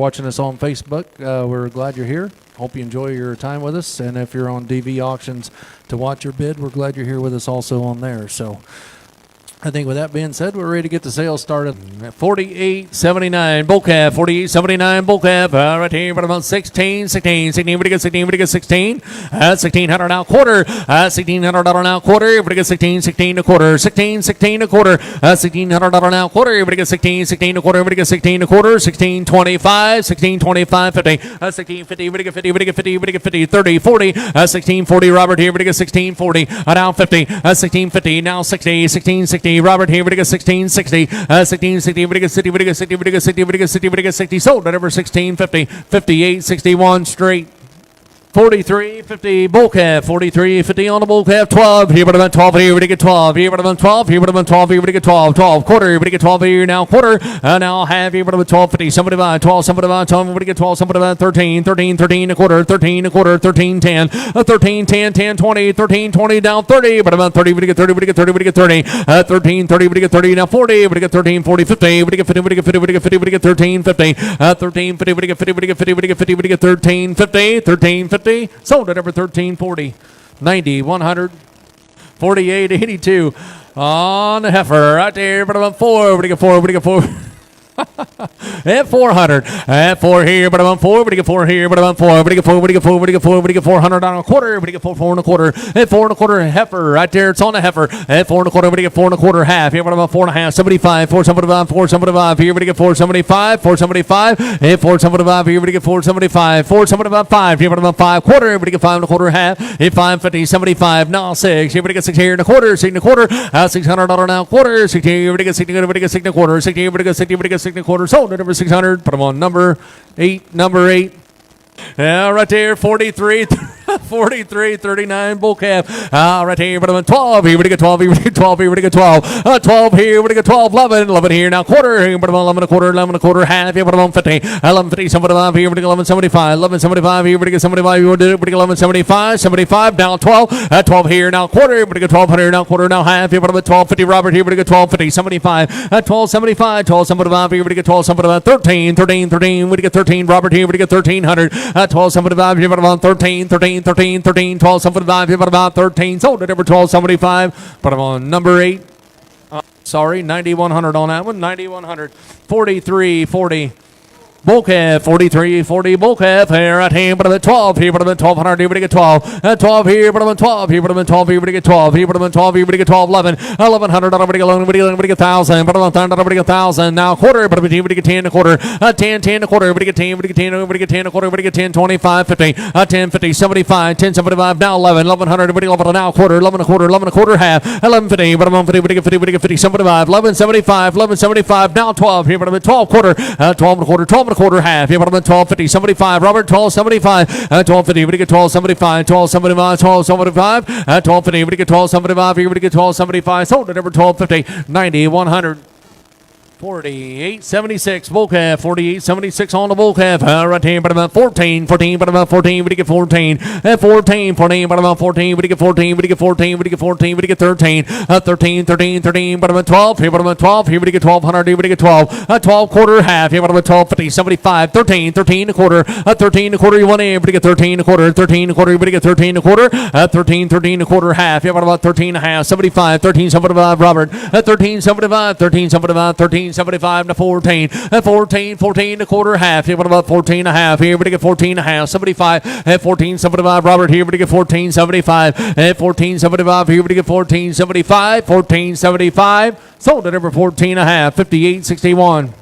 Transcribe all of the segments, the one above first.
watching us on Facebook, we're glad you're here. Hope you enjoy your time with us. And if you're on DV Auctions to watch your bid, we're glad you're here with us also on there. So I think with that being said, we're ready to get the sales started. 48.79 bull calf, 48.79 bull calf. Right here, but about 16, pretty good 16. 1,600 now quarter. 1,600 now quarter. Pretty good 16 a quarter. 16 a quarter. 1,600 now quarter. Pretty good 16 a quarter. Pretty good 16 a quarter. 16.25, 16.25, 50. 16.50, pretty good 50, pretty good 50, pretty good 50, 30, 40. 16.40, Robert here, pretty good 16.40. Now 50. 16.50, now 60, 16.60. Robert here, pretty good 1660, 1660, pretty good 60, pretty good 60, pretty good 60, pretty good 60, pretty good 60, sold at over 1650, 58.61 straight. 43.50 bull calf, 43.50 on the bull calf, 12 here, but about 12 here, we get 12 here, but about 12 here, but about 12 here, we get 12, 12 quarter, we get 12 here now quarter, now half here, but about 12.50, somebody about 12, somebody about 12, we get 12, somebody about 13 a quarter, 13 a quarter, 13.10, 13.10, 10.20, 13.20 down 30, but about 30, we get 30, we get 30, we get 30, 13.30, we get 30 now 40, we get 13.40, 50, we get 50, we get 50, we get 50, we get 13.50, 13.50, we get 50, we get 50, we get 50, we get 13.50, 13.50. Sold at over 1340, 90, 100, 48, 82 on the heifer right there. But about 4, we get 4, we get 4. At 400, at 4 here, but about 4, we get 4 here, but about 4, we get 4, we get 4, we get 4, we get 400 on a quarter, we get 4 and a quarter, at 4 and a quarter heifer right there, it's on the heifer, at 4 and a quarter, we get 4 and a quarter half, here, but about 4 and a half, 75, 475, 475, here, we get 475, 475, at 475, here, we get 475, 475, here, but about 5 quarter, we get 5 and a quarter half, at 550, 75, now 6, here, we get 6 here and a quarter, 6 and a quarter, $600 now quarter, 60 here, we get 60, we get 6 and a quarter, 60 here, we get 60, we get 6 and a quarter, sold at over 600. Put them on number 8. Yeah, right there, 43, 39 bull calf. Right here, but I'm 12 here, we get 12 here, we get 12 here, we get 12. 12 here, we get 12, 11 here, now quarter here, but I'm 11 a quarter, half here, but I'm 50, 11.50, 75 here, we get 11.75, 11.75 here, we get 75, we get 11.75, 75, now 12, 12 here, now quarter, we get 1200, now quarter, now half here, but I'm 12.50, Robert here, we get 12.50, 75, 12.75, 12.75 here, we get 12.75, 13, we get 13, Robert here, we get 1300, 12.75 here, but I'm 13, 12.75 here, but about 13, sold at over 12.75, but I'm on number 8. Sorry, 9,100 on that one, 9,100, 43.40. Bull calf, 43.40 bull calf here at him, but I'm at 12 here, but I'm at 1,200 here, but I get 12. 12 here, but I'm at 12 here, but I'm at 12 here, but I get 12 here, but I'm at 12 here, but I get 12, 11, 1,100, but I get 11, but I get 1,000, but I'm at 1,000, but I get 1,000. Now quarter, but I get 10 a quarter, 10 a quarter, but I get 10, but I get 10, but I get 10 a quarter, but I get 10, 25, 50, 10, 50, 75, 10, 75, now 11, 1,100, but I get 11 now quarter, 11 a quarter, 11 a quarter half, 11.50, but I'm on 50, but I get 50, but I get 50, 75, 11.75, now 12 here, but I'm at 12 quarter, 12 and a quarter, 12 and a quarter half. Here, but I'm at 12.50, 75. Robert, 12.75, 12.50. We get 12.75, 12.75, 12.75, 12.50. We get 12.75. Here, we get 12.75. Sold at over 12.50, 90, 100. 48.76 bull calf, 48.76 on the bull calf. Right here, but about 14, but about 14, we get 14, 14, but about 14, we get 14, we get 14, we get 14, we get 13, 13, but about 12, here, but about 12, here, we get 1,200, here, we get 12, 12 quarter half, here, but about 12.50, 75, 13 a quarter, 13 a quarter, you want in, but you get 13 a quarter, 13 a quarter, but you get 13 a quarter, 13 a quarter half, here, but about 13 and a half, 75, 13.75, Robert, 13.75, 13.75 to 14, 14 a quarter half, here, but about 14 and a half, here, we get 14 and a half, 75, 14.75, Robert, here, we get 14.75, 14.75, here, we get 14.75, 14.75, sold at over 14 and a half, 58.61.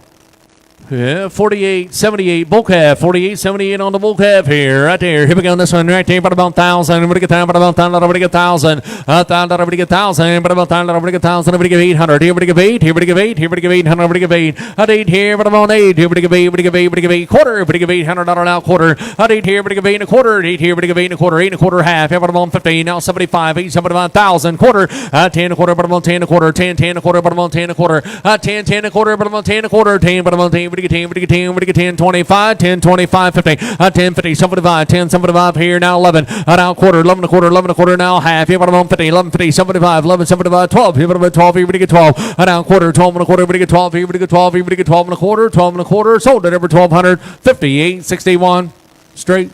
Yeah, 48.78 bull calf, 48.78 on the bull calf here, right there. Here we go on this one right there, but about 1,000. We get down, but about 1,000. We get 1,000. 1,000. We get 1,000. But about 1,000. We get 1,000. We get 800. Here we get 8. Here we get 8. Here we get 800. We get 8. At 8 here, but about 8. Here we get 8. We get 8. We get 8 quarter. We get $800 now quarter. At 8 here, we get 8 and a quarter. 8 here, we get 8 and a quarter. 8 and a quarter half. Here, but about 15. Now 75. 8, 1,000 quarter. 10 a quarter, but about 10 a quarter. 10 a quarter, but about 10 a quarter. 10 a quarter, but about 10 a quarter. 10, but about 10. everybody get 10, everybody get 10, everybody get 10, 25, 10, 25, 50, 10, 50, 75, 10, 75 here, now 11, now quarter, 11 a quarter, 11 a quarter, now half, here, 50, 11, 50, 75, 11, 75, 12, here, 12, everybody get 12, now quarter, 12 and a quarter, everybody get 12, everybody get 12, everybody get 12 and a quarter, 12 and a quarter, sold at over 1200, 58.61, straight.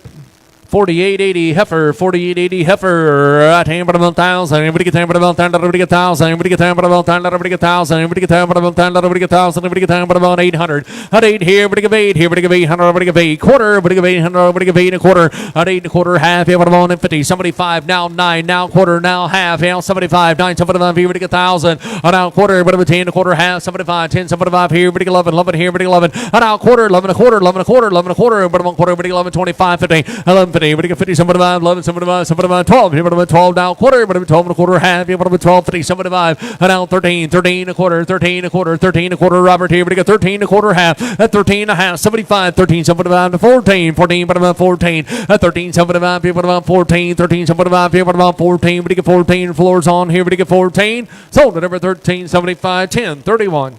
48.80 heifer, 48.80 heifer, at hand about 1,000, everybody get 10 about 1,000, everybody get 1,000, everybody get 10 about 1,000, everybody get 1,000, everybody get 10 about 1,000, everybody get 1,000, everybody get 10 about 800, at 8 here, everybody get 8, here, everybody get 800, everybody get 8, quarter, everybody get 800, everybody get 8 and a quarter, at 8 and a quarter, half, here, about 150, 75, now 9, now quarter, now half, now 75, 9, 75, here, everybody get 1,000, now quarter, everybody get 10 and a quarter, half, 75, 10, 75 here, everybody get 11, 11 here, everybody get 11, now quarter, 11 a quarter, 11 a quarter, 11 a quarter, everybody 1 quarter, everybody get 11, 25, 50, 11, 50, everybody get 50, 75, 11, 75, 75, 12, here, 12 now quarter, 12 and a quarter, half, here, 12, 50, 75, now 13, 13 a quarter, 13 a quarter, 13 a quarter, Robert here, everybody get 13 a quarter, half, at 13 and a half, 75, 13, 75 to 14, 14, but about 14, at 13, 75, here, about 14, 13, 75, here, about 14, everybody get 14, floors on here, everybody get 14, sold at over 13, 75, 10, 31.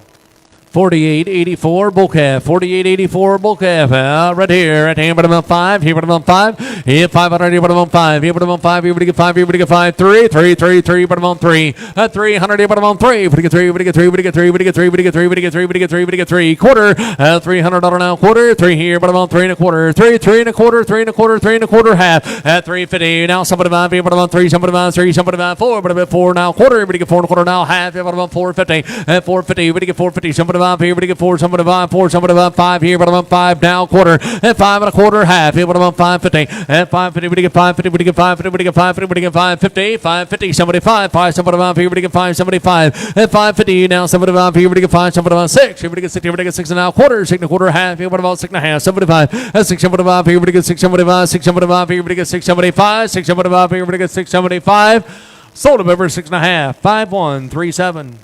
48.84 bull calf, 48.84 bull calf, right here, at hand, but about 5, here, but about 5, here, 500, here, but about 5, here, but about 5, here, but get 5, here, but get 5, 3, 3, 3, 3, but about 3, at 300, here, but about 3, but get 3, but get 3, but get 3, but get 3, but get 3, but get 3, but get 3, but get 3, quarter, at $300 now, quarter, 3 here, but about 3 and a quarter, 3, 3 and a quarter, 3 and a quarter, 3 and a quarter, half, at 350, now somebody about, here, but about 3, somebody about 3, somebody about 4, but about 4 now, quarter, everybody get 4 and a quarter now, half, here, but about 450, at 450, everybody get 450, somebody about here, everybody get 4, somebody about 4, somebody about 5 here, but about 5 now, quarter, at 5 and a quarter, half, here, but about 550, at 550, everybody get 550, everybody get 550, everybody get 550, everybody get 550, 550, somebody 5, 5, somebody about here, everybody get 5, somebody 5, at 550, now somebody about here, everybody get 5, somebody about 6, everybody get 6, everybody get 6 and now, quarter, 6 and a quarter, half, here, but about 6 and a half, 75, at 6, somebody about here, everybody get 6, somebody about 6, somebody about here, everybody get 675, 6, somebody about here, everybody get 675, sold them over 6 and a half, 5137.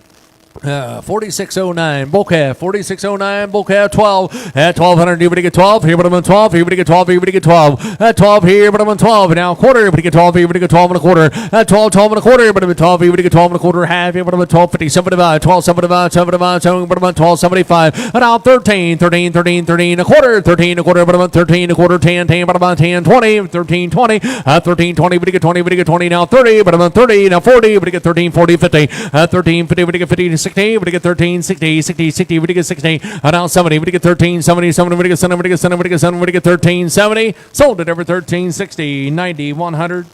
4609 bull calf, 4609 bull calf, 12 at 1200, everybody get 12 here, but I'm on 12, everybody get 12, everybody get 12 at 12 here, but I'm on 12 now, quarter, everybody get 12, everybody get 12 and a quarter at 12, 12 and a quarter, everybody get 12, everybody get 12 and a quarter, half here, but I'm on 12, 50, 75, 12, 75, 75, 7, but I'm on 12, 75, and now 13, 13, 13, 13 a quarter, 13 a quarter, but I'm on 13 a quarter, 10, 10, but I'm on 10, 20, 13, 20, 13, 20, everybody get 20, everybody get 20 now, 30, but I'm on 30 now, 40, everybody get 13, 40, 50, 13, 50, everybody get 50, 60, everybody get 13, 60, 60, 60, everybody get 60, now 70, everybody get 13, 70, 70, everybody get 70, everybody get 70, everybody get 70, everybody get 13, 70, sold it over 13, 60, 90, 100.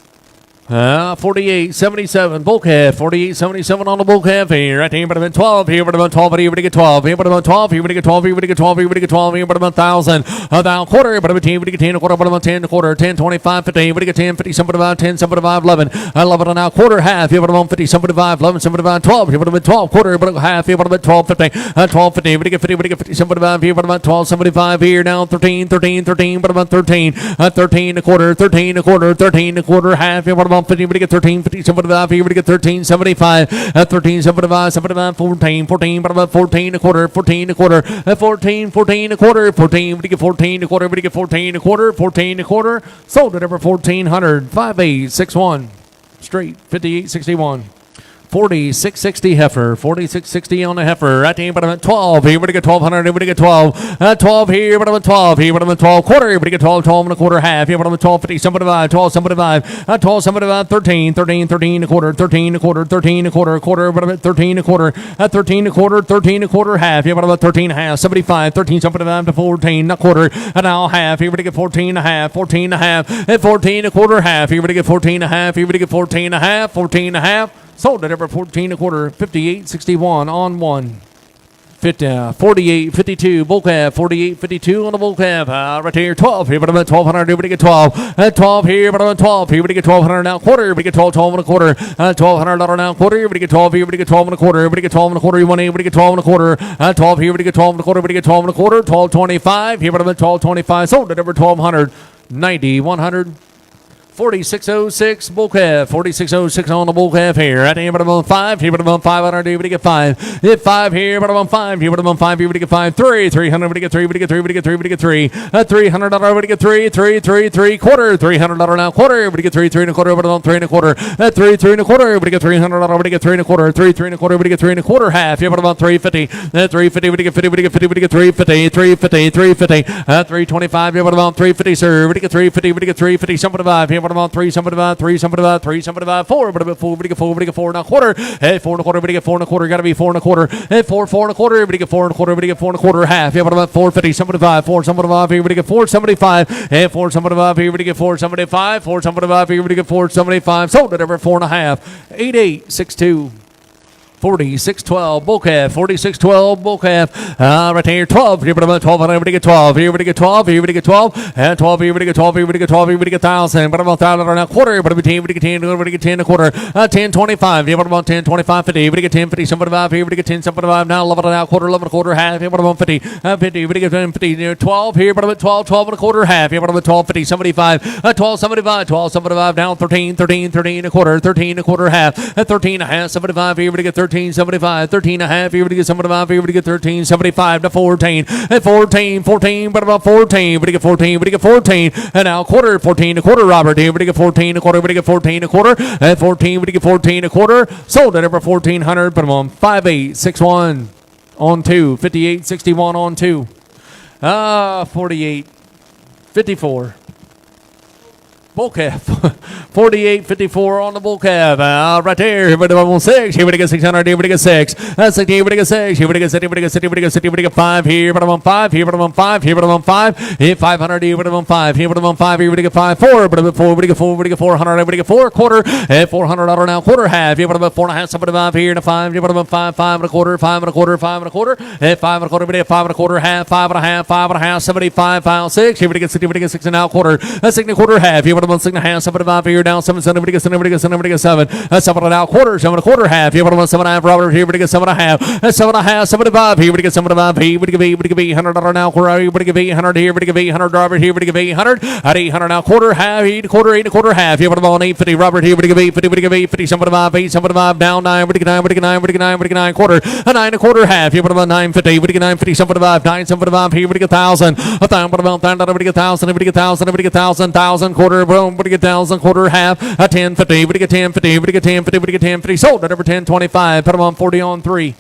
48.77 bull calf, 48.77 on the bull calf here. Right here, but about 12 here, but about 12, here, but get 12 here, but about 12 here, but get 12 here, but get 12 here, but get 12 here, but about 1,000. About quarter, but about 10, but get 10 a quarter, but about 10 a quarter, 10, 25, 50, but get 10, 50, somebody about 10, somebody about 11, 11 on now quarter, half here, but about 50, somebody about 11, somebody about 12 here, but about 12 quarter, but half here, but about 12, 50, 12, 50, but get 50, but get 50, somebody about here, but about 12, 75 here now, 13, 13, 13, but about 13, 13 a quarter, 13 a quarter, 13 a quarter, half here, but about 50, but get 13, 50, 75 here, but get 13, 75, at 13, 75, 75, 14, 14, but about 14 a quarter, 14 a quarter, at 14, 14 a quarter, 14, but get 14 a quarter, but get 14 a quarter, 14 a quarter, sold it over 1,400, 5861, straight, 5861. 4660 heifer, 4660 on the heifer. Right here, but I'm at 12. Here, but I get 1200. Everybody get 12. 12 here, but I'm at 12. Here, but I'm at 12 quarter. Everybody get 12, 12 and a quarter, half. Here, but I'm at 12, 50, 75, 12, 75, 12, 75, 13, 13, 13 a quarter, 13 a quarter, 13 a quarter, quarter, but I'm at 13 a quarter, 13 a quarter, 13 a quarter, half. Here, but I'm at 13 and a half, 75, 13, 75 to 14, a quarter, and now half. Here, but I get 14 and a half, 14 and a half, at 14 a quarter, half. Here, but I get 14 and a half. Here, but I get 14 and a half, 14 and a half. Sold at over 14 a quarter, 58.61 on one. 48.52 bull calf, 48.52 on the bull calf. Right here, 12 here, but I'm at 1,200. Everybody get 12. At 12 here, but I'm at 12. Here, everybody get 1,200 now quarter. Everybody get 12, 12 and a quarter. $1,200 now quarter. Everybody get 12 here. Everybody get 12 and a quarter. Everybody get 12 and a quarter. You want everybody get 12 and a quarter. 12 here. Everybody get 12 and a quarter. Everybody get 12 and a quarter. 12.25 here, but I'm at 12.25. Sold at over 1,200. 90, 100. 4606 bull calf. 4606 on the bull calf here. Right here, but I'm on 5. Here, but I'm on 500. Here, but get 5. Hit 5 here, but I'm on 5. Here, but I'm on 5. Here, but get 5. 3. 300. But get 3. But get 3. But get 3. But get 3. $300. But get 3. 3. 3. 3 quarter. $300 now quarter. But get 3. 3 and a quarter. But I'm on 3 and a quarter. 3. 3 and a quarter. But get $300. But get 3 and a quarter. 3. 3 and a quarter. But get 3 and a quarter half. Here, but I'm on 350. 350. But get 50. But get 50. But get 350. 350. 350. 325. Here, but I'm on 350, sir. But get 350. But get 350. Somebody 5. Here, but I'm on 3. Somebody 5. 3. Somebody 5. 3. Somebody 5. 4. But I'm at 4. But get 4. But get 4 and a quarter. Hey, 4 and a quarter. But get 4 and a quarter. Got to be 4 and a quarter. Hey, 4. 4 and a quarter. But get 4 and a quarter. But get 4 and a quarter half. Here, but I'm at 450. Somebody 5. 4. Somebody 5. Here, but get 475. Hey, 4. Somebody 5. Here, but get 475. 4. Somebody 5. Here, but get 475. Sold it over 4.5. 8862. 4612 bull calf, 4612 bull calf, right here 12, here but about 12, everybody get 12, here everybody get 12, here everybody get 12, and 12, here everybody get 12, here everybody get 12, here everybody get 1,000, but about 1,000 and a quarter, but about 10, everybody get 10, everybody get 10 and a quarter, 10, 25, here but about 10, 25, 50, everybody get 10, 50, somebody 5, here everybody get 10, somebody 5, now 11 and a quarter, 11 and a quarter, half, here but about 50, 50, everybody get 10, 50, 12, here but about 12, 12 and a quarter, half, here but about 12, 50, 75, 12, 75, 12, 75, down 13, 13, 13 and a quarter, 13 and a quarter, half, 13 and a half, 75, here everybody get 13, 75, 13 and a half, here we get 75, here we get 13, 75 to 14, and 14, 14, but about 14, we get 14, we get 14, and now quarter, 14 a quarter, Robert, here we get 14 a quarter, we get 14 a quarter, and 14, we get 14 a quarter, sold at over 1,400, put them on 5861 on 2, 5861 on 2, 4854. Bull calf, 48.54 on the bull calf. Right there, here we go 6. Here we get 600. Here we get 6. That's 60. Here we get 6. Here we get 60. Here we get 60. Here we get 60. Here we get 5. Here but I'm on 5. Here but I'm on 5. Here but I'm on 5. Here 500. Here but I'm on 5. Here but I'm on 5. Here we get 5. 4. But I'm at 4. We get 4. We get 400. Here we get 4 quarter. And $400 now quarter half. Here but I'm at 4 and a half. Somebody 5 here and a 5. Here but I'm at 5. 5 and a quarter. 5 and a quarter. 5 and a quarter. And 5 and a quarter. We get 5 and a quarter half. 5 and a half. 5 and a half. 75. 5 6. Here we get 60. We get 6 and now quarter. That's 6 and a quarter half. Here but I'm on 6 and a half. 7 5 here down 7 7. We get 7. We get 7. We get 7. That's 7 and a quarter. 7 and a quarter half. Here but I'm on 7 and a half. Robert here. We get 7 and a half. That's 7 and a half. 75 here. We get 7 and a half. Here we get $800 now quarter. Here we get 800 here. We get 800 Robert here. We get 800 at 800 now quarter half. 8 quarter. 8 and a quarter half. Here but I'm on 850 Robert here. We get 850. We get 850. 75 8 75 down 9. We get 9. We get 9. We get 9. We get 9 quarter. A 9 and a quarter half. Here but I'm on 950. We get 950. 75 9 75 here. We get 1,000. 1,000 but about 1,000. We get 1,000. We get 1,000. We get 1,000. 1,000 quarter. Boom. We get 1,000 quarter half. A 1050. We get 1050. We get 1050. We get 1050. Sold at over 1025. Put them on 40 on 3.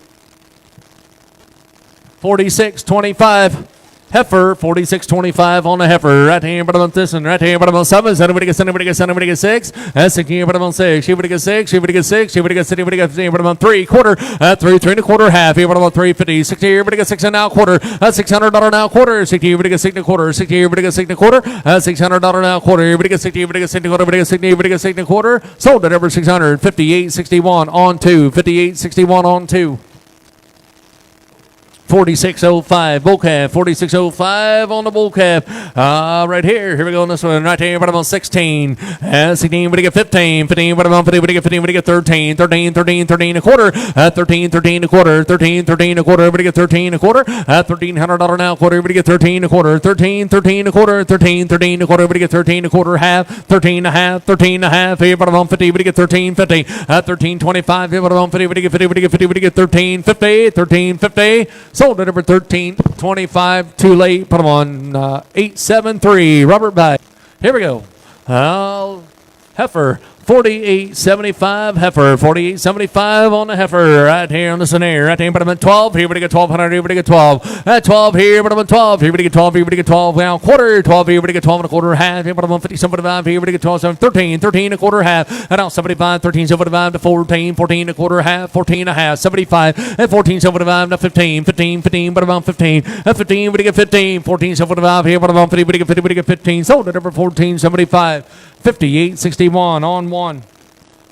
46.25. Heifer, 46.25 on the heifer. Right here, but I'm on this one. Right here, but I'm on 7. Everybody get 7. Everybody get 7. Everybody get 6. That's 6 here, but I'm on 6. Everybody get 6. Everybody get 6. Everybody get 6. Everybody get 6. But I'm on 3 quarter. 3 and a quarter half. Here, but I'm on 350. 6 here. Everybody get 6 and now quarter. $600 now quarter. 6 here. Everybody get 6 and a quarter. 6 here. Everybody get 6 and a quarter. $600 now quarter. Everybody get 60. Everybody get 6 and a quarter. Everybody get 60. Everybody get 6 and a quarter. Sold at over 600. 58.61 on 2. 58.61 on 2. 46.05 bull calf, 46.05 on the bull calf. Right here. Here we go on this one. Right here, but I'm on 16. 16, but I get 15. 15, but I'm on 15. But I get 15. But I get 13. 13, 13, 13 a quarter. 13, 13 a quarter. 13, 13 a quarter. Everybody get 13 a quarter. $1,300 now quarter. Everybody get 13 a quarter. 13, 13 a quarter. 13, 13 a quarter. Everybody get 13 a quarter half. 13 a half. 13 a half. Here, but I'm on 50. But I get 13, 50. 13, 25. Here, but I'm on 50. But I get 50. But I get 50. But I get 13, 50. 13, 50. Sold at over 13.25. Too late. Put them on 873. Robert Bay. Here we go. Heifer. 48.75 heifer. 48.75 on the heifer. Right here on the snare. Right here, but I'm at 12. Here, but I get 1,200. Here, but I get 12. At 12 here, but I'm at 12. Here, but I get 12. Here, but I get 12. Now quarter. 12 here, but I get 12 and a quarter half. Here, but I'm on 50. 75 here, but I get 12. 13. 13 a quarter half. And now 75. 13 75 to 14. 14 a quarter half. 14 a half. 75. And 14 75 to 15. 15. 15, but I'm on 15. At 15, but I get 15. 14 75 here, but I'm on 50. But I get 50. But I get 15. Sold at over 14.75. 58.61 on 1.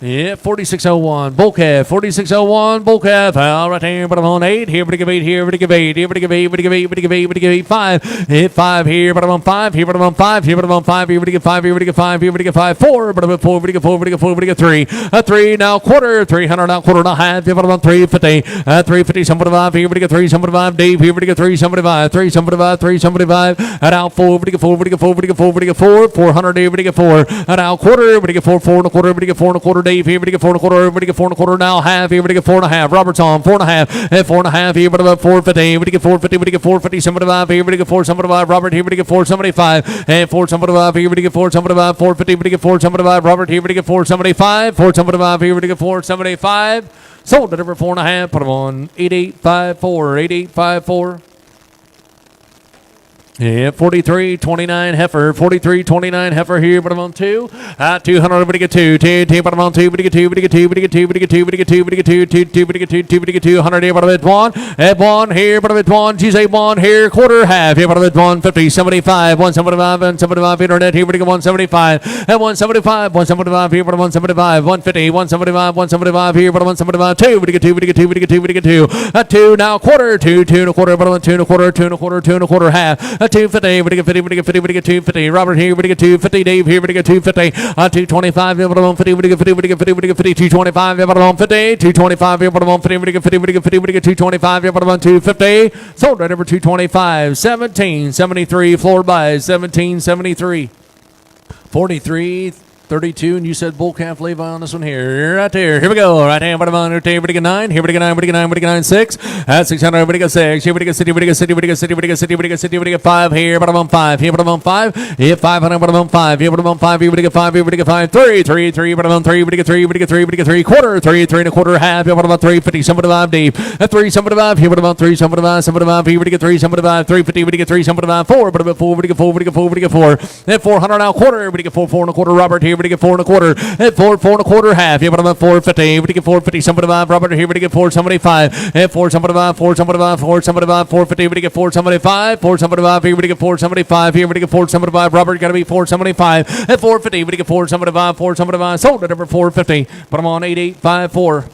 Yeah, 4601, bull calf, 4601, bull calf, right here, bottom on 8, here, but give 8, here, but give 8, here, but give 8, but give 8, but give 8, but give 8, 5, hit 5 here, bottom on 5, here, bottom on 5, here, bottom on 5, here, but give 5, here, but give 5, here, but give 5, 4, bottom on 4, but give 4, but give 4, but give 3, 3 now quarter, 300 now quarter and a half, here, bottom on 350, 350, somebody 5, here, but give 3, somebody 5, Dave, here, but give 3, somebody 5, 3, somebody 5, 3, somebody 5, and out 4, but give 4, but give 4, but give 4, but give 4, 400, here, but give 4, and out quarter, but give 4, 4 and a quarter, but give 4 and a quarter, Dave, here, but give 4 and a quarter. Everybody get 4 and a quarter now, half. Everybody get 4 and a half. Robert's on 4 and a half. And 4 and a half. Everybody get 450. Everybody get 450. Everybody get 450. Somebody 5. Everybody get 4. Somebody 5. Robert. Everybody get 4. Somebody 5. And 4. Somebody 5. Everybody get 4. Somebody 5. 450. Everybody get 4. Somebody 5. Robert. Everybody get 4. Somebody 5. 4. Somebody 5. Everybody get 4. Somebody 5. Sold it over 4 and a half. Put them on 8854. 8854. Yeah, 43.29 heifer, 43.29 heifer here, but I'm on 2. 200, but get 2, 10, but I'm on 2, but get 2, but get 2, but get 2, but get 2, but get 2, but get 2, 2, but get 2, 2, but get 2, 100 here, but I'm at 1, at 1 here, but I'm at 1, she's a 1 here, quarter half here, but I'm at 150, 75, 175, and 75 internet here, but I get 175, and 175, 175 here, but I'm 175, 150, 175, 175 here, but I'm 175, 2, but get 2, but get 2, but get 2, but get 2, 2 now quarter, 2, 2 and a quarter, but I'm 2 and a quarter, 2 and a quarter, 2 and a quarter half. 250, but get 50, but get 50, but get 250. Robert here, but get 250. Dave here, but get 250. 225, but I'm on 50, but get 50, but get 50, but get 50. 225, but I'm on 50. 225, but I'm on 50, but get 50, but get 50, but get 225, but I'm on 250. Sold right over 225. 1773 floor buys. 1773. 43.32, and you said bull calf Levi on this one here. Right there. Here we go. Right hand, bottom on, here, but get 9. Here, but get 9, but get 9, but get 9, 6. At 600, but get 6. Here, but get city, but get city, but get city, but get city, but get city, but get 5. Here, but I'm on 5. Here, but I'm on 5. Here, 500, but I'm on 5. Here, but I'm on 5. Here, but get 5. Here, but get 5. 3, 3, 3, but I'm on 3. But get 3, but get 3, but get 3. Quarter, 3, 3 and a quarter, half. Here, but I'm on 350. Somebody 5 deep. At 3, somebody 5. Here, but I'm on 3. Somebody 5. Somebody 5. Here, but get 3. Somebody 5. 350. But get 3. Somebody 5. 4. But I'm at 4. But get 4. But get 4. But get 4. At 400 now quarter. But get 4. 4 and a quarter. Robert here. But get 4 and a quarter. At 4, 4 and a quarter half. Yeah, but I'm at 450. But get 450. Somebody 5. Robert here. But get 4. Somebody 5. At 4. Somebody 5. 4. Somebody 5. 4. Somebody 5. 450. But get 4. Somebody 5. 4. Somebody 5. Here. But get 4. Somebody 5. Here. But get 4. Somebody 5. Robert got to be 4. Somebody 5. At 450. But get 4. Somebody 5. 4. Somebody 5. Sold it over 450. But I'm on 8854.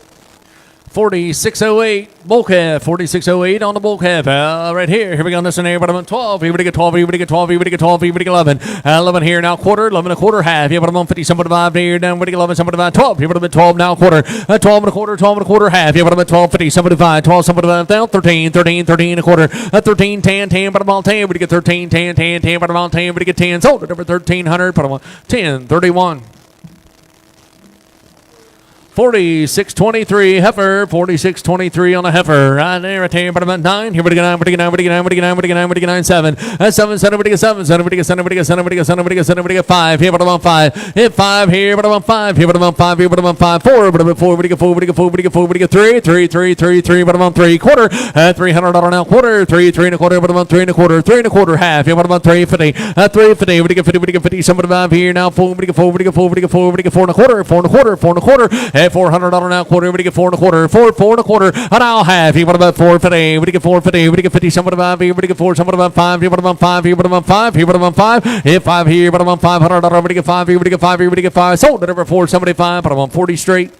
4608 bull calf, 4608 on the bull calf. Right here. Here we go on this one here, but I'm on 12. Here we get 12. Here we get 12. Here we get 12. Here we get 11. 11 here now quarter. 11 and a quarter half. Here, but I'm on 50. Somebody 5 here. Down. We get 11. Somebody 5. 12. Here, but I'm at 12 now quarter. 12 and a quarter. 12 and a quarter half. Here, but I'm at 12. 50. Somebody 5. 12. Somebody 5 down. 13. 13. 13 and a quarter. 13. 10. 10. But I'm on 10. We get 13. 10. 10. 10. But I'm on 10. We get 10. Sold it over 1300. But I'm on 10. 31. 4623 heifer, 4623 on a heifer. Right there, right there, but I'm at 9. Here we get 9, we get 9, we get 9, we get 9, we get 9, we get 9, 7. 7, 7, we get 7, 7, we get 7, we get 7, we get 7, we get 7, we get 5. Here, but I'm on 5. Hit 5 here, but I'm on 5. Here, but I'm on 5. Here, but I'm on 5. 4, but I'm at 4. We get 4, we get 4, we get 4, we get 3. 3, 3, 3, 3, but I'm on 3. Quarter. $300 now quarter. 3, 3 and a quarter, but I'm on 3 and a quarter. 3 and a quarter half. Here, but I'm on 350. 350. We get 50. We get 50. Somebody 5 here now. 4. We get 4. We get 4. We get 4. We get 4 and a quarter. 4 and a quarter. 4 and a quarter. $400 now quarter. We get 4 and a quarter. 4 and a quarter. And I'll have. Here, what about 450? We get 450. We get 50. Somebody 5 here. We get 4. Somebody about 5. Here, but I'm on 5. Here, but I'm on 5. Here, but I'm on 5. Hit 5 here, but I'm on $500. We get 5 here. We get 5 here. We get 5. Sold it over 475. But I'm on 40 straight.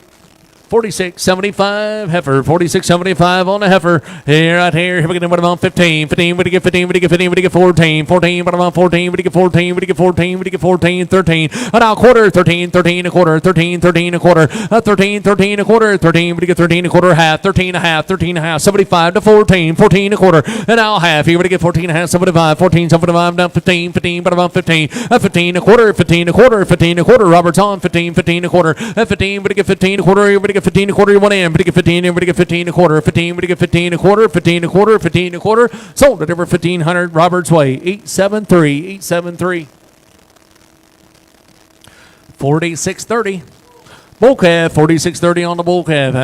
46.75 heifer, 46.75 on the heifer. Here, right here. Here we get what I'm on 15. 15, we get 15, we get 15, we get 14. 14, but I'm on 14, we get 14, we get 14, we get 14, 13. And now quarter, 13, 13 a quarter, 13, 13 a quarter, 13, 13 a quarter, 13, we get 13 a quarter, half, 13 a half, 13 a half, 75 to 14, 14 a quarter, and now half. Here we get 14 a half, 75, 14, 75, down 15, 15, but I'm on 15, 15 a quarter, 15 a quarter, 15 a quarter. Robert's on 15, 15 a quarter, 15, but get 15 a quarter, here we get 15 a quarter, you want in, but get 15, and we get 15 a quarter, 15, but get 15 a quarter, 15 a quarter, 15 a quarter, sold it over 1500 Roberts Way, 873, 873. 4630. Bull calf, 4630 on the bull calf.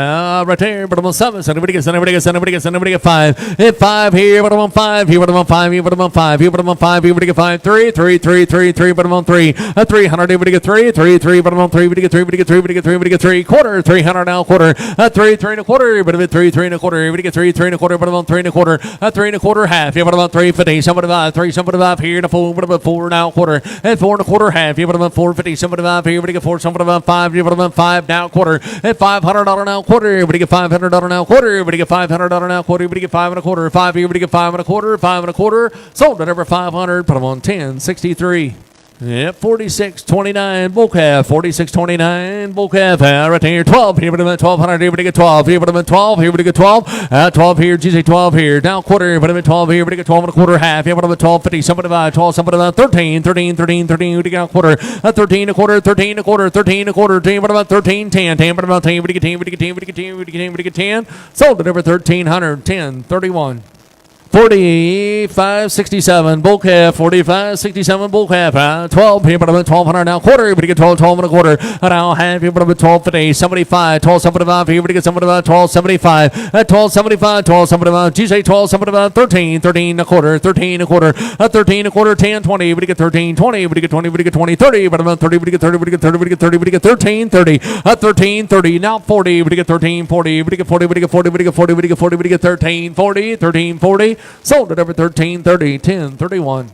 Right there, but I'm on 7. Somebody get 5. Hit 5 here, but I'm on 5. Here, but I'm on 5. Here, but I'm on 5. Here, but I'm on 5. Here, but I get 5. 3, 3, 3, 3, 3, but I'm on 3. 300, here, but I get 3. 3, 3, but I'm on 3. But I get 3, but I get 3, but I get 3, but I get 3. Quarter, 300 now, quarter. 3, 3 and a quarter, but I'm at 3, 3 and a quarter. Here, but I get 3, 3 and a quarter, but I'm on 3 and a quarter. 3 and a quarter half. Here, but I'm on 350. Somebody 5. 3, somebody 5 here, and a 4, but I'm at 4 now, quarter. And 4 and a quarter half. Here, but I'm on 450. Somebody 5 here, but I get 4. Somebody 5. Here, but I'm on 5. 5 now quarter. At $500 now quarter. Everybody get $500 now quarter. Everybody get $500 now quarter. Everybody get 5 and a quarter. 5. Everybody get 5 and a quarter. 5 and a quarter. Sold at over 500. Put them on 10.63. Yep, 46.29 bull calf, 46.29 bull calf. Right here, 12. Here, but I'm at 1,200. Here, but I get 12. Here, but I'm at 12. Here, but I get 12. 12 here. GC 12 here. Down quarter. But I'm at 12 here. But I get 12 and a quarter half. Here, but I'm at 12.50. Somebody about 12. Somebody about 13. 13. 13. 13. We got quarter. 13 a quarter. 13 a quarter. 13 a quarter. 10. But about 13. 10. 10. But about 10. But I get 10. But I get 10. But I get 10. But I get 10. But I get 10. Sold at over 1,300. 10.31. 45.67 bull calf, 45.67 bull calf. 12 here, but I'm at 1,200 now quarter. Everybody get 12, 12 and a quarter. Now half here, but I'm at 12.50, 75, 12.75 here. Everybody get 75, 12.75. At 12.75, 12.75. You say 12.75, 13, 13 a quarter, 13 a quarter, 13 a quarter, 10, 20. Everybody get 13, 20. Everybody get 20, everybody get 20, 30. But I'm at 30, everybody get 30, everybody get 30, everybody get 30, everybody get 13, 30. 13, 30. Now 40, everybody get 13, 40. Everybody get 40, everybody get 40, everybody get 40, everybody get 40, everybody get 13, 40, 13, 40. Sold at over 13.30, 10.31.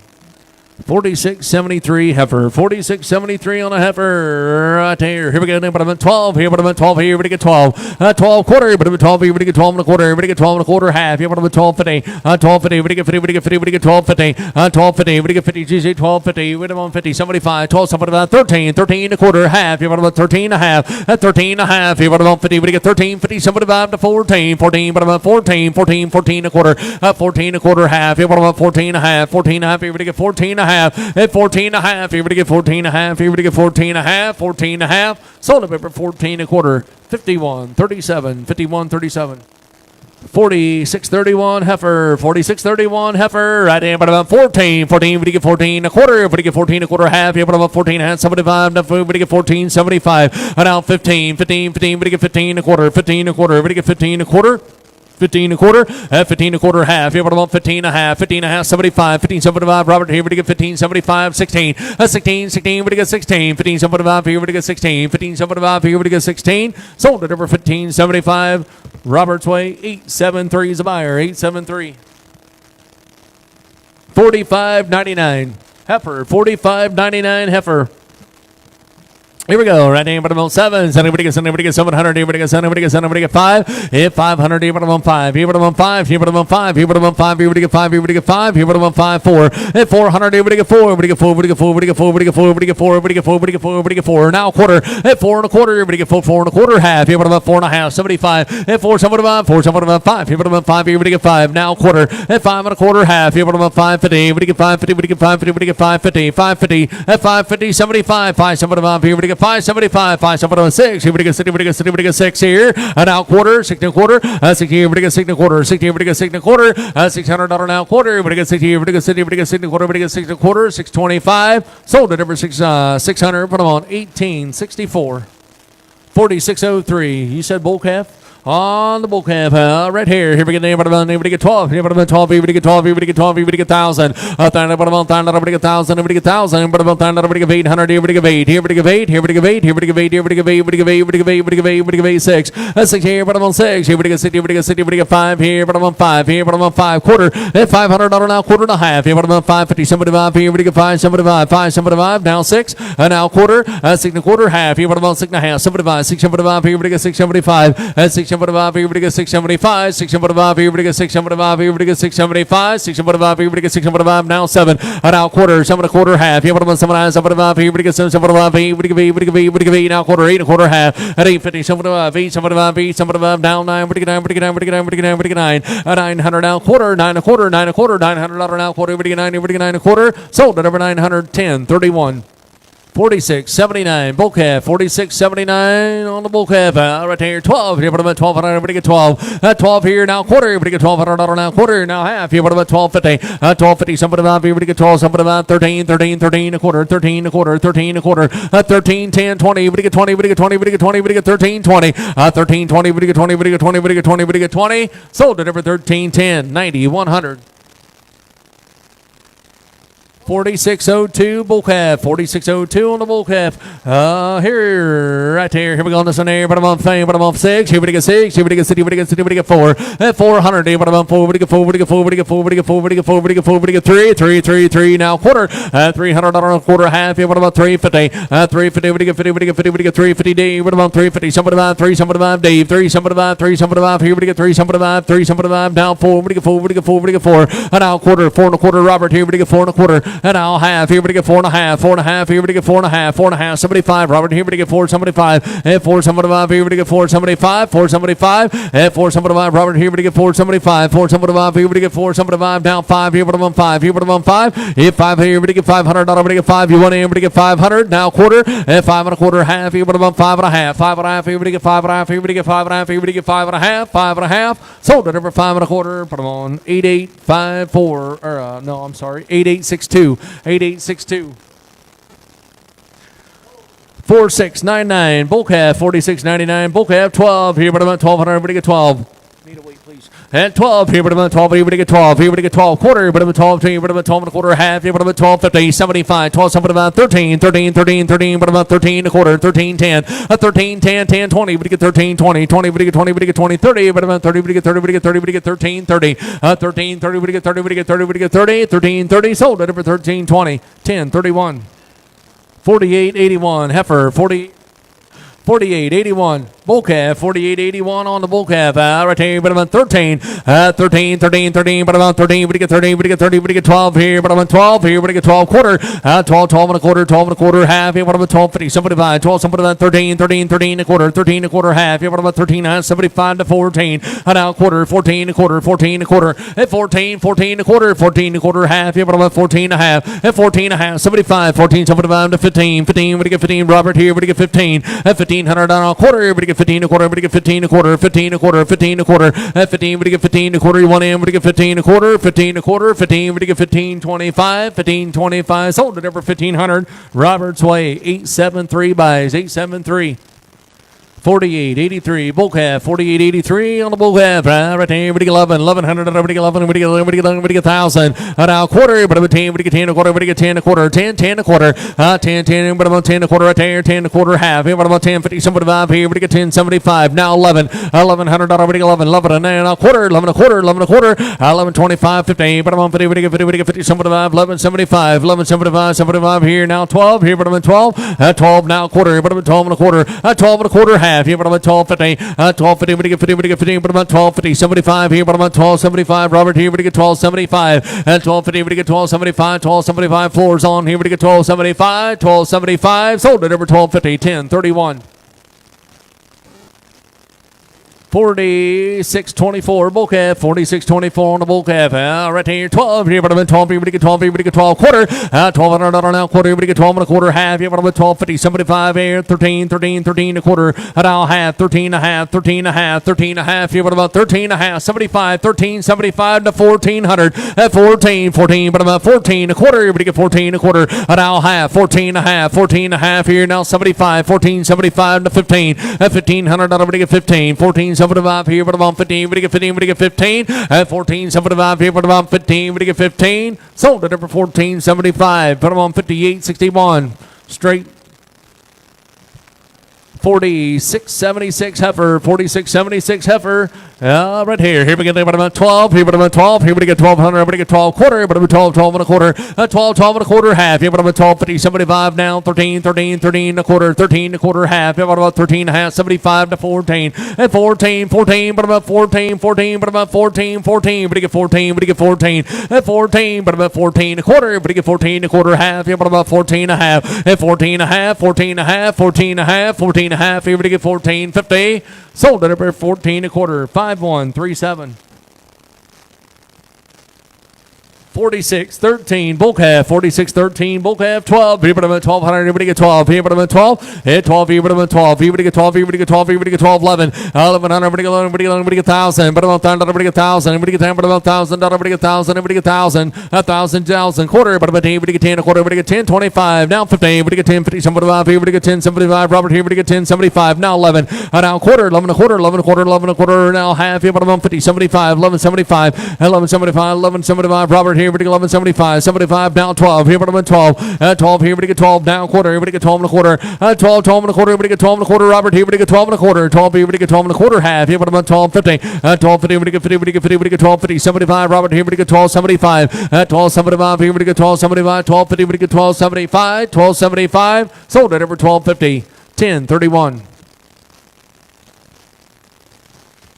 46.73 heifer, 46.73 on a heifer right there. Here we go. But I'm at 12 here, but I'm at 12 here. Everybody get 12. 12 quarter, but I'm at 12 here. Everybody get 12 and a quarter. Everybody get 12 and a quarter half. Here, but I'm at 12.50. 12.50. Everybody get 50. Everybody get 50. Everybody get 12.50. 12.50. Everybody get 50. GC 12.50. Wait a moment. 50. 75. 12. Somebody about 13. 13 a quarter half. Here, but I'm at 13 and a half. At 13 and a half. Here, but I'm at 50. Everybody get 13. 50. Somebody about to 14. 14. But I'm at 14. 14. 14 a quarter. 14 a quarter half. Here, but I'm at 14 and a half. 14 and a half. Everybody get 14 and a half. At 14 and a half. Everybody get 14 and a half. Everybody get 14 and a half. 14 and a half. Sold at over 14 a quarter. 51.37. 51.37. 46.31 heifer, 46.31 heifer, right in, but about 14, 14, everybody get 14 a quarter, everybody get 14 a quarter half, here, but about 14 and 75, everybody get 14, 75, and now 15, 15, 15, everybody get 15 a quarter, 15 a quarter, everybody get 15 a quarter. 15 a quarter, 15 a quarter half. Here, but about 15 and a half, 15 and a half, 75, 15, 75. Robert, here, we get 15, 75, 16, 16, 16, we get 16, 15, 75, here, we get 16, 15, 75, here, we get 16. Sold at over 15, 75. Robert's Way, 873 is a buyer, 873. 45.99 heifer, 45.99 heifer. Here we go. Right name, but I'm on 7. Anybody get 700. Anybody get 700. Anybody get 700. Anybody get 5. Hit 500. Here, but I'm on 5. Here, but I'm on 5. Here, but I'm on 5. Here, but I'm on 5. Here, but get 5. Here, but get 5. Here, but I'm on 5. 4. Hit 400. Everybody get 4. Everybody get 4. Everybody get 4. Everybody get 4. Everybody get 4. Everybody get 4. Everybody get 4. Everybody get 4. Everybody get 4. Now quarter. Hit 4 and a quarter. Everybody get 4. 4 and a quarter half. Here, but I'm at 4 and a half. 75. Hit 4. 75. 4. 75. 5. Here, but I'm at 5. Everybody get 5. Now quarter. Hit 5 and a quarter half. Here, but I'm at 550. Everybody get 550. Everybody get 550. Everybody get 550. 550. At 550. 75. 575. Here, everybody get 575. 576. Everybody get 6. Everybody get 6. Everybody get 6 here. And out quarter. 6 and a quarter. 6 here. Everybody get 6 and a quarter. 6 here. Everybody get 6 and a quarter. $600 now quarter. Everybody get 6 here. Everybody get 6. Everybody get 6 and a quarter. Everybody get 6 and a quarter. 625. Sold at over 600. Put them on 1864. 4603. You said bull calf? On the bull calf, right here. Here we get everybody get 12. Here we get 12. Everybody get 12. Everybody get 12. Everybody get 1,000. Everybody get 1,000. Everybody get 1,000. Everybody get 800. Everybody get 8. Here we get 8. Here we get 8. Here we get 8. Here we get 8. Everybody get 8. Everybody get 8. Everybody get 8. Everybody get 8. 6. 6 here. But I'm on 6. Here we get 6. Everybody get 6. Everybody get 5 here. But I'm on 5 here. But I'm on 5 quarter. At $500 now quarter and a half. Here. But I'm on 550. 75 here. Everybody get 5. 75. 5. 75. Now 6. Now quarter. 6 and a quarter half. Here. But I'm on 6 and a half. 75. 6. 75 here. Everybody get 675. At 675 here. Everybody get 675, 675, everybody get 675, everybody get 675, 675, everybody get 675, now 7, and now quarter, 7 and a quarter half, here, but I'm on 775, everybody get 775, everybody get 8, now quarter, 8 and a quarter half, at 850, 75, 875, 875, down 9, everybody get 9, everybody get 9, everybody get 9, everybody get 9, everybody get 9, at 900 now quarter, 9 and a quarter, 9 and a quarter, $900 now quarter, everybody get 9, everybody get 9 and a quarter, sold at over 910, 31. 46.79 bull calf, 46.79 on the bull calf. Right here, 12. Here, but I'm at 1,200. Everybody get 12. 12 here now quarter. Everybody get $1,200 now quarter. Now half. Here, but I'm at 12.50. 12.50. Somebody about everybody get 12. Somebody about 13. 13. 13 a quarter. 13 a quarter. 13 a quarter. 13. 10. 20. Everybody get 20. Everybody get 20. Everybody get 20. Everybody get 13. 20. 13. 20. Everybody get 20. Everybody get 20. Everybody get 20. Everybody get 20. Sold at over 13. 10. 90. 100. 4602 bull calf, 4602 on the bull calf. Here, right there. Here we go on this one here. But I'm on 5, but I'm on 6. Here we get 6. Here we get 6. Here we get 6. Here we get 4. At 400. Here, but I'm on 4. We get 4. We get 4. We get 4. We get 4. We get 4. We get 4. We get 3. 3. 3. 3. Now quarter. $300 on a quarter half. Here, what about 350? 350. We get 50. We get 50. We get 350. Dave. What about 350? Somebody 3. Somebody Dave. 3. Somebody 3. Somebody Here we get 3. Somebody 3. Somebody now 4. We get 4. We get 4. We get 4. And now quarter. 4 and a quarter. Robert. Here we get 4 and a quarter. And now half. Here we get 4 and a half. 4 and a half. Here we get 4 and a half. 4 and a half. Somebody 5. Robert. Here we get 4. Somebody 5. And 4. Somebody 5. Here we get 4. Somebody 5. 4. Somebody 5. And 4. Somebody 5. Robert. Here we get 4. Somebody 5. 4. Somebody 5. Here we get 4. Somebody 5. Down 5. Here we get 5. Here we get 5. Here 5. Here we get $500. We get 5. You want in? We get 500. Now quarter. And 5 and a quarter. Half. Here we get 5 and a half. 5 and a half. Here we get 5 and a half. Here we get 5 and a half. Here we get 5 and a half. 5 and a half. Sold it over 5 and a quarter. Put them on 8854. Or no, I'm sorry. 8862. 8862. 4699 bull calf, 4699 bull calf, 12 here, but I'm at 1200. Everybody get 12. Need a wait, please. At 12 here, but I'm at 12. Everybody get 12. Here, but get 12 quarter, but I'm at 12. Here, but I'm at 12 and a quarter half. Here, but I'm at 12 50 75 12 something about 13 13 13 13, but I'm at 13 and a quarter 13 10 13 10 10 20. But get 13 20 20. But get 20. But get 20 30. But I'm at 30. But get 30. But get 30. But get 13 30 13 30. But get 30. But get 30. But get 30 13 30. Sold it over 13 20 10 31. 4881 heifer, 4881 bull calf, 4881 on the bull calf. Right there, but I'm on 13, 13, 13, 13, but I'm on 13. We get 13, we get 30, we get 12 here, but I'm on 12 here. We get 12 quarter, 12, 12 and a quarter, 12 and a quarter half. Here, but I'm on 12 50, somebody 5, 12, somebody 13, 13, 13 and a quarter, 13 and a quarter half. Here, but I'm on 13, 75 to 14. Now quarter, 14 and a quarter, 14 and a quarter, at 14, 14 and a quarter, 14 and a quarter half. Here, but I'm on 14 and a half, at 14 and a half, 75, 14, 75 to 15, 15. We get 15. Robert here, we get 15, at 1500 on a quarter. We get 15 a quarter, we get 15 a quarter, 15 a quarter, 15 a quarter, at 15, we get 15 a quarter, you want in, we get 15 a quarter, 15 a quarter, 15, we get 15 25, 15 25, sold it over 1500. Robert's Way, 873 buys, 873. 4883 bull calf, 4883 on the bull calf. Right there, we get 11, 1100, we get 11, we get 11, we get 11, we get 1,000. Now quarter, but I'm a 10, we get 10 a quarter, we get 10 a quarter, 10, 10 a quarter, 10, 10, but I'm on 10 a quarter right there, 10 a quarter half. Here, but I'm on 10, 50, 75 here, we get 10, 75. Now 11, 1100, we get 11, 11, and then a quarter, 11 a quarter, 11 a quarter, 11, 25, 15, but I'm on 50, we get 50, we get 50, 75, 11, 75, 11, 75, 75 here. Now 12 here, but I'm at 12, 12 now quarter, but I'm at 12 and a quarter, 12 and a quarter half. Here, but I'm at 1250, 1250, we get 50, we get 15, but I'm at 1250, 75 here, but I'm at 1275. Robert here, we get 1275, at 1250, we get 1275, 1275 floors on here, we get 1275, 1275, sold it over 1250, 10, 31. 4624 bull calf, 4624 on the bull calf. Right here, 12 here, but I'm at 12 here, we get 12 here, we get 12 quarter, $1,200 now quarter, we get 12 and a quarter half here, but I'm at 1250, 75 here, 13, 13, 13 a quarter, now half, 13 and a half, 13 and a half, 13 and a half here, but about 13 and a half, 75, 13, 75 to 1400, at 14, 14, but I'm at 14 a quarter, here, we get 14 a quarter, now half, 14 and a half, 14 and a half here, now 75, 14, 75 to 15, at 1500, we get 15, 14, 75 here, but about 15, we get 15, we get 15, at 14, 75 here, but about 15, we get 15, sold it over 1475, put them on 5861, straight 4676 heifer, 4676 heifer. Right here. Here we get about 12. Here, but about 12. Here we get 1200. We get 12 quarter. But about 12, 12 and a quarter. 12, 12 and a quarter half. Here, but about 12, 50, 75 now. 13, 13, 13 and a quarter. 13 and a quarter half. Here, but about 13 and a half. 75 to 14. At 14, 14, but about 14, 14, but about 14, 14. But get 14, but get 14. At 14, but about 14 a quarter. But get 14 a quarter half. Here, but about 14 and a half. At 14 and a half. 14 and a half. 14 and a half. 14 and a half. Here, but get 14, 50. Sold it over 14 a quarter. 5137. 4613 bull calf, 4613 bull calf, 12 here, but I'm at 1200. Everybody get 12 here, but I'm at 12. Hit 12 here, but I'm at 12. Everybody get 12. Everybody get 12. Everybody get 12. 11. 1100. Everybody get 11. Everybody get 11. Everybody get 1,000. But I'm at 1,000. Everybody get 1,000. Everybody get 10. But I'm at 1,000. Everybody get 1,000. Everybody get 1,000. 1,000 quarter. But I'm at 10. Everybody get 10 a quarter. Everybody get 10. 25. Now 15. Everybody get 10. 50. 75. Everybody get 10. 75. Robert here. Everybody get 10. 75. Now 11. Now quarter. 11 a quarter. 11 a quarter. 11 a quarter. Now half here, but I'm on 50. 75. 11 75. 11 75. 11 75. Robert here. everybody get 11.75. 75 down 12. Here, but I'm at 12. At 12, here, everybody get 12 down quarter. Everybody get 12 and a quarter. 12, 12 and a quarter. Everybody get 12 and a quarter. Robert, here, everybody get 12 and a quarter. 12, here, everybody get 12 and a quarter. Half. Here, but I'm at 12.50. 12.50, everybody get 50. Everybody get 50. Everybody get 12.50. 75. Robert, here, everybody get 12.75. At 12.75, here, everybody get 12.75. 12.50, everybody get 12.75. 12.75. Sold it over 12.50. 10.31.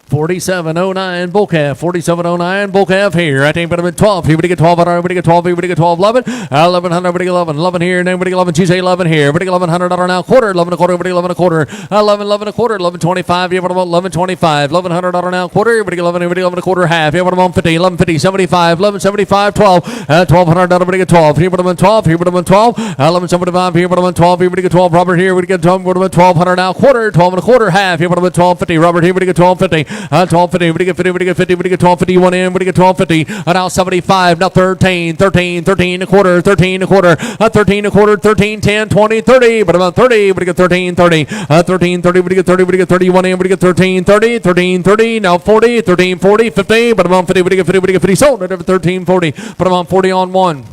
47.09 bull calf. 47.09 bull calf here. I think better 12. Everybody get 12. Everybody get 12. Everybody get 12. 11. 1100. Everybody get 11. 11 here. And everybody get 11. Tuesday 11 here. Everybody get 1100 now. Quarter. 11 a quarter. Everybody 11 a quarter. 11 a quarter. 11.25. Everybody 11.25. 1100 now. Quarter. Everybody get 11. Everybody 11 a quarter. Half. Everybody 150. 1150. 75. 1175. 12. 1200. Everybody get 12. Here. Everybody 12. Here. Everybody 12. 1175. Here. Everybody 12. Everybody get 12. Robert here. Everybody get 12. Everybody 1200 now. Quarter. 12 and a quarter. Half. Here. Everybody 1250. Robert here. Everybody get 1250. 12.50, everybody get 50, everybody get 50, everybody get 12.50, you want in, everybody get 12.50, now 75, now 13, 13, 13 a quarter, 13 a quarter, 13 a quarter, 13, 10, 20, 30, but about 30, everybody get 13, 30, 13, 30, everybody get 30, everybody get 30, you want in, everybody get 13, 30, 13, 30, now 40, 13, 40, 50, but about 50, everybody get 50, everybody get 50, sold it over 13, 40, but about 40 on one.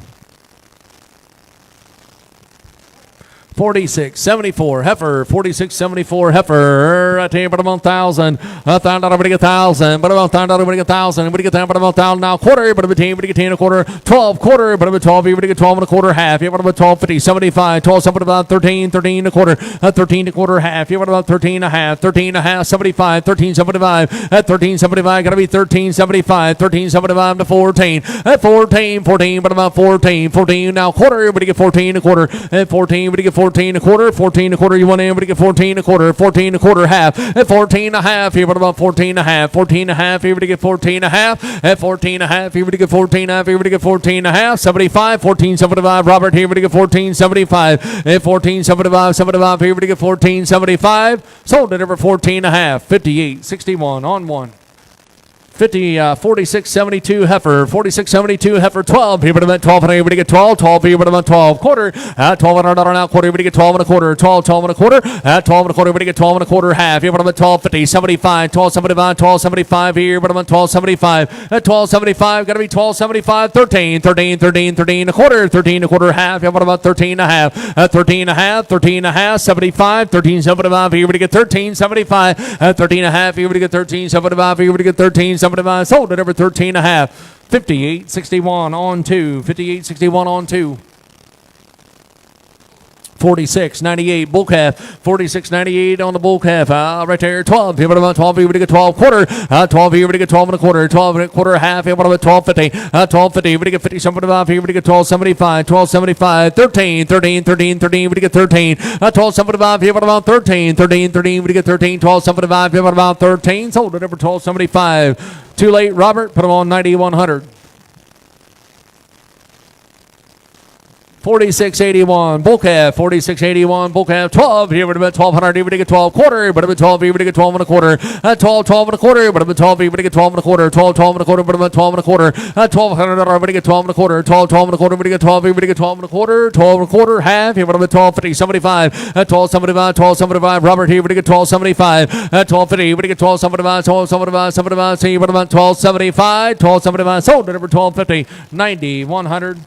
46.74 heifer, 46.74 heifer. I tell you, but about 1,000. 1,000, everybody get 1,000. But about 1,000, everybody get 1,000. Everybody get 10, but about 1,000 now. Quarter, but about 10, everybody get 10 a quarter. 12 quarter, but about 12, everybody get 12 and a quarter. Half, you about 12.50. 75, 12, somebody about 13, 13 a quarter. 13 a quarter, half. You about 13 a half. 13 a half, 75, 13.75. At 13.75, gotta be 13.75. 13.75 to 14. At 14, 14, but about 14. 14 now. Quarter, everybody get 14 a quarter. At 14, everybody get 14 a quarter, 14 a quarter, you want everybody get 14 a quarter, 14 a quarter, half, at 14 a half, here, what about 14 a half, 14 a half, everybody get 14 a half, at 14 a half, everybody get 14 a half, everybody get 14 a half, 75, 14.75, Robert, here, everybody get 14.75, at 14.75, 75, everybody get 14.75, sold it over 14 a half, 58.61 on one. 46.72 heifer, 46.72 heifer, 12. Here, but about 12, and everybody get 12. 12, here, but about 12. Quarter, 12 and a now. Quarter, everybody get 12 and a quarter. 12, 12 and a quarter. 12 and a quarter, everybody get 12 and a quarter. Half, here, but about 12.50. 75, 12.75, 12.75 here, but about 12.75. At 12.75, gotta be 12.75. 13, 13, 13, 13 a quarter. 13 a quarter, half. Here, but about 13 a half. At 13 a half, 13 a half. 75, 13.75. Here, everybody get 13.75. At 13 a half, here, everybody get 13.75. Here, everybody get 13. Sold it over 13 and a half. 58.61 on two. 58.61 on two. 46.98 bull calf. 46.98 on the bull calf. Right there. 12. Here, about 12. Here, we get 12 quarter. 12. Here, we get 12 and a quarter. 12 and a quarter half. Here, about 12.50. 12.50. Here, we get 50. 75. Here, we get 12.75. 12.75. 13. 13. 13. 13. We get 13. 12.75. Here, about 13. 13. 13. We get 13. 12.75. Here, about 13. Sold it over 12.75. Too late, Robert. Put them on 9,100. 46.81 bull calf, 46.81 bull calf, 12. Here would have been 1,200. Here would get 12 quarter. But about 12. Here would get 12 and a quarter. 12, 12 and a quarter. But about 12. Here would get 12 and a quarter. 12, 12 and a quarter. But about 12 and a quarter. 1,200. Here would get 12 and a quarter. 12, 12 and a quarter. Would get 12. Here would get 12 and a quarter. 12 and a quarter. Half. Here would have been 12.50. 75. 12.75. 12.75. Robert here would get 12.75. 12.50. Here would get 12.75. 12.75. 75. See, what about 12.75? 12.75. Sold it over 12.50. 9,100.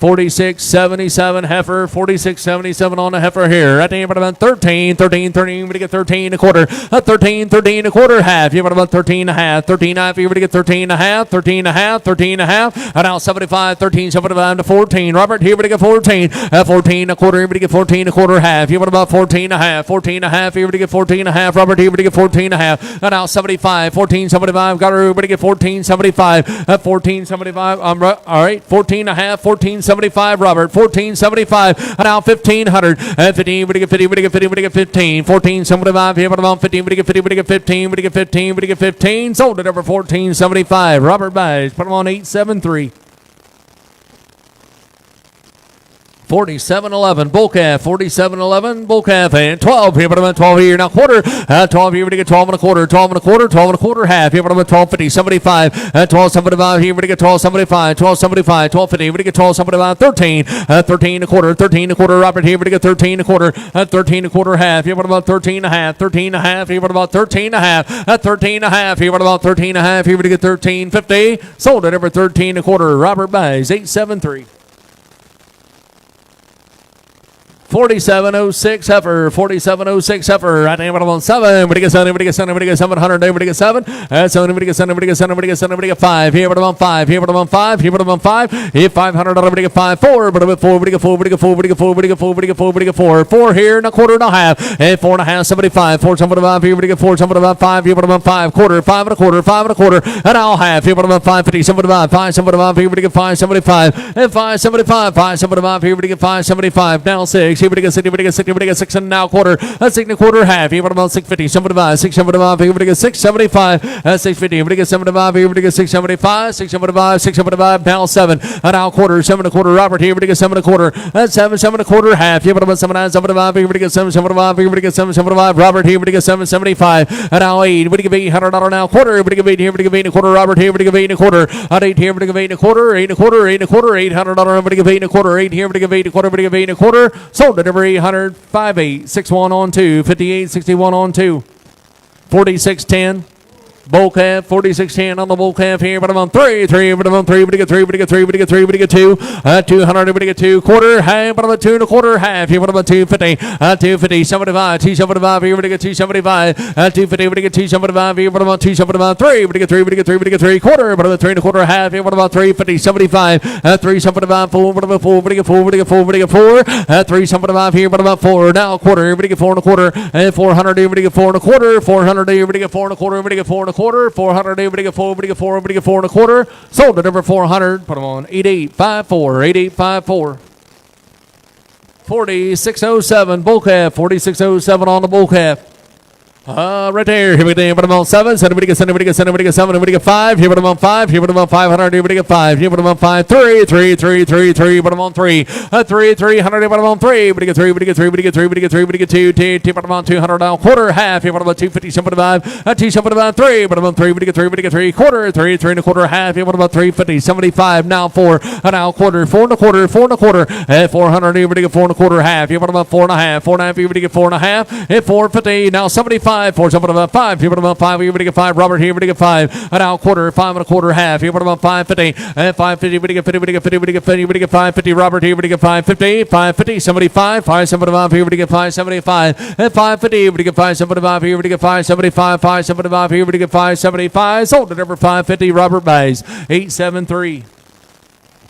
46.77 heifer, 46.77 on the heifer here. At the end, about 13, 13, 13. We get 13 a quarter. 13, 13 a quarter half. You about 13 a half. 13 a half. You get 13 a half. 13 a half. 13 a half. And now 75, 13, 75 to 14. Robert here we get 14. 14 a quarter. We get 14 a quarter half. You about 14 a half. 14 a half. Here we get 14 a half. Robert here we get 14 a half. And now 75, 14, 75. Got her. We get 14, 75. 14, 75. All right. 14 a half. 14, 75, Robert. 14.75. And now 1,500. 15. We get 50. We get 50. We get 15. 14.75. Here, about 15. We get 50. We get 15. We get 15. We get 15. Sold it over 14.75. Robert buys. Put them on 873. 47.11, bull calf, 47.11, bull calf, and 12 here, but I'm at 12 here, now quarter, 12 here, we get 12 and a quarter, 12 and a quarter, 12 and a quarter, half, here, but I'm at 12.50, 75, 12.75 here, we get 12.75, 12.75, 12.50, we get 12.75, 13, 13 and a quarter, 13 and a quarter, Robert here, we get 13 and a quarter, 13 and a quarter, half, here, but about 13 and a half, 13 and a half, here, but about 13 and a half, 13 and a half, here, but about 13 and a half, here, we get 13.50, sold at over 13 and a quarter, Robert buys 873. 47.06 heifer, 47.06 heifer. Right now, on 7. Everybody get 7, everybody get 7, everybody get 700, everybody get 7. That's 7, everybody get 7, everybody get 7, everybody get 7, everybody get 5. Here, but I'm on 5, here, but I'm on 5, here, but I'm on 5. Here, 500, everybody get 5, 4, but I'm at 4, everybody get 4, everybody get 4, everybody get 4, everybody get 4, everybody get 4, everybody get 4. 4 here, and a quarter and a half. And 4 and a half, 75. 4, 75, here, everybody get 4, 75, 5, here, but I'm on 5. Quarter, 5 and a quarter, 5 and a quarter. And I'll have, here, but I'm on 550, 75, 5, 75, here, everybody get 5, 75. And 5, 75, 5, 75, here, everybody get 5, 75. Now 6, here, everybody get 6, everybody get 6. Everybody get 6 and now quarter. That's 6 and a quarter, half. Here, what about 650? 75, 675. Everybody get 675. That's 650. Everybody get 75. Everybody get 675. 675. 675. Now 7. And now quarter. 7 and a quarter. Robert here. Everybody get 7 and a quarter. That's 7. 7 and a quarter, half. Here, what about 79? 75. Everybody get 775. Everybody get 775. Robert here. Everybody get 775. And now 8. Everybody get $800 now quarter. Everybody get 8 here. Everybody get 8 and a quarter. Robert here. Everybody get 8 and a quarter. At 8 here. Everybody get 8 and a quarter. 8 and a quarter. 8 and a quarter. $800. Everybody get 8 and a quarter. 8 here. Everybody get 8 and a quarter. Everybody get 8 and a quarter. Sold at every 100. 5, 8, 6, 1 on 2, 58, 61 on 2, 46.10. Bull calf, 46.10 on the bull calf here, but I'm on 3, 3, but I'm on 3, but I get 3, but I get 3, but I get 3, but I get 2, 200, but I get 2, quarter, half, but I'm at 2 and a quarter, half, here, but I'm at 250, 250, 75, 275, here, but I get 275, 250, but I get 275, here, but I'm on 275, 3, but I get 3, but I get 3, but I get 3, quarter, but I'm at 3 and a quarter, half, here, but I'm about 350, 75, 375, 4, but I'm at 4, but I get 4, but I get 4, but I get 4, 375 here, but I'm about 4, now quarter, everybody get 4 and a quarter, 400, everybody get 4 and a quarter, 400, everybody get 4 and a quarter, everybody get 4 and a quarter, 400, everybody get 4, everybody get 4, everybody get 4 and a quarter. Sold at over 400. Put them on 8854, 8854. 4607 bull calf, 4607 on the bull calf. Right there. Here we go. But I'm on 7. So everybody get 7. Everybody get 7. Everybody get 7. Everybody get 5. Here, but I'm on 5. Here, but I'm on 500. Everybody get 5. Here, but I'm on 5. 3, 3, 3, 3, 3. But I'm on 3. 3, 300. But I'm on 3. Everybody get 3. Everybody get 3. Everybody get 3. Everybody get 3. Everybody get 2. 2. But I'm on 200 now. Quarter, half. Here, but I'm on 250. 75. 275. 3. But I'm on 3. Everybody get 3. Everybody get 3. Quarter, 3, 3 and a quarter, half. Here, but I'm on 350. 75. Now 4. Now quarter, 4 and a quarter, 4 and a quarter. 400. Everybody get 4 and a quarter, half. Here, but I'm on 4 and a half. 4 and a half. Everybody get 4 and a half. 450. Now 75. 475. 5. Here, but about 5. Everybody get 5. Robert here. Everybody get 5. And now quarter, 5 and a quarter, half. Here, but about 550. 550. Everybody get 50. Everybody get 50. Everybody get 50. Everybody get 550. Robert here. Everybody get 550. 550. 75. 575. Here, everybody get 575. 550. Everybody get 575. Here, everybody get 575. 575. Here, everybody get 575. Sold at over 550. Robert buys 873.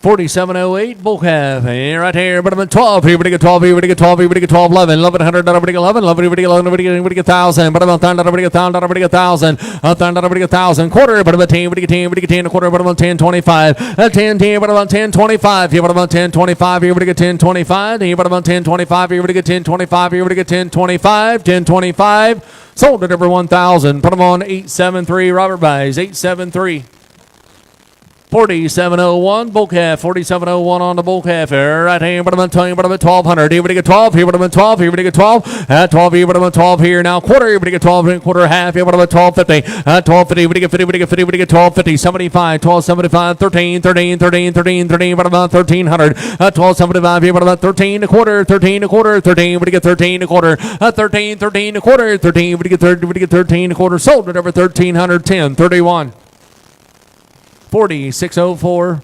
4708 bull calf. And right here, but I'm at 12. Here, we get 12. Here, we get 12. Here, we get 12. 11. 1100. Everybody get 11. 11. Everybody get 11. Everybody get 1,000. But I'm on 10. Everybody get 1,000. Everybody get 1,000. 1,000. Everybody get 1,000. Quarter. But I'm at 10. Everybody get 10. Everybody get 10. A quarter. But I'm on 10. 25. 10. 10. But I'm on 10. 25. Here, but I'm on 10. 25. Here, everybody get 10. 25. Here, but I'm on 10. 25. Here, everybody get 10. 25. Here, everybody get 10. 25. 10. 25. Sold at over 1,000. Put them on 873. Robert buys 873. 4701 bull calf, 4701 on the bull calf. Right here, but I'm telling you, but I'm at 1,200. Here, we get 12. Here, but I'm at 12. Here, we get 12. At 12. Here, but I'm at 12. Here now, quarter. Here, we get 12. And quarter, half. Here, but I'm at 1250. At 1250. We get 50. We get 50. We get 1250. 75. 1275. 13. 13. 13. 13. 13. But I'm at 1300. At 1275. Here, but I'm at 13 a quarter. 13 a quarter. 13. We get 13 a quarter. At 13. 13 a quarter. 13. We get 30. We get 13 a quarter. Sold at over 1310. 31. 4604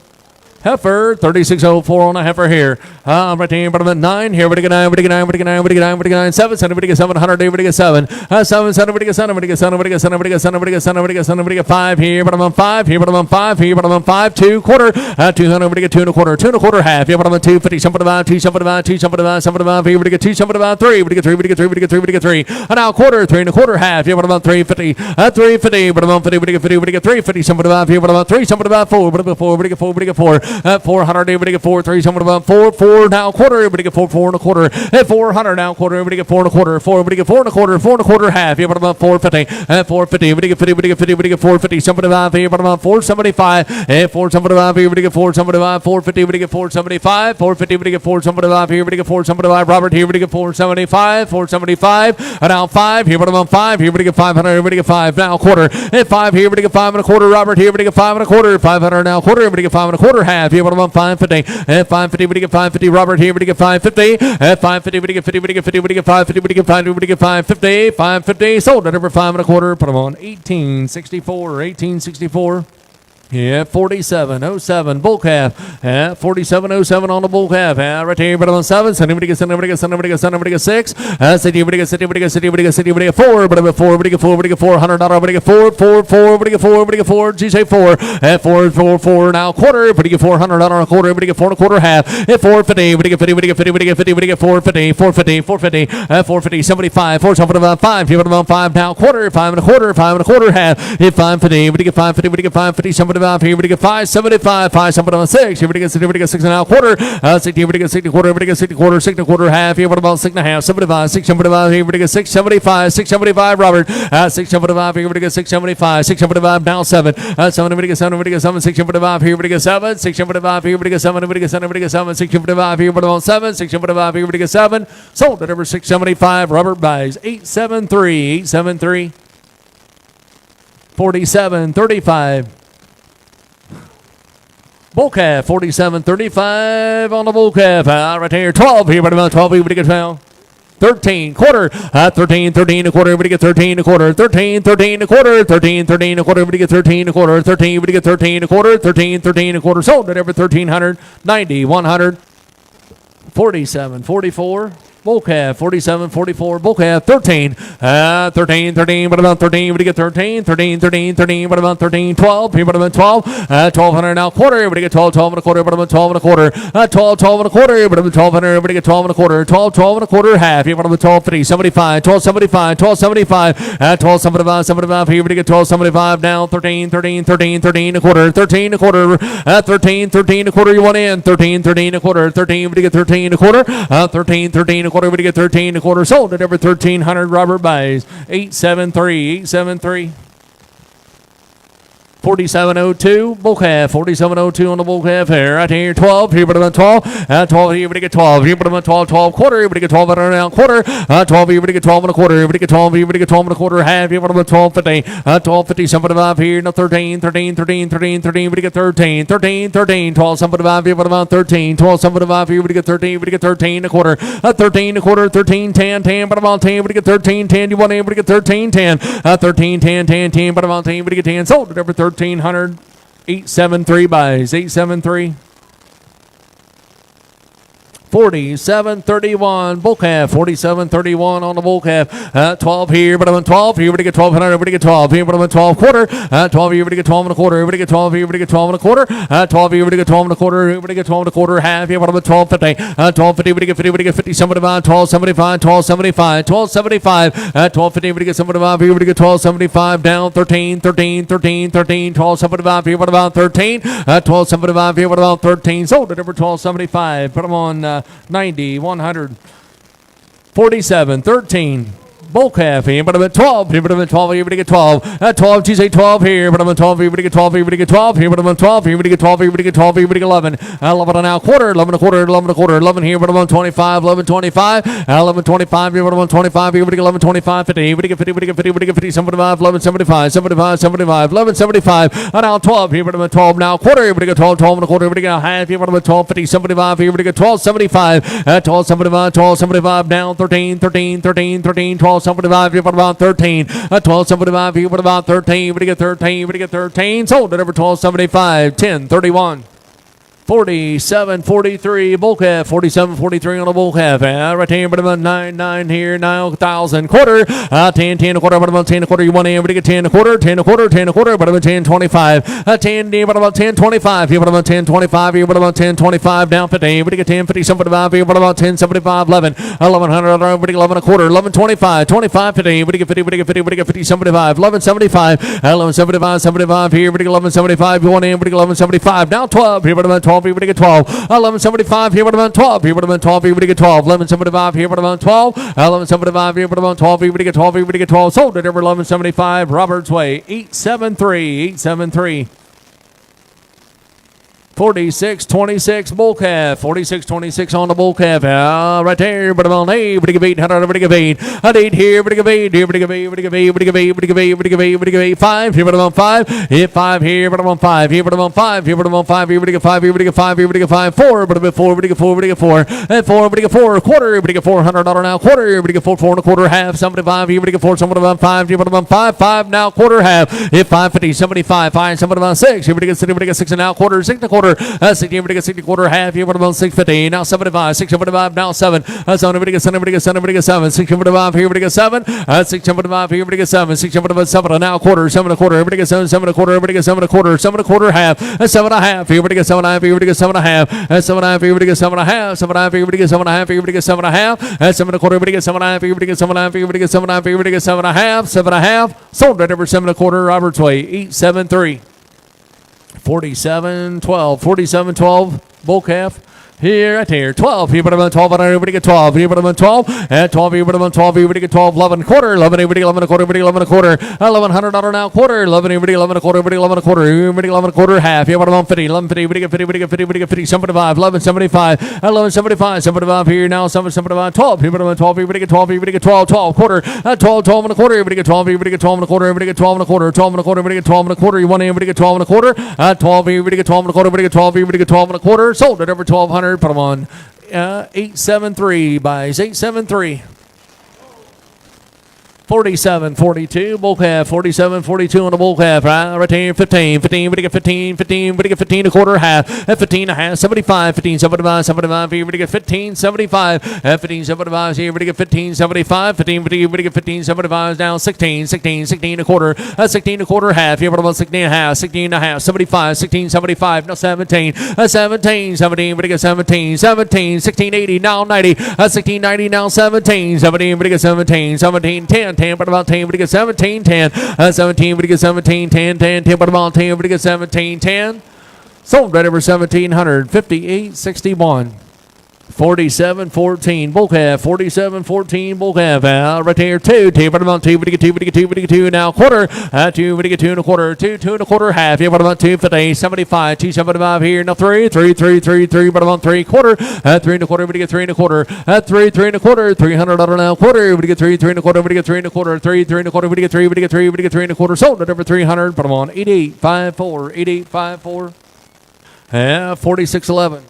heifer, 3604 on a heifer here. Right here, but I'm at 9. Here, we get 9, we get 9, we get 9, we get 9, we get 9, 7, 7, we get 700, we get 7. 7, 7, we get 7, we get 7, we get 7, we get 7, we get 7, we get 7, we get 5 here, but I'm on 5. Here, but I'm on 5. Here, but I'm on 5. 2 quarter. 200, we get 2 and a quarter. 2 and a quarter, half. Here, but I'm on 250. 75, 275, 275, 75. Here, we get 275, 3. We get 3. We get 3. We get 3. We get 3. And now quarter. 3 and a quarter, half. Here, but I'm on 350. 350. But I'm on 50. We get 50. We get 350. 75. Here, but I'm on 3. 75, 4. But I'm 4. We get 4. We get 4. At 400, everybody get 4, 3, somebody about 4, 4 now quarter, everybody get 4, 4 and a quarter. At 400 now quarter, everybody get 4 and a quarter, 4, everybody get 4 and a quarter, 4 and a quarter half, everybody about 450. At 450, everybody get 50, everybody get 50, everybody get 450, somebody about everybody about 475. At 475, everybody get 475, 450, everybody get 475, 450, everybody get 475, everybody get 475, Robert, here, everybody get 475, 475, now 5, here, everybody about 5, here, everybody get 500, everybody get 5 now quarter. At 5, here, everybody get 5 and a quarter, Robert, here, everybody get 5 and a quarter, 500 now quarter, everybody get 5 and a quarter half, here, everybody about 550. At 550, everybody get 550, Robert, here, everybody get 550. At 550, everybody get 50, everybody get 50, everybody get 550, everybody get 5, everybody get 550, 550, sold at over 5 and a quarter, put them on 1864, 1864. Yeah, 4707 bull calf. Yeah, 4707 on the bull calf. Yeah, right here, but on 7. So anybody gets 6. City, everybody gets 4. But about 4, everybody get 4, everybody get $400. Everybody get 4, 4, 4, everybody get 4, everybody get 4. G say 4. At 4, 4, 4 now quarter. Everybody get $400 a quarter. Everybody get 4 and a quarter half. At 450, everybody get 50, everybody get 50, everybody get 50, everybody get 450, 450, 450. At 450, 75, 4, something about 5. Here about 5 now quarter. 5 and a quarter, 5 and a quarter half. At 550, everybody get 550, everybody get 550, somebody about here, everybody get 575, 5, somebody on 6, everybody get 6, everybody get 6 and a quarter, 60, everybody get 60 quarter, everybody get 60 quarter, 6 and a quarter half, here, what about 6 and a half, 75, 675, here, everybody get 675, 675, Robert, 675, here, everybody get 675, 675, now 7, 7, everybody get 7, everybody get 7, 675, here, everybody get 7, 675, here, everybody get 7, everybody get 7, everybody get 7, 675, here, what about 7, 675, here, everybody get 7, sold at over 675, Robert buys 873, 873, 4735. Bull calf, 47.35 on the bull calf. Right here, 12 here, but about 12, everybody get 12. 13 quarter, 13, 13 a quarter, everybody get 13 a quarter, 13, 13 a quarter, 13, 13 a quarter, everybody get 13 a quarter, 13, everybody get 13 a quarter, 13, 13 a quarter, sold at every 1,300, 90, 100, 47, 44. Bull calf, 47, 44, bull calf, 13, 13, 13, what about 13, everybody get 13, 13, 13, 13, what about 13, 12, what about 12, 1,200 now quarter, everybody get 12, 12 and a quarter, what about 12 and a quarter, 12, 12 and a quarter, what about 1,200, everybody get 12 and a quarter, 12, 12 and a quarter, half, what about 1250, 75, 1275, 1275, 1275, 75, here, everybody get 1275, now 13, 13, 13, 13 a quarter, 13 a quarter, 13, 13 a quarter, you want in, 13, 13 a quarter, 13, everybody get 13 a quarter, 13, 13 a quarter, everybody get 13 a quarter, sold at every 1,300, Robert buys 873, 873. 4702 bull calf, 4702 on the bull calf here, right here, 12, here, but about 12, 12, here, everybody get 12, here, but about 12, 12 quarter, everybody get 12 and a quarter, 12, here, everybody get 12 and a quarter, everybody get 12, here, everybody get 12 and a quarter, half, here, but about 1250, 1250, somebody about here, no 13, 13, 13, 13, 13, everybody get 13, 13, 13, 12, somebody about here, but about 13, 12, somebody about here, everybody get 13, everybody get 13 a quarter, 13 a quarter, 13, 10, 10, but about 10, everybody get 13, 10, you want everybody get 13, 10, 13, 10, 10, 10, but about 10, everybody get 10, sold at every 1,300, 873 buys, 873. 47.31 bull calf, 47.31 on the bull calf, 12 here, but I'm 12 here, everybody get 1,200, everybody get 12 here, but I'm 12 quarter, 12 here, everybody get 12 and a quarter, everybody get 12 here, everybody get 12 and a quarter, 12 here, everybody get 12 and a quarter, everybody get 12 and a quarter, half here, but I'm 12.50, 12.50, everybody get 50, everybody get 50, somebody about 12.75, 12.75, 12.75, 12.50, everybody get somebody about here, everybody get 12.75, down 13, 13, 13, 13, 12.75 here, what about 13, 12.75 here, what about 13, sold at over 12.75, put them on 90, 100, 47, 13. Bull calf here, but I'm at 12 here, but I'm at 12 here, everybody get 12. At 12, you say 12 here, but I'm at 12 here, everybody get 12 here, everybody get 12 here, but I'm at 12 here, everybody get 12 here, everybody get 12 here, everybody get 11. 11 and now quarter, 11 and a quarter, 11 and a quarter, 11 here, but I'm on 25, 11, 25, 11, 25 here, but I'm on 25 here, everybody get 11, 25, 50, everybody get 50, everybody get 50, everybody get 50, 75, 11, 75, 75, 75, 11, 75, and now 12 here, but I'm at 12 now quarter, everybody get 12, 12 and a quarter, everybody get a half here, but I'm at 12, 50, 75 here, everybody get 12, 75, 12, 75, 12, 75, down 13, 13, 13, 13, 12, 75 here, but about 13, 12.75 here, what about 13, everybody get 13, everybody get 13, sold at over 12.75, 10.31. 47.43 bull calf, 47.43 on a bull calf. Right here, but about 9 here, 9,000 quarter, 10 a quarter, but about 10 a quarter. You want in, everybody get 10 a quarter, 10 a quarter, 10 a quarter, but about 10.25, 10 here, but about 10.25 here, but about 10.25 here, but about 10.25 down 50. Everybody get 10.50 here, but about 10.75, 11, 1100, everybody 11 a quarter, 11.25, 25 50. Everybody get 50, everybody get 50, everybody get 50, 75, 11.75, 11.75, 75 here, everybody get 11.75. You want in, everybody get 11.75 down 12 here, but about 12. 12, here we get 12. 11.75, here we get 12, here we get 12, here we get 12. 11.75, here we get 12. 11.75, here we get 12, here we get 12, here we get 12. Sold at over 11.75, Roberts Way, 873, 873. 46.26 bull calf. 46.26 on the bull calf. Right there. But on A. But give 800. But give 8. I need here. But give 8. Here. But give 8. But give 8. But give 8. But give 8. But give 8. But give 8. 5. Here. But on 5. Hit 5 here. But on 5. Here. But on 5. Here. But on 5. Here. But give 5. Here. But give 5. Here. But give 5. 4. But give 4. But give 4. But give 4. And 4. But give 4. Quarter. But give $400 now. Quarter. But give 4. 4 and a quarter. Half. 75. Here. But give 4. 5. Here. But on 5. 5 now. Quarter. Half. Hit 550. 75. 5. 6. Here. But give 6. But give 6 and now. Quarter. 6 and a quarter. 60. Everybody gets 60 quarter half. Here, what about 650? Now 75, 675, now 7. Everybody gets 7, everybody gets 7, everybody gets 7. 675, here, everybody gets 7. 675, here, everybody gets 7. 677, now quarter, 7 and a quarter. Everybody gets 7, 7 and a quarter. Everybody gets 7 and a quarter. 7 and a quarter half. 7 and a half. Here, everybody gets 7 and a half. Here, everybody gets 7 and a half. 7 and a half. Here, everybody gets 7 and a half. 7 and a half. Here, everybody gets 7 and a half. Here, everybody gets 7 and a half. 7 and a quarter. Everybody gets 7 and a half. Here, everybody gets 7 and a half. Here, everybody gets 7 and a half. Here, everybody gets 7 and a half. 7 and a half. Sold right over 7 and a quarter. Roberts Way, 873. 47.12. 47.12. Bull calf. Here, right here, 12. Here, but I'm 12. And everybody get 12. Here, but I'm 12. At 12. Here, but I'm 12. Everybody get 12. 11 quarter. 11. Everybody 11 a quarter. Everybody 11 a quarter. $1,100 now quarter. 11. Everybody 11 a quarter. Everybody 11 a quarter. Everybody 11 a quarter. Half. Here, but I'm 50. 11.50. Everybody get 50. Everybody get 50. Everybody get 50. 75. 11.75. 11.75. 75 here now. 7.75. 12. Here, but I'm 12. Everybody get 12. Everybody get 12. 12 quarter. 12. 12 and a quarter. Everybody get 12. Everybody get 12 and a quarter. Everybody get 12 and a quarter. 12 and a quarter. Everybody get 12 and a quarter. You want everybody get 12 and a quarter. 12. Everybody get 12 and a quarter. Everybody get 12. Everybody get 12 and a quarter. Sold at over 1,200. Put them on. 873 buys 873. 47.42 bull calf. 47.42 on the bull calf. Right there. 15. 15. We get 15. 15. We get 15 a quarter half. At 15 and a half. 75. 15. 75. 75. Here we get 15. 75. At 15. 75. Here we get 15. 75. 15. We get 15. 75 down. 16. 16. 16 a quarter. 16 a quarter half. Here we about 16 and a half. 16 and a half. 75. 16. 75. Now 17. 17. 17. We get 17. 17. 16. 80. Now 90. 16. 90. Now 17. 17. We get 17. 17. 10. 10, but about 10, but get 17, 10. 17, but get 17, 10, 10, 10, but about 10, but get 17, 10. Sold right over 1,700, 58.61. 47.14 bull calf. 47.14 bull calf. Right there, 2. 2, but about 2, but get 2, but get 2, but get 2. Now quarter. 2, but get 2 and a quarter. 2, 2 and a quarter half. Yeah, but about 2.50. 75. 2.75 here. Now 3, 3, 3, 3, 3, but about 3 quarter. 3 and a quarter, but get 3 and a quarter. 3, 3 and a quarter. $300 now quarter. But get 3, 3 and a quarter, but get 3 and a quarter. 3, 3 and a quarter, but get 3, but get 3, but get 3 and a quarter. Sold at over 300. Put them on 88.54. 88.54. 46.11.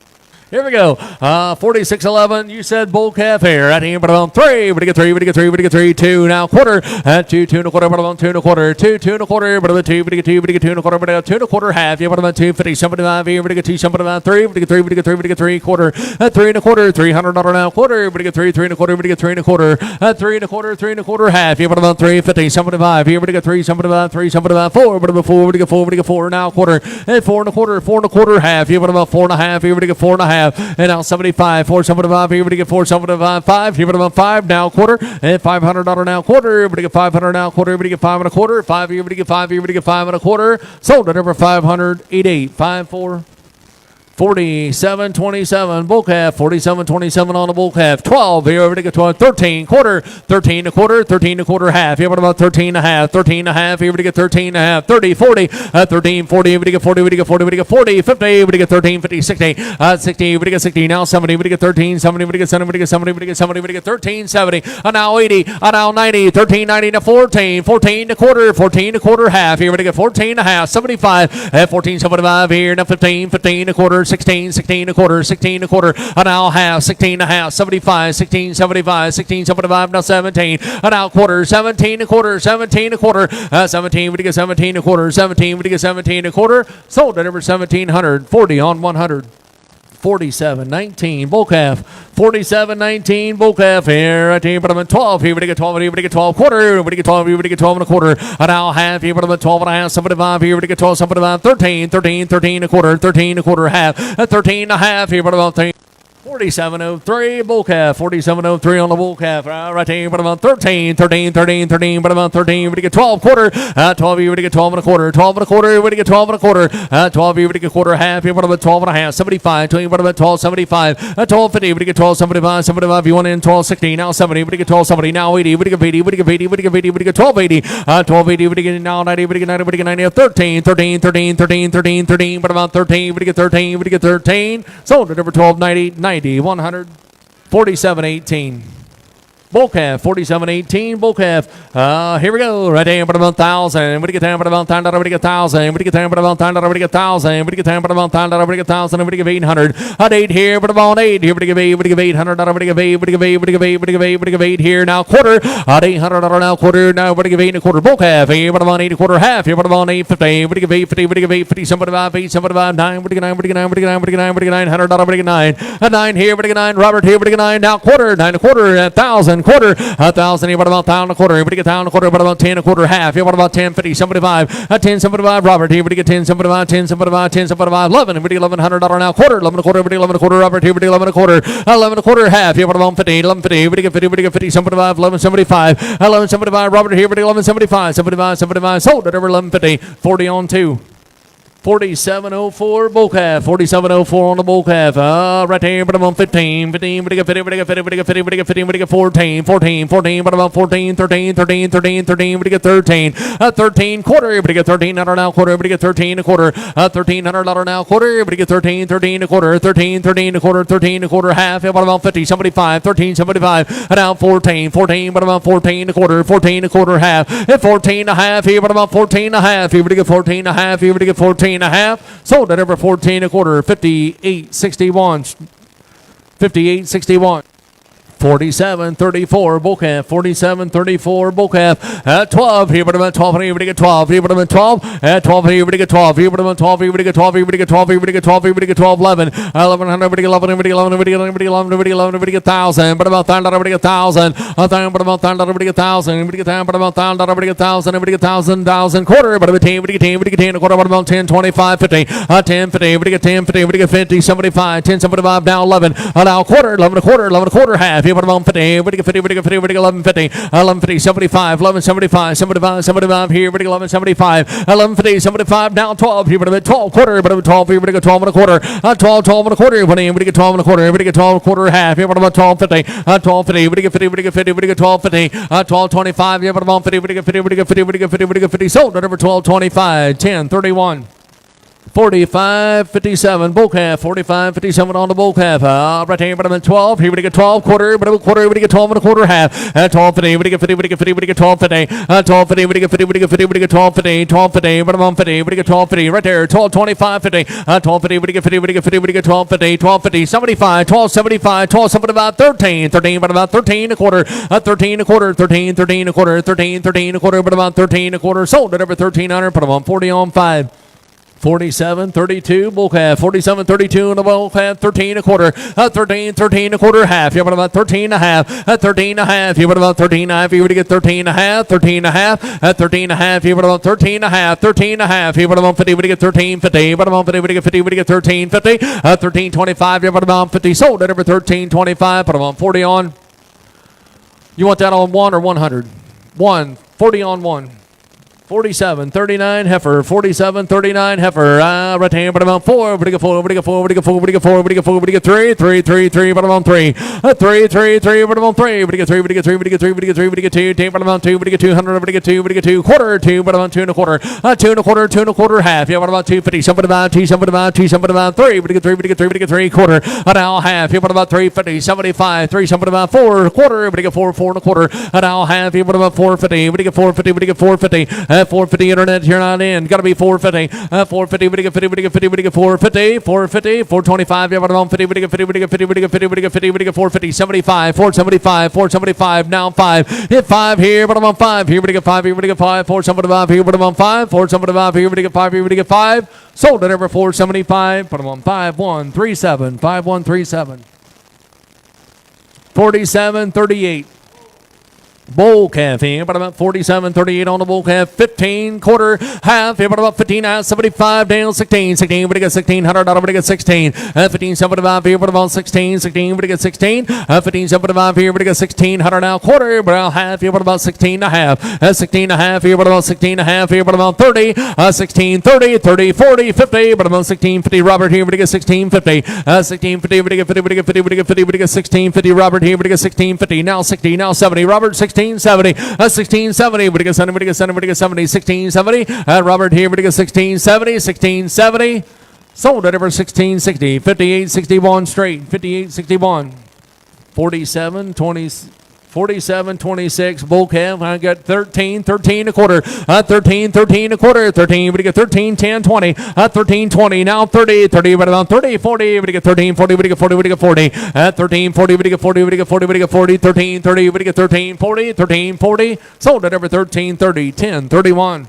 Here we go. 46.11. You said bull calf here. Right here, but on 3. But get 3. But get 3. But get 3. 2 now quarter. 2. 2 and a quarter. But on 2 and a quarter. 2. 2 and a quarter. But on 2. But get 2. But get 2 and a quarter. But 2 and a quarter half. Yeah, but on 2. 50. 75 here. But get 2. 75. 3. But get 3. But get 3. But get 3 quarter. 3 and a quarter. $300 now quarter. But get 3. 3 and a quarter. But get 3 and a quarter. 3 and a quarter. 3 and a quarter half. Yeah, but on 3. 50. 75 here. But get 3. 75. 3. 75. 4. But 4. But get 4. But get 4 now quarter. 4 and a quarter. 4 and a quarter half. Yeah, but about 4 and a half. Here. But get 4 and a half. And now 75, 475, here we get 475, 5, here we get 5 now quarter, and $500 now quarter, everybody get 500 now quarter, everybody get 5 and a quarter, 5, everybody get 5, everybody get 5 and a quarter, sold at over 500, 88, 54. 47.27 bull calf. 47.27 on the bull calf. 12 here over to get 12. 13 quarter. 13 a quarter. 13 a quarter half. Here what about 13 and a half? 13 and a half. Here we get 13 and a half. 30 40. 13 40. Here we get 40. We get 40. We get 40. 50. We get 13 50 60. 60. We get 60. Now 70. We get 13 70. We get 70. We get 70. We get 70. We get 13 70. Now 80. Now 90. 13 90 to 14. 14 a quarter. 14 a quarter half. Here we get 14 and a half. 75. 14 75 here. Now 15. 15 a quarter. 16, 16 a quarter, 16 a quarter, now half, 16 and a half, 75, 16, 75, 16, 75, now 17, now quarter, 17 a quarter, 17 a quarter, 17, we get 17 a quarter, 17, we get 17 a quarter, sold at over 1,700, 40 on 100. 47.19 bull calf. 47.19 bull calf here at team, but I'm at 12 here. We get 12 here. We get 12 quarter. We get 12 here. We get 12 and a quarter. Now half here, but I'm at 12 and a half. 75 here. We get 12. 75. 13. 13. 13 a quarter. 13 a quarter half. 13 and a half here, but about 13. 4703 bull calf, 4703 on the bull calf. Right there, but about 13, but about 13. We get 12 quarter, 12. You would get 12 and a quarter, 12 and a quarter. You would get 12 and a quarter, 12. You would get quarter half. You would about 12 and a half, 75. 20, but about 12.75, 12.50. You would get 12.75, 75. You want in 12.60 now 70. You would get 12.70 now 80. You would get 80. You would get 80. You would get 80. You would get 12.80, 12.80. You would get now 90. You would get 90. You would get 90. 13, but about 13. You would get 13. You would get 13. Sold at number 12.90. 100, 47.18. Bull calf, 47.18. Bull calf. Here we go. Right there, but about 1,000. We get down, but about 1,000. We get 1,000. We get down, but about 1,000. We get 1,000. We get down, but about 1,000. We get 1,000. We get 800. At 8 here, but about 8 here. We get 8. We get 800. We get 8. We get 8. We get 8. We get 8. We get 8 here now. Quarter. At 800. Now quarter. Now we get 8 and a quarter. Bull calf. Here, but about 8 and a quarter. Half here, but about 8.50. We get 8.50. We get 8.50. Somebody about 8. Somebody about 9. We get 9. We get 9. We get 9. We get 9. We get 900. We get 9. At 9 here. We get 9. Robert here. We get 9. Now quarter. 9 and a quarter. 1,000. Quarter. 1,000. What about 1,000 and a quarter? Everybody get 1,000 and a quarter. What about 10 and a quarter? Half. What about 10.50? 75. 10.75. Robert. Everybody get 10.75. 10.75. 10.75. 11. Everybody get $1,100 now. Quarter. 11 and a quarter. Everybody 11 and a quarter. Robert. Everybody 11 and a quarter. 11 and a quarter. Half. What about 50? 11.50. Everybody get 50. Everybody get 50. 75. 11.75. 11.75. Robert. Everybody 11.75. 75. 75. Sold at over 11.50. 40 on 2. 4704 bull calf, 4704 on the bull calf. Right there, but about 15, 15, but 50, but 50, but 50, but 50, but 14, 14, 14, but about 14, 13, 13, 13, 13, but 13, 13 quarter, but $1,300 now quarter, but 13 a quarter, $1,300 now quarter, but 13, 13 a quarter, 13, 13 a quarter, 13 a quarter, half, but about 50, 75, 13, 75, now 14, 14, but about 14 a quarter, 14 a quarter, half, at 14 a half, here, but about 14 a half, here, but 14 a half, here, but 14 and a half, sold at over 14 a quarter, 58.61, 58.61. 47.34 bull calf, 47.34 bull calf. At 12 here, but about 12 here, we get 12 here, but about 12 at 12 here, we get 12 here, but about 12 here, we get 12 here, we get 12 here, we get 12 here, we get 12, 11, 1100, we get 11, we get 11, we get 11, we get 11, we get 11, we get 1,000, but about 1,000, we get 1,000, 1,000, but about 1,000, we get 1,000, we get 1,000, but about 1,000, we get 1,000, we get 1,000, 1,000 quarter, but about 10, we get 10, we get 10 a quarter, but about 10, 25, 50, 10, 50, we get 10, 50, we get 50, 75, 10, 75, now 11, now quarter, 11 a quarter, 11 a quarter, half, here, but about 50, we get 50, we get 50, we get 1150, 1150, 75, 1175, 75, 75 here, we get 1175, 1150, 75, now 12 here, but 12 quarter, but 12 here, we get 12 and a quarter, 12, 12 and a quarter, we get 12 and a quarter, we get 12 and a quarter, half here, but about 1250, 1250, we get 50, we get 50, we get 1250, 1225, yeah, but about 50, we get 50, we get 50, we get 50, we get 50, sold at number 1225, 1031. 45.57 bull calf, 45.57 on the bull calf. Right here, but I'm at 12. Here we get 12 quarter, but a quarter, we get 12 and a quarter half. 12.50, we get 50, we get 50, we get 12.50. 12.50, we get 50, we get 50, we get 12.50. 12.50, but I'm on 50, we get 12.50 right there. 12.25.50. 12.50, we get 50, we get 50, we get 12.50. 12.50, 75, 12.75, 12.75, 13, 13, but about 13 a quarter. 13 a quarter, 13, 13 a quarter, 13, 13 a quarter, but about 13 a quarter. Sold at over 1,300. Put them on 40 on 5. 47.32 bull calf, 47.32 on the bull calf, 13 a quarter, 13, 13 a quarter, half. You have about 13 and a half, 13 and a half. You have about 13 and a half. You would get 13 and a half, 13 and a half, 13 and a half. You have about 13 and a half, 13 and a half. You have about 50. Would get 13, 50. But about 50. Would get 50. Would get 13, 50. 13, 25. You have about 50. Sold at over 13, 25. Put them on 40 on. You want that on 1 or 100? 1, 40 on 1. 47.39 heifer, 47.39 heifer. Right hand, but about 4. We get 4. We get 4. We get 4. We get 4. We get 4. We get 3. 3, 3, 3. But about 3. 3, 3, 3. But about 3. We get 3. We get 3. We get 3. We get 3. We get 2. 10. But about 2. We get 200. We get 2. We get 2. Quarter. 2. But about 2 and a quarter. 2 and a quarter. 2 and a quarter. Half. Yeah. What about 250? Something about 2. Something about 2. Something about 3. We get 3. We get 3. We get 3. Quarter. Now half. Yeah. What about 350? 75. 3. Something about 4. Quarter. We get 4. 4 and a quarter. Now half. Yeah. What about 450? We get 450. We get 450. 450 internet. You're not in. Got to be 450. 450. We get 50. We get 50. We get 450. 450. 425. Yeah, but I'm 50. We get 50. We get 50. We get 50. We get 50. We get 450. 75. 475. 475. Now 5. Hit 5 here, but I'm on 5. Here we get 5. Here we get 5. 475. Here, but I'm on 5. 475. Here we get 5. Here we get 5. Sold at over 475. Put them on 5137. 5137. 4738. Bull calf here, but about 47.38 on the bull calf. 15 quarter half here, but about 15 out 75 down 16. 16, but it gets 1600 out, but it gets 16. 15 75 here, but about 16. 16, but it gets 16. 15 75 here, but it gets 1600 now quarter, but about half here, but about 16 and a half. 16 and a half here, but about 16 and a half here, but about 30. 16 30 30 40 50, but about 16 50 Robert here, but it gets 16 50. 16 50, but it gets 50, but it gets 50, but it gets 50, but it gets 16 50 Robert here, but it gets 16 50. Now 60, now 70 Robert 1670, 1670, but it gets 70, but it gets 70, but it gets 70, 1670. Robert here, but it gets 1670, 1670. Sold at over 1660, 5861 straight, 5861, 4720. 47.26 bull calf. I got 13 a quarter. 13 a quarter. 13. But you get 13, 10, 20. 13, 20. Now 30. But about 30, 40. But you get 13, 40. But you get 40. But you get 40. 13, 40. But you get 40. But you get 40. But you get 40. 13, 30. But you get 13, 40. 13, 40. Sold at over 13, 30, 10, 31.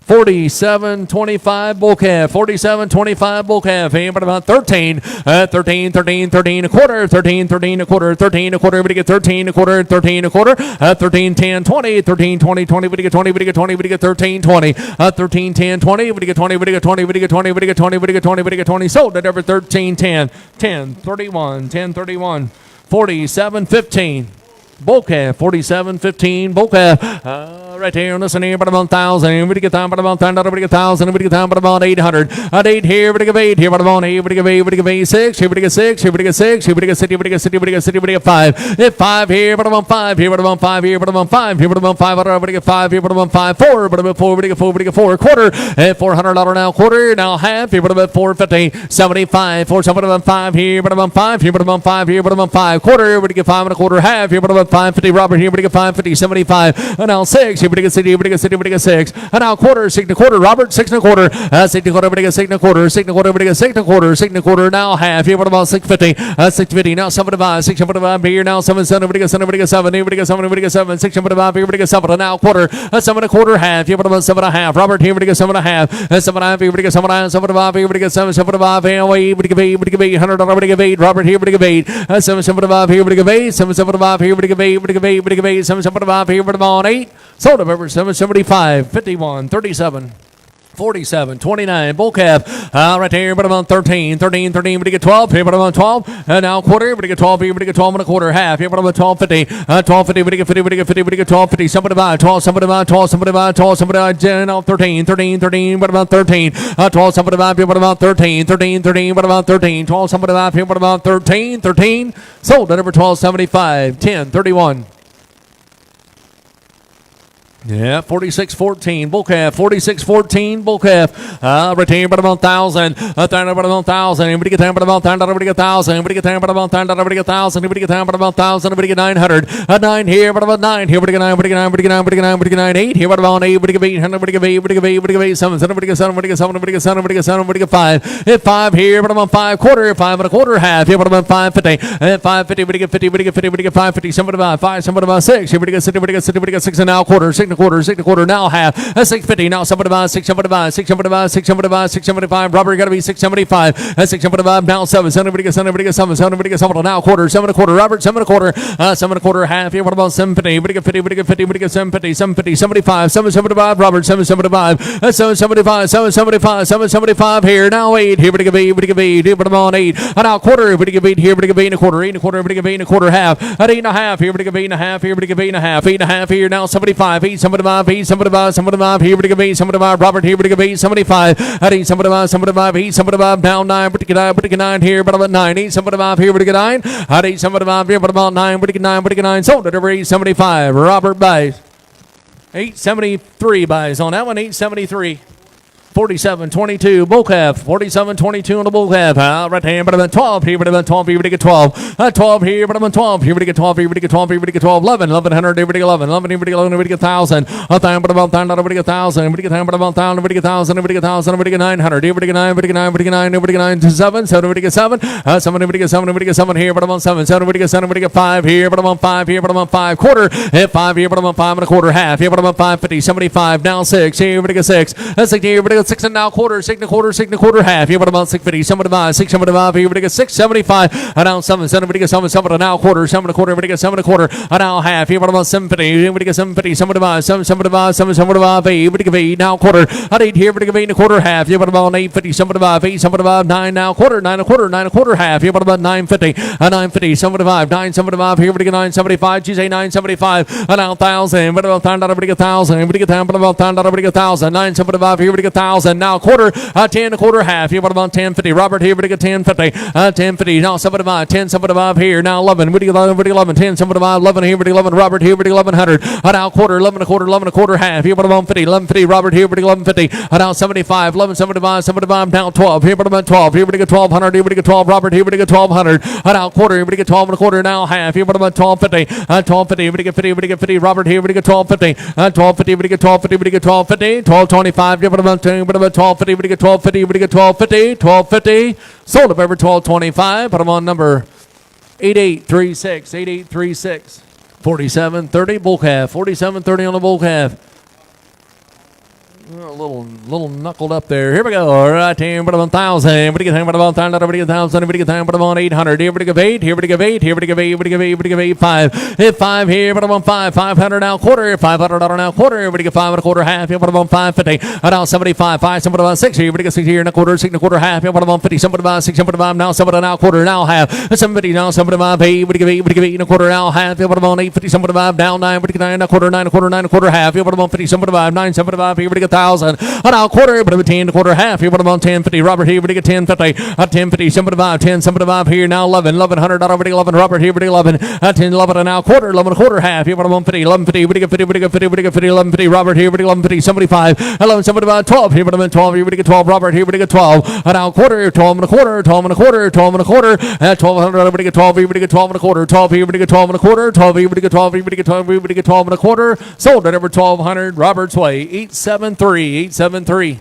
47.25 bull calf. 47.25 bull calf. Hey, but about 13. 13 a quarter. 13 a quarter. 13 a quarter. But you get 13 a quarter. 13 a quarter. 13 10 20. 13 20 20. But you get 20. But you get 20. But you get 13 20. 13 10 20. But you get 20. But you get 20. But you get 20. But you get 20. But you get 20. But you get 20. Sold at over 13 10. 10 31. 10 31. 47 15. Bull calf, 47.15. Bull calf, right here on this one here, but about 1,000. We get down, but about 1,000. We get 1,000. We get down, but about 800. 8 here, we get 8 here, but about 8. We get 8. We get 8. 6. Here we get 6. Here we get 6. Here we get 60. We get 60. We get 60. We get 5. Hit 5 here, but about 5 here, but about 5 here, but about 5 here, but about 5. We get 5 here, but about 5. 4, but about 4. We get 4. We get 4. Quarter. $400 now. Quarter now. Half here, but about 450. 75. 4. But about 5 here, but about 5 here, but about 5 here, but about 5. Quarter. We get 5 and a quarter. Half here, but about 550. Robert here, but you get 550, 75. And now 6 here, but you get 60, but you get 60, but you get 6. And now quarter, 6 and a quarter. Robert, 6 and a quarter. 6 and a quarter, but you get 6 and a quarter. 6 and a quarter, but you get 6 and a quarter. 6 and a quarter. Now half here, but about 650. 650. Now 75. 675 here. Now 7, 7, but you get 7, but you get 7. Here, but you get 7, but you get 7. 675 here, but you get 7. And now quarter. 7 and a quarter. Half here, but about 7 and a half. Robert here, but you get 7 and a half. 7 and a half here, but you get 7 and a half. 7 and a half here, but you get 7. 7 and a half here, but you get 8, but you get 8. $100, but you get 8. Robert here, but you get 8. 7, 7 and a half here, but you get 8. 7, 7 and a half here, but you get 8, but you get 8, but you get 8. 775 here, but about 8. Sold up over 775, 51, 37. 47, 29, bull calf, right here, but about 13, 13, 13, but you get 12, here, but about 12, and now quarter, but you get 12, here, but you get 12 and a quarter, half, here, but about 12.50, 12.50, but you get 50, but you get 50, but you get 12.50, somebody buy, 12, somebody buy, 12, somebody buy, 12, somebody buy, 10, now 13, 13, 13, but about 13, 12, somebody buy, here, but about 13, 13, 13, but about 13, 12, somebody buy, here, but about 13, 13, sold at over 12.75, 10, 31. Yeah, 46.14 bull calf, 46.14 bull calf. Retain but about 1,000. But about 1,000. Anybody get down but about 1,000. Everybody get 1,000. Anybody get down but about 1,000. Everybody get 1,000. Anybody get down but about 1,000. Everybody get 900. 9 here, but about 9 here. Everybody get 9. Everybody get 9. Everybody get 9. Everybody get 9. Everybody get 9. 8 here, but about 8. Everybody get 8. Everybody get 8. Everybody get 8. Everybody get 8. 7. Everybody get 7. Everybody get 7. Everybody get 7. Everybody get 7. Everybody get 5. Hit 5 here, but about 5 quarter. 5 and a quarter. Half here, but about 5.50. 5.50. Everybody get 50. Everybody get 50. Everybody get 5.50. Somebody about 5. Somebody about 6. Everybody get 60. Everybody get 60. Everybody get 6 and now quarter. 6 and a quarter. 6 and a quarter. Now half. 650. Now somebody buy 675. 675. 675. 675. Robert got to be 675. 675. Now 7. 7. Everybody get 7. Everybody get 7. 7. Everybody get 7. Now quarter. 7 and a quarter. Robert 7 and a quarter. 7 and a quarter. Half here. What about 750? Everybody get 50. Everybody get 50. Everybody get 750. 750. 75. 775. Robert 775. 775. 775. 775 here. Now 8. Here. Everybody get 8. Everybody get 8. Here. What about 8? Now quarter. Everybody get 8 here. Everybody get 8 and a quarter. 8 and a quarter. Everybody get 8 and a quarter. Half. At 8 and a half. Here. Everybody get 8 and a half. Here. Everybody get 8 and a half. 8 and a half here. Now 75. 8. 75. 8. 75. 75. Here. Everybody get 8. 75. Robert here. Everybody get 8. 75. At 8. 75. 75. 8. 75. Down 9. Everybody get 9. Everybody get 9 here. But about 9. 8. 75 here. Everybody get 9. At 8. 75 here. But about 9. Everybody get 9. Everybody get 9. Sold at over 875. Robert buys. 873 buys on that one. 873. 47.22 bull calf. 47.22 on the bull calf. Right hand, but about 12 here, but about 12 here, but get 12. 12 here, but about 12 here, but get 12 here, but get 12 here, but get 12. 11, 1100, everybody get 11. 11, everybody get 11, everybody get 1,000. 1,000, but about 1,000, everybody get 1,000. Everybody get 1,000, but about 1,000, everybody get 1,000. Everybody get 1,000, everybody get 900. Everybody get 9, everybody get 9, everybody get 9, everybody get 9 to 7. 7, everybody get 7. 7, everybody get 7, everybody get 7 here, but about 7. 7, everybody get 7, everybody get 5 here, but about 5 here, but about 5 quarter. 5 here, but about 5 and a quarter. Half here, but about 550. 75. Now 6 here, everybody get 6. 6 here, everybody get got 6 and now quarter, 6 and a quarter, 6 and a quarter half. Here, what about 650, 75, 675. Here, we got 675. Now 7, 7, we got 7, 7 and now quarter, 7 and a quarter, we got 7 and a quarter. Now half. Here, what about 750? Here, we got 750, 75, 7, 75, 7, 75, 8. We got 8 now quarter. At 8 here, we got 8 and a quarter half. Here, what about 850, 75, 8, 75, 9 now quarter, 9 and a quarter, 9 and a quarter half. Here, what about 950, 950, 75, 975. Here, we got 975. She say 975. Now 1,000. What about 1,000? We got 1,000. We got 10. What about 1,000? We got 1,000. 975. Here, we got 1,000. Now quarter, 10 and a quarter half. Here, what about 1050? Robert, here, we got 1050. 1050. Now 75. 10, 75 here. Now 11. We got 11. We got 11. 10, 75. 11 here. We got 11. Robert, here, we got 1100. Now quarter, 11 and a quarter, 11 and a quarter half. Here, what about 50? 1150. Robert, here, we got 1150. Now 75. 11, 75, 75. Now 12. Here, what about 12? Here, we got 1200. Here, we got 12. Robert, here, we got 1200. Now quarter, here, we got 12 and a quarter. Now half. Here, what about 1250? 1250. We got 50. We got 50. Robert, here, we got 1250. 1250. We got 1250. We got 1250. 1225. Here, what about 1250? We got 1250. We got 1250. 1250. Sold up over 1225. Put them on number 8836. 8836. 4730 bull calf. 4730 on the bull calf. A little knuckled up there. Here we go. All right, team. But about 1,000. But about 1,000. But 1,000. But about 800. Here we go 8. Here we go 8. Here we go 8. We go 8. We go 8. 5. Hit 5 here. But about 5. 500 now quarter. 500 now quarter. Here we go 5 and a quarter half. Here but about 550. Now 75. 5. Somebody about 6. Here we go 6 here and a quarter. 6 and a quarter half. Here but about 50. Somebody about 6. Somebody about now. Somebody now quarter. Now half. Somebody now. Somebody about 8. We go 8. We go 8 and a quarter. Now half. Here but about 850. Somebody about down 9. We go 9 and a quarter. 9 and a quarter. 9 and a quarter half. Here but about 50. Somebody about 9. Somebody about here we go 1,000. Now quarter, but about 10 and a quarter half. Here, what about 1050? Robert, here, we get 1050. 1050, 75, 10, 75 here. Now 11, 1100. Already 11. Robert, here, we get 11. 10, 11 and now quarter, 11 and a quarter half. Here, what about 50? 1150, we get 50, we get 50, we get 50, 1150. Robert, here, we get 1150, 75. 11, 75, 12. Here, what about 12? Here, we get 12. Robert, here, we get 12. Now quarter, 12 and a quarter, 12 and a quarter, 12 and a quarter. 1200. We get 12. Here, we get 12 and a quarter. 12 here, we get 12 and a quarter. 12 here, we get 12. Here, we get 12. Here, we get 12 and a quarter. Sold at over 1200. Robert's Way. 873. 873.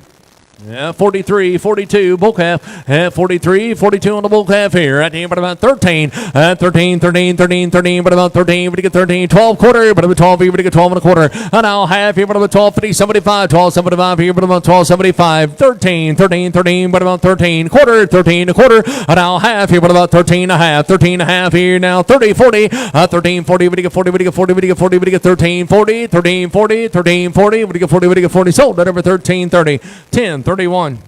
Yeah, 43, 42, bull calf. 43, 42 on the bull calf here. At the end, but about 13. 13, 13, 13, 13, but about 13. We get 13, 12 quarter, but about 12 here. We get 12 and a quarter. And now half here, but about 12, 50, 75, 12, 75 here, but about 12, 75. 13, 13, 13, but about 13. Quarter, 13 a quarter. And now half here, but about 13 and a half. 13 and a half here now. 30, 40. 13, 40, we get 40, we get 40, we get 40, we get 13, 40, 13, 40, 13, 40, we get 40, we get 40. Sold at over 13, 30. 10, 31.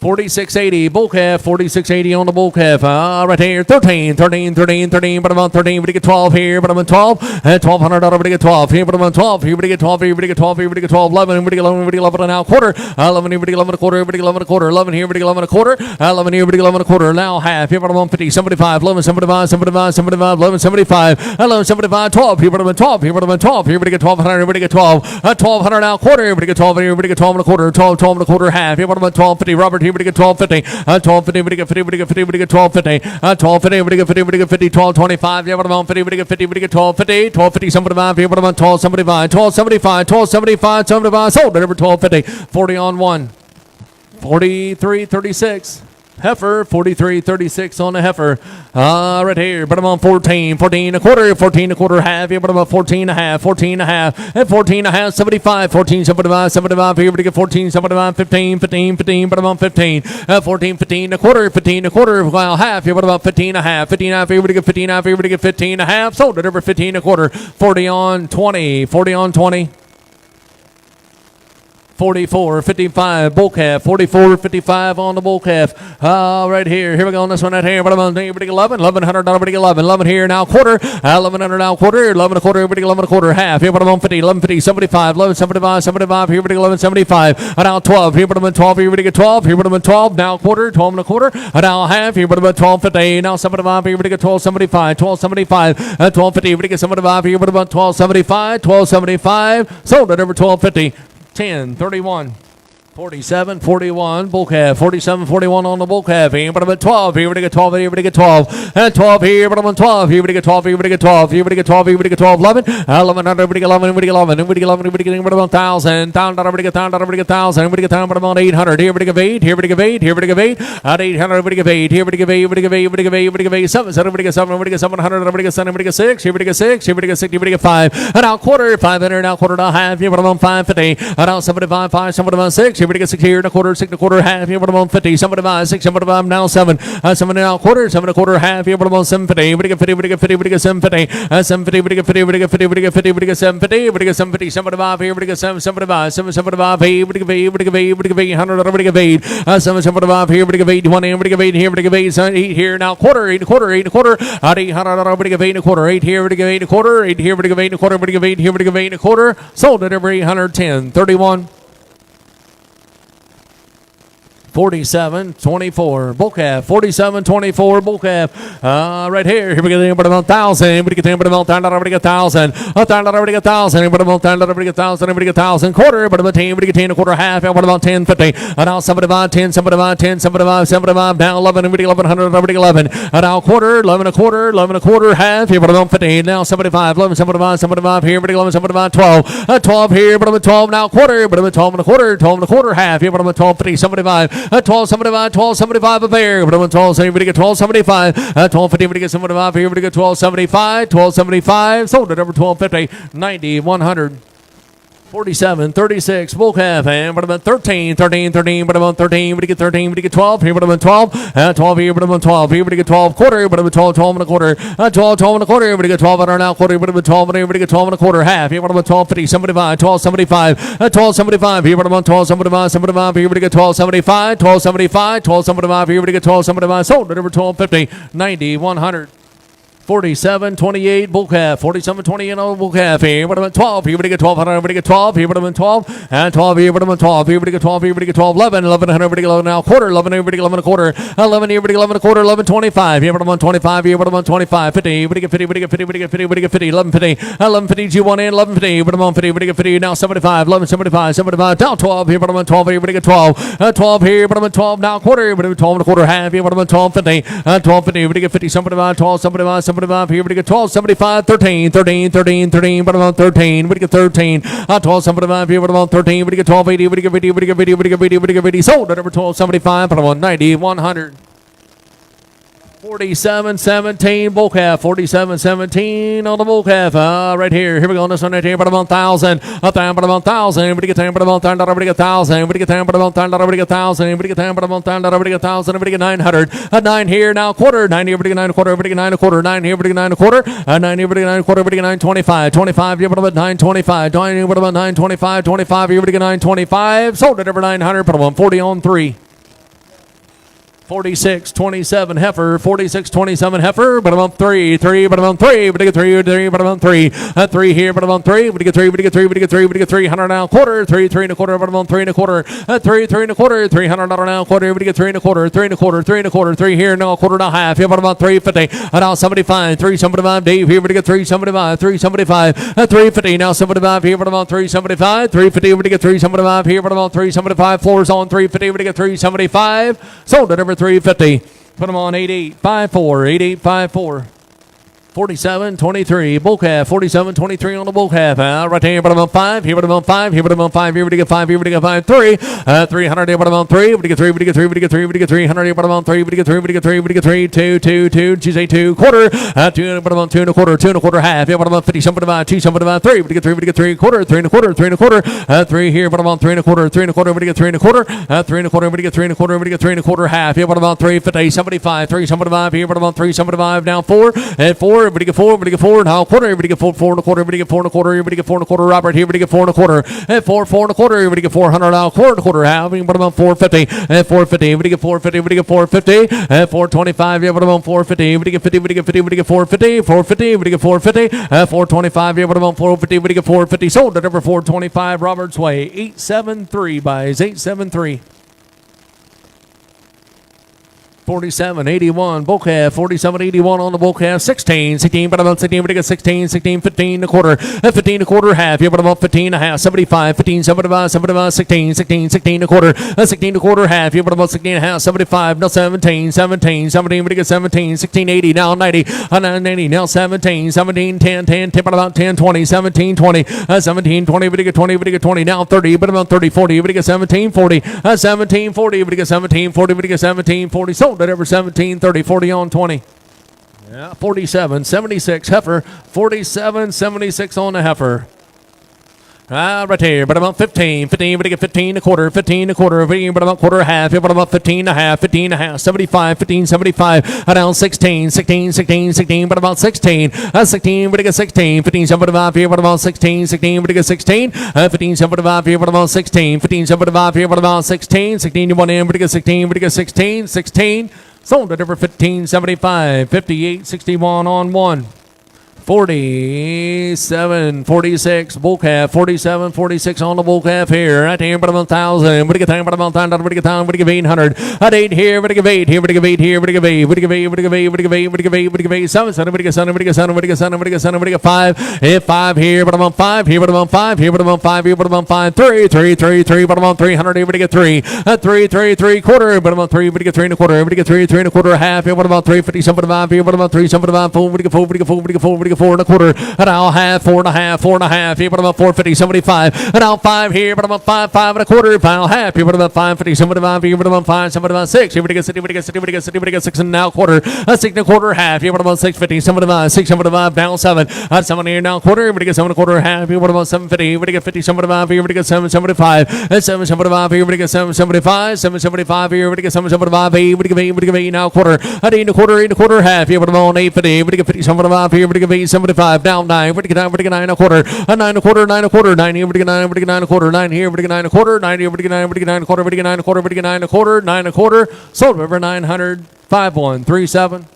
4680 bull calf, 4680 on the bull calf. Right here, 13, 13, 13, 13, but about 13, we get 12 here, but about 12, 1200, we get 12 here, but about 12, here we get 12, here we get 12, here we get 12, 11, we get 11, we get 11 and now quarter, 11 here, we get 11 and a quarter, we get 11 and a quarter, 11 here, we get 11 and a quarter, 11 here, we get 11 and a quarter, now half, here, but about 50, 75, 11, 75, 75, 75, 11, 75, 11, 75, 12, here, but about 12, here, but about 12, here we get 1200, here we get 12, 1200 now quarter, here we get 12, here we get 12 and a quarter, 12, 12 and a quarter half, here, but about 1250, Robert, here we get 1250, 1250, we get 50, we get 50, we get 1250, 1250, we get 50, we get 50, 1225, yeah, what about 50, we get 50, we get 1250, 1250, 75, here, what about 1275, 1275, 1275, 75, sold at over 1250, 40 on 1, 4336. Heifer, 43.36 on the heifer. Right here, but I'm on 14, 14 a quarter, 14 a quarter half. Here, but I'm on 14 a half, 14 a half, and 14 a half, 75, 14, 75, 75. Here, but I get 14, 75, 15, 15, 15, but I'm on 15, 14, 15 a quarter, 15 a quarter, while half. Here, but about 15 a half, 15 a half. Here, but I get 15 a half. Here, but I get 15 a half. Sold it over 15 a quarter, 40 on 20, 40 on 20. 44, 55, bull calf, 44, 55 on the bull calf. Right here. Here we go on this one right here. But I'm on 11, 1100, 11, 11 here now quarter, 1100 now quarter, 11 a quarter, everybody 11 a quarter half. Here, but I'm on 50, 1150, 75, 11, 75, 75, here, but 11, 75, now 12, here, but I'm on 12, here, but I get 12, here, but I'm on 12, now quarter, 12 and a quarter, now half, here, but I'm on 12, 50, now 75, here, but I get 12, 75, 12, 75, 12, 50, but I get 75, here, but I'm on 12, 75, 12, 75, sold at over 12, 50. 10, 31. 47-41, bull calf. 47-41 on the bull calf. Here, but I'm at 12. Here we get 12. Here we get 12. And 12 here, but I'm on 12. Here we get 12. Here we get 12. Here we get 12. Here we get 12. 11. 11. Everybody get 11. Everybody get 11. Everybody get 11. Everybody get 1,000. Everybody get 1,000. Everybody get 1,000. Everybody get 1,000. But I'm on 800. Here we get 8. Here we get 8. Here we get 8. At 800. Everybody get 8. Here we get 8. Everybody get 8. Everybody get 8. Everybody get 8. 7. Everybody get 7. Everybody get 700. Everybody get 7. Everybody get 6. Here we get 6. Here we get 6. Here we get 5. And now quarter. 500. Now quarter to half. Here, but I'm on 550. And now 75. 5. 75. 6. Here we get 6 here. And a quarter. 6 and a quarter, half, here, but I'm on 50, 75, 6, 75, now 7, 7 and a quarter, 7 and a quarter, half, here, but I'm on 750, we get 50, we get 50, we get 750, 750, we get 50, we get 50, we get 50, we get 750, we get 750, 75, here, we get 775, 775, here, we get 8, we get 8, we get 800, we get 8, 775, here, we get 8, 1, we get 8, here, we get 8, 8 here, now quarter, 8 and a quarter, 8 and a quarter, at 800, we get 8 and a quarter, 8 here, we get 8 and a quarter, 8 here, we get 8 and a quarter, we get 8 here, we get 8 and a quarter, sold at every 110, 31. 47-24, bull calf. 47-24, bull calf. Right here. Here we get about 1,000. We get about 1,000. Everybody get 1,000. 1,000. Everybody get 1,000. Everybody get 1,000. Everybody get 1,000. Everybody get 1,000. Quarter. But about 10. Everybody get 10. A quarter. Half. What about 10? 50. Now 75. 10. 75. 10. 75. 75. Now 11. Everybody 1,100. Everybody 11. Now quarter. 11 a quarter. 11 a quarter. Half. Here. But about 50. Now 75. 11. 75. 75. Here. Everybody 11. 75. 12. 12 here. But about 12. Now quarter. But about 12 and a quarter. 12 and a quarter. Half. Here. But about 12. 50. 75. 12, 75, 12, 75 a bear. But I'm 12, so everybody get 12, 75. 12, 50, everybody get 75. Here, everybody get 12, 75. 12, 75. Sold at number 12, 50, 90, 100. 47, 36, bull calf, and but about 13, 13, 13, but about 13, but you get 13, but you get 12, here, but about 12, 12 here, but about 12, here, but you get 12, quarter, but about 12, 12 and a quarter, 12, 12 and a quarter, but you get 12 and now quarter, but about 12, but here, but you get 12 and a quarter, half, here, but about 12, 50, 75, 12, 75, 12, 75, here, but about 12, 75, 75, here, but you get 12, 75, 12, 75, 12, 75, here, but you get 12, 75, sold at number 12, 50, 90, 100. 47-28 bull calf. 47-28 on bull calf. Here, but I'm 12. Here, we get 12. Everybody get 12. Here, but I'm 12. And 12 here, but I'm 12. Here, we get 12. Here, we get 12. 11. 11. Everybody get 11 now. Quarter. 11. Everybody get 11 a quarter. 11 here, everybody 11 a quarter. 11. 25. Here, but I'm 25. Here, but I'm 25. 50. We get 50. We get 50. We get 50. We get 50. 11. 50. 11. 50. G1 in. 11. 50. But I'm on 50. We get 50. Now 75. 11. 75. 75. Down 12. Here, but I'm 12. Here, we get 12. 12 here, but I'm 12. Now quarter. But I'm 12 and a quarter. Half. Here, but I'm 12. 50. 12. 50. We get 50. 75. 12. 75. 75. Here, we get 12, 75, 13, 13, 13, 13, but about 13, we get 13, 12, 75, here, but about 13, we get 12, 80, we get 80, we get 80, we get 80, we get 80, sold at number 12, 75, but about 90, 100. 47-17 bull calf. 47-17 on the bull calf. Right here. Here we go on this one right here. But about 1,000. 1,000. But about 1,000. Everybody get 10. But about 1,000. Everybody get 1,000. Everybody get 10. But about 1,000. Everybody get 1,000. Everybody get 10. But about 1,000. Everybody get 1,000. Everybody get 900. 9 here now. Quarter. 9 here. Everybody get 9 a quarter. Everybody get 9 a quarter. 9 here. Everybody get 9 a quarter. 9 here. Everybody get 9 a quarter. Everybody get 925. 25 here. But about 925. 9 here. But about 925. 25 here. Everybody get 925. Sold at over 900. But about 40 on 3. 46-27 heifer, 46-27 heifer, but I'm on 3, but I'm on 3, but I get 3, but I'm on 3, 3 here, but I'm on 3, but I get 3, but I get 3, but I get 3, but I get 300 now quarter, 3 and a quarter, but I'm on 3 and a quarter, 3 and a quarter, $300 now quarter, but I get 3 and a quarter, 3 and a quarter, 3 and a quarter, 3 here, now a quarter and a half, here, but I'm on 350, now 75, 375, Dave here, but I get 375, 375, 350, now 75 here, but I'm on 375, 350, but I get 375 here, but I'm on 375, floors on 350, but I get 375, sold at over 350. Put them on 8854, 8854. 47-23 bull calf. 47-23 on the bull calf. Right here, but I'm on 5. Here, but I'm on 5. Here, but I'm on 5. Here, but I get 5. Here, but I get 5. 3. 300. Here, but I'm on 3. But I get 3. But I get 3. But I get 3. But I get 300. Here, but I'm on 3. But I get 3. But I get 3. But I get 3. 2. 2. 2. Tuesday 2 quarter. 2. But I'm on 2 and a quarter. 2 and a quarter half. Here, but I'm on 50. Something about 2. Something about 3. But I get 3. But I get 3 quarter. 3 and a quarter. 3 and a quarter. 3 here, but I'm on 3 and a quarter. 3 and a quarter. But I get 3 and a quarter. 3 and a quarter. But I get 3 and a quarter. But I get 3 and a quarter half. Here, but I'm on 3. 50. 75. 3. 75. Here, but I'm on 3. 75. Down 4. And 4. But I get 4. But I get 4. Now quarter, everybody get 4 and a quarter, everybody get 4 and a quarter, everybody get 4 and a quarter, Robert here, everybody get 4 and a quarter, and 4 and a quarter, everybody get 400 now, quarter and a quarter, half, but about 450, and 450, everybody get 450, everybody get 450, and 425, yeah, but about 450, everybody get 50, everybody get 50, everybody get 450, 450, everybody get 450, and 425, yeah, but about 450, everybody get 450, sold at number 425, Robert's Way, 873 buys, 873. 47.81 bull calf, 47.81 on the bull calf, 16, but about 16, but I got 16, 16, 15 and a quarter, 15 and a quarter half, yeah, but about 15 and a half, 75, 15, 75, 75, 16, 16, 16 and a quarter, 16 and a quarter half, yeah, but about 16 and a half, 75, now 17, 17, 17, but I got 17, 16, 80, now 90, 90, now 17, 17, 10, 10, tip about 10, 20, 17, 20, 17, 20, but I got 20, but I got 20, now 30, but about 30, 40, but I got 17, 40, 17, 40, but I got 17, 40, but I got 17, 40, sold at ever 17, 30, 40 on 20. Yeah, 47, 76 heifer, 47, 76 on the heifer. Right here, but about 15, 15, but I get 15 and a quarter, 15 and a quarter, 15, but about quarter half, but about 15 and a half, 15 and a half, 75, 15, 75, down 16, 16, 16, 16, but about 16, 16, but I get 16, 15, 75, here, but about 16, 16, but I get 16, 15, 75, here, but about 16, 15, 75, here, but about 16, 16, you want in, but I get 16, but I get 16, 16, sold at over 15, 75, 58, 61 on 1. 47, 46, bull calf, 47, 46 on the bull calf here, right here, but about 1,000, but I get time, but about 1,000, but I get time, but I give 800, at 8 here, but I give 8 here, but I give 8 here, but I give 8, but I give 8, but I give 8, but I give 8, but I give 8, but I give 8, 7, 7, but I get 7, but I get 7, but I get 7, but I get 7, but I get 5, 5 here, but I'm on 5 here, but I'm on 5 here, but I'm on 5 here, but I'm on 5, 3, 3, 3, 3, but I'm on 300 here, but I get 3, 3, 3, 3 quarter, but I'm on 3, but I get 3 and a quarter, but I get 3, 3 and a quarter half here, but I'm on 350, 75 here, but I'm on 3, 75, 4, but I get 4, but I get 4, but I get 4, but I get 4 and a quarter. And I'll have 4 and a half, 4 and a half, here, but about 450, 75. And I'll 5 here, but about 5, 5 and a quarter. I'll half here, but about 550, 75, here, but about 5, 75, 6. Here, but I get 60, but I get 60, but I get 60, but I get 6 and now quarter. 6 and a quarter half, here, but about 650, 75, 6, 75, down 7. 7 here, now quarter, but I get 7 and a quarter half, here, but about 750, but I get 50, 75, here, but I get 775. 775 here, but I get 775, 775 here, but I get 775, 8, but I get 8 now quarter. 8 and a quarter, 8 and a quarter half, here, but about 850, but I get 50, 75 here, but I get 875, down 9, but I get 9, but I get 9 and a quarter, 9 and a quarter, 9 and a quarter, 9 here, but I get 9, but I get 9 and a quarter, 9 here, but I get 9 and a quarter, 9 here, but I get 9, but I get 9 and a quarter, but I get 9 and a quarter, but I get 9 and a quarter, 9 and a quarter, sold over 900, 5137.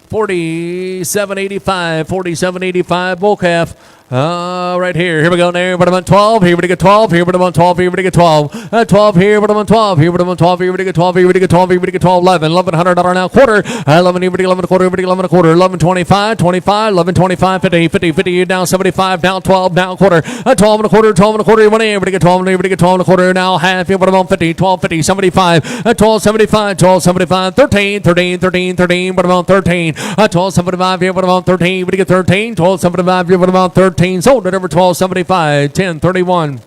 47.85, 47.85 bull calf. Right here. Here we go there. But I'm on 12. Here we get 12. Here but I'm on 12. Here we get 12. 12 here. But I'm on 12. Here but I'm on 12. Here we get 12. Here we get 12. Here we get 12. 11. $1,100 now quarter. 11. Here we get 11 a quarter. Here we get 11 a quarter. 11. 25. 25. 11. 25. 50. 50. 50. Down 75. Down 12. Down quarter. 12 and a quarter. 12 and a quarter. Here we get 12. Here we get 12 and a quarter. Now half. Here but I'm on 50. 12. 50. 75. 12. 75. 12. 75. 13. 13. 13. 13. But I'm on 13. 12. 75. Here but I'm on 13. Here we get 13. 12. 75. Here but I'm on 13. Sold at over 12.75, 10.31.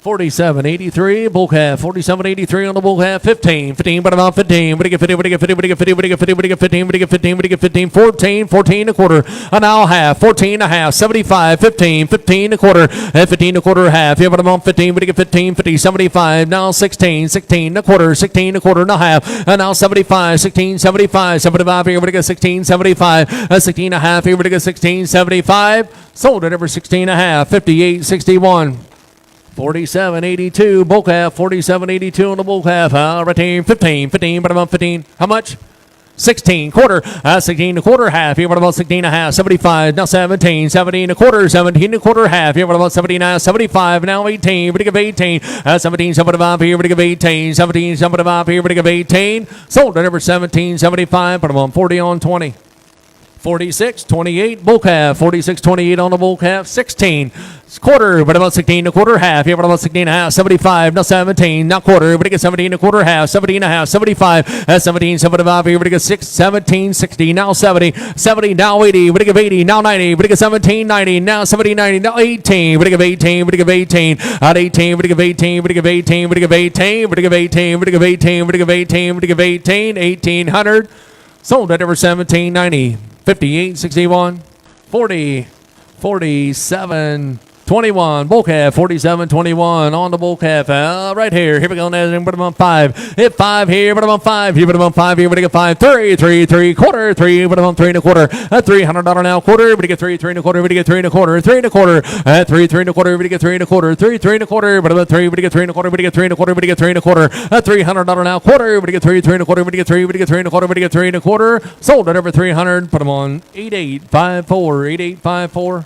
47.83 bull calf, 47.83 on the bull calf, 15, but about 15, but I get 50, but I get 50, but I get 50, but I get 50, but I get 15, but I get 15, but I get 15, 14, 14 a quarter, an hour half, 14 and a half, 75, 15, 15 a quarter, 15 a quarter half, yeah, but I'm on 15, but I get 15, 50, 75, now 16, 16 a quarter, 16 a quarter and a half, and now 75, 16, 75, 75 here, but I get 16, 75, 16 and a half here, but I get 16, 75, sold at over 16 and a half, 58, 61. 47.82 bull calf, 47.82 on the bull calf. Right here, 15, but about 15. How much? 16 quarter, 16 a quarter half. Here, what about 16 and a half? 75. Now 17, 17 a quarter, 17 a quarter half. Here, what about 79? 75. Now 18. But I give 18. 17, 75 here. But I give 18. 17, 75 here. But I give 18. Sold at over 17, 75. But I'm on 40 on 20. 46.28 bull calf, 46.28 on the bull calf, 16 quarter, but about 16 a quarter half, here, but about 16 and a half, 75, now 17, now quarter, but I get 17 a quarter half, 17 and a half, 75, 17, 75, here, but I get 6, 17, 60, now 70, 70, now 80, but I give 80, now 90, but I get 17, 90, now 70, 90, now 18, but I give 18, but I give 18, at 18, but I give 18, but I give 18, but I give 18, but I give 18, but I give 18, but I give 18, but I give 18, 1800, sold at over 1790. 58, 61, 40, 47, 21, bull calf, 47, 21 on the bull calf. Right here. Here we go. Now, but I'm on 5. Hit 5 here, but I'm on 5. Here, but I'm on 5 here, but I get 5. 3, 3, 3 quarter, 3, but I'm on 3 and a quarter. $300 now quarter, but I get 3, 3 and a quarter, but I get 3 and a quarter, 3 and a quarter. 3, 3 and a quarter, but I get 3 and a quarter, 3, 3 and a quarter, but I'm on 3, but I get 3 and a quarter, but I get 3 and a quarter, but I get 3 and a quarter. $300 now quarter, but I get 3, 3 and a quarter, but I get 3, but I get 3 and a quarter, but I get 3 and a quarter. Sold at over 300. Put them on 8854, 8854.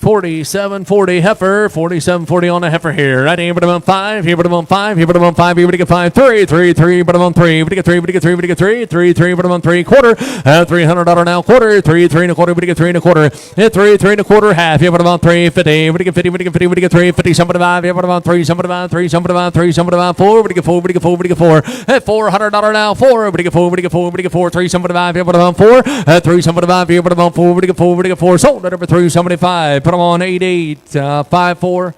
47.40 heifer, 47.40 on the heifer here. Right here, but I'm on 5, here, but I'm on 5, here, but I'm on 5, here, but I get 5, 3, 3, 3, but I'm on 3, but I get 3, but I get 3, but I get 3, 3, 3, but I'm on 3, quarter, $300 now, quarter, 3, 3 and a quarter, but I get 3 and a quarter, 3, 3 and a quarter, half, here, but I'm on 3, 50, but I get 50, but I get 50, but I get 3, 50, somebody 5, here, but I'm on 3, somebody 5, 3, somebody 5, 3, somebody 5, 4, but I get 4, but I get 4, but I get 4, $400 now, 4, but I get 4, but I get 4, but I get 4, 3, somebody 5, here, but I'm on 4, 3, somebody 5, here, but I'm on 4, but I get 4, but I get 4, sold at over 3, somebody 5, put them on 88. 5-4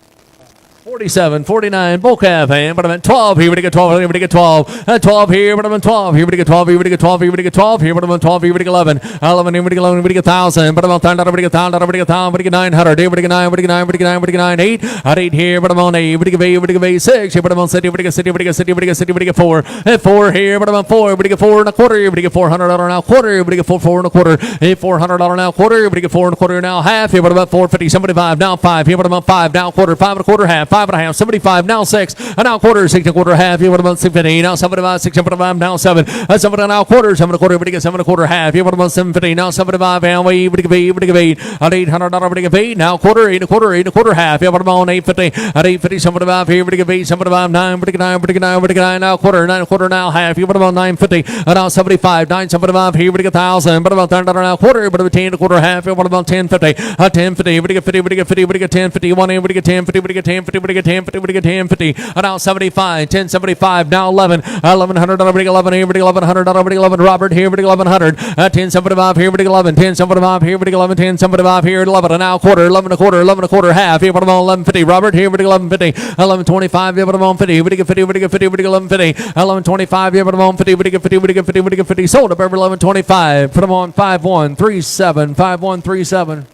47, 49, bull calf, and but I'm at 12 here, but I get 12, here, but I get 12, 12 here, but I'm at 12, here, but I get 12, here, but I get 12, here, but I get 12, here, but I'm at 12, here, but I get 11, 11, here, but I get 11, but I get 1,000, but I'm on 1,000, but I get 1,000, but I get 1,000, but I get 900, here, but I get 9, but I get 9, but I get 9, but I get 9, 8, at 8 here, but I'm on 8, but I get 8, but I get 8, 6, here, but I'm on 6, but I get 6, but I get 6, but I get 6, but I get 4, 4 here, but I'm on 4, but I get 4 and a quarter, here, but I get $400 now, quarter, but I get 4 and a quarter, $400 now, quarter, but I get 4 and a quarter now, half, here, but I'm at 450, 75 now, 5, here, but I'm on 5 now, quarter, 5 and a quarter, half, 5 and a half, 75. Now 6, and now quarter, 6 and a quarter, half, here, what about 650, now 75, 6, 75, now 7, 7 and now quarter, 7 and a quarter, but you get 7 and a quarter, half, here, what about 750, now 75, and we, but you get 8, at $800, but you get 8, now quarter, 8 and a quarter, 8 and a quarter, half, here, what about 850, at 850, 75, here, but you get 8, 75, 9, but you get 9, but you get 9, but you get 9, now quarter, 9 and a quarter, now half, here, what about 950, and now 75, 975, here, but you get 1,000, but about $10 now quarter, but about 10 and a quarter, half, here, what about 1050, at 1050, but you get 50, but you get 50, but you get 1050, 1, but you get 1050, but you get 1050, but you get 1050, but you get 1050, now 75, 1075, now 11, $1,100, but 11 here, but $1,100, but 11, Robert here, but 1100, 1075 here, but 11, 1075 here, but 11, 1075 here, 11, and now quarter, 11 and a quarter, 11 and a quarter, half, here, but I'm on 1150, Robert here, but 1150, 1125, here, but I'm on 50, but 50, but 50, but 1150, 1125, here, but I'm on 50, but 50, but 50, but 50, sold up every 1125, put them on 5137, 5137.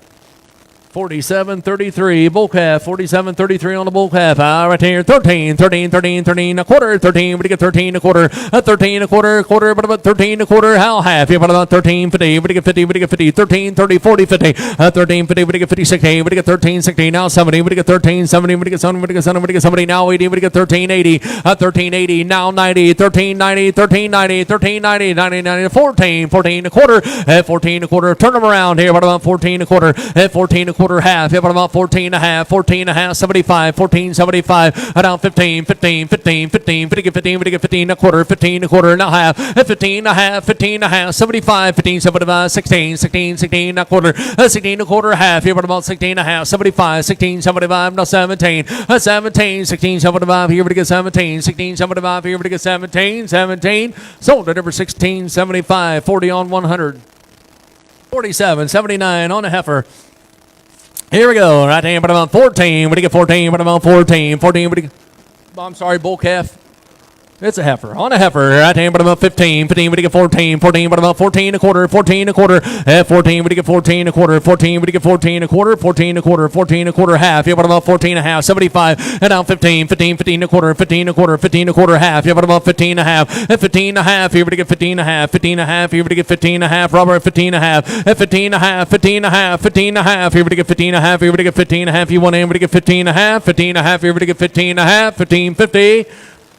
47.33 bull calf, 47.33 on the bull calf. Right here, 13, 13, 13, 13 a quarter, 13, but you get 13 a quarter, 13 a quarter, quarter, but about 13 a quarter, how half, yeah, but about 13, 50, but you get 50, but you get 50, 13, 30, 40, 50, 13, 50, but you get 50, 60, but you get 13, 60, now 70, but you get 13, 70, but you get 70, but you get 70, but you get 70, now 80, but you get 13, 80, 13, 80, now 90, 13, 90, 13, 90, 13, 90, 90, 90, 14, 14 a quarter, 14 a quarter, turn them around here, what about 14 a quarter, 14 a quarter, half, yeah, but about 14 and a half, 14 and a half, 75, 14, 75, down 15, 15, 15, 15, 50, 15, 50, 15 a quarter, 15 a quarter, now half, 15 and a half, 15 and a half, 75, 15, 75, 16, 16, 16 a quarter, 16 a quarter, half, yeah, but about 16 and a half, 75, 16, 75, now 17, 17, 16, 75, here, but get 17, 16, 75, here, but get 17, 17, sold at over 16, 75, 40 on 100, 47, 79 on a heifer. Here we go, right there, but I'm on 14, but you get 14, but I'm on 14, 14, but you get, I'm sorry, bull calf. It's a heifer. On a heifer, right there, but I'm on 15, 15, but you get 14, 14, but I'm on 14 a quarter, 14 a quarter, 14, but you get 14 a quarter, 14, but you get 14 a quarter, 14 a quarter, 14 a quarter, half, yeah, but I'm on 14 and a half, 75, and now 15, 15, 15 a quarter, 15 a quarter, 15 a quarter, half, yeah, but I'm on 15 and a half, 15 and a half, here, but you get 15 and a half, 15 and a half, here, but you get 15 and a half, Robert, 15 and a half, 15 and a half, 15 and a half, 15 and a half, here, but you get 15 and a half, here, but you get 15 and a half, you want in, but you get 15 and a half, 15 and a half, here, but you get 15 and a half, 15.50.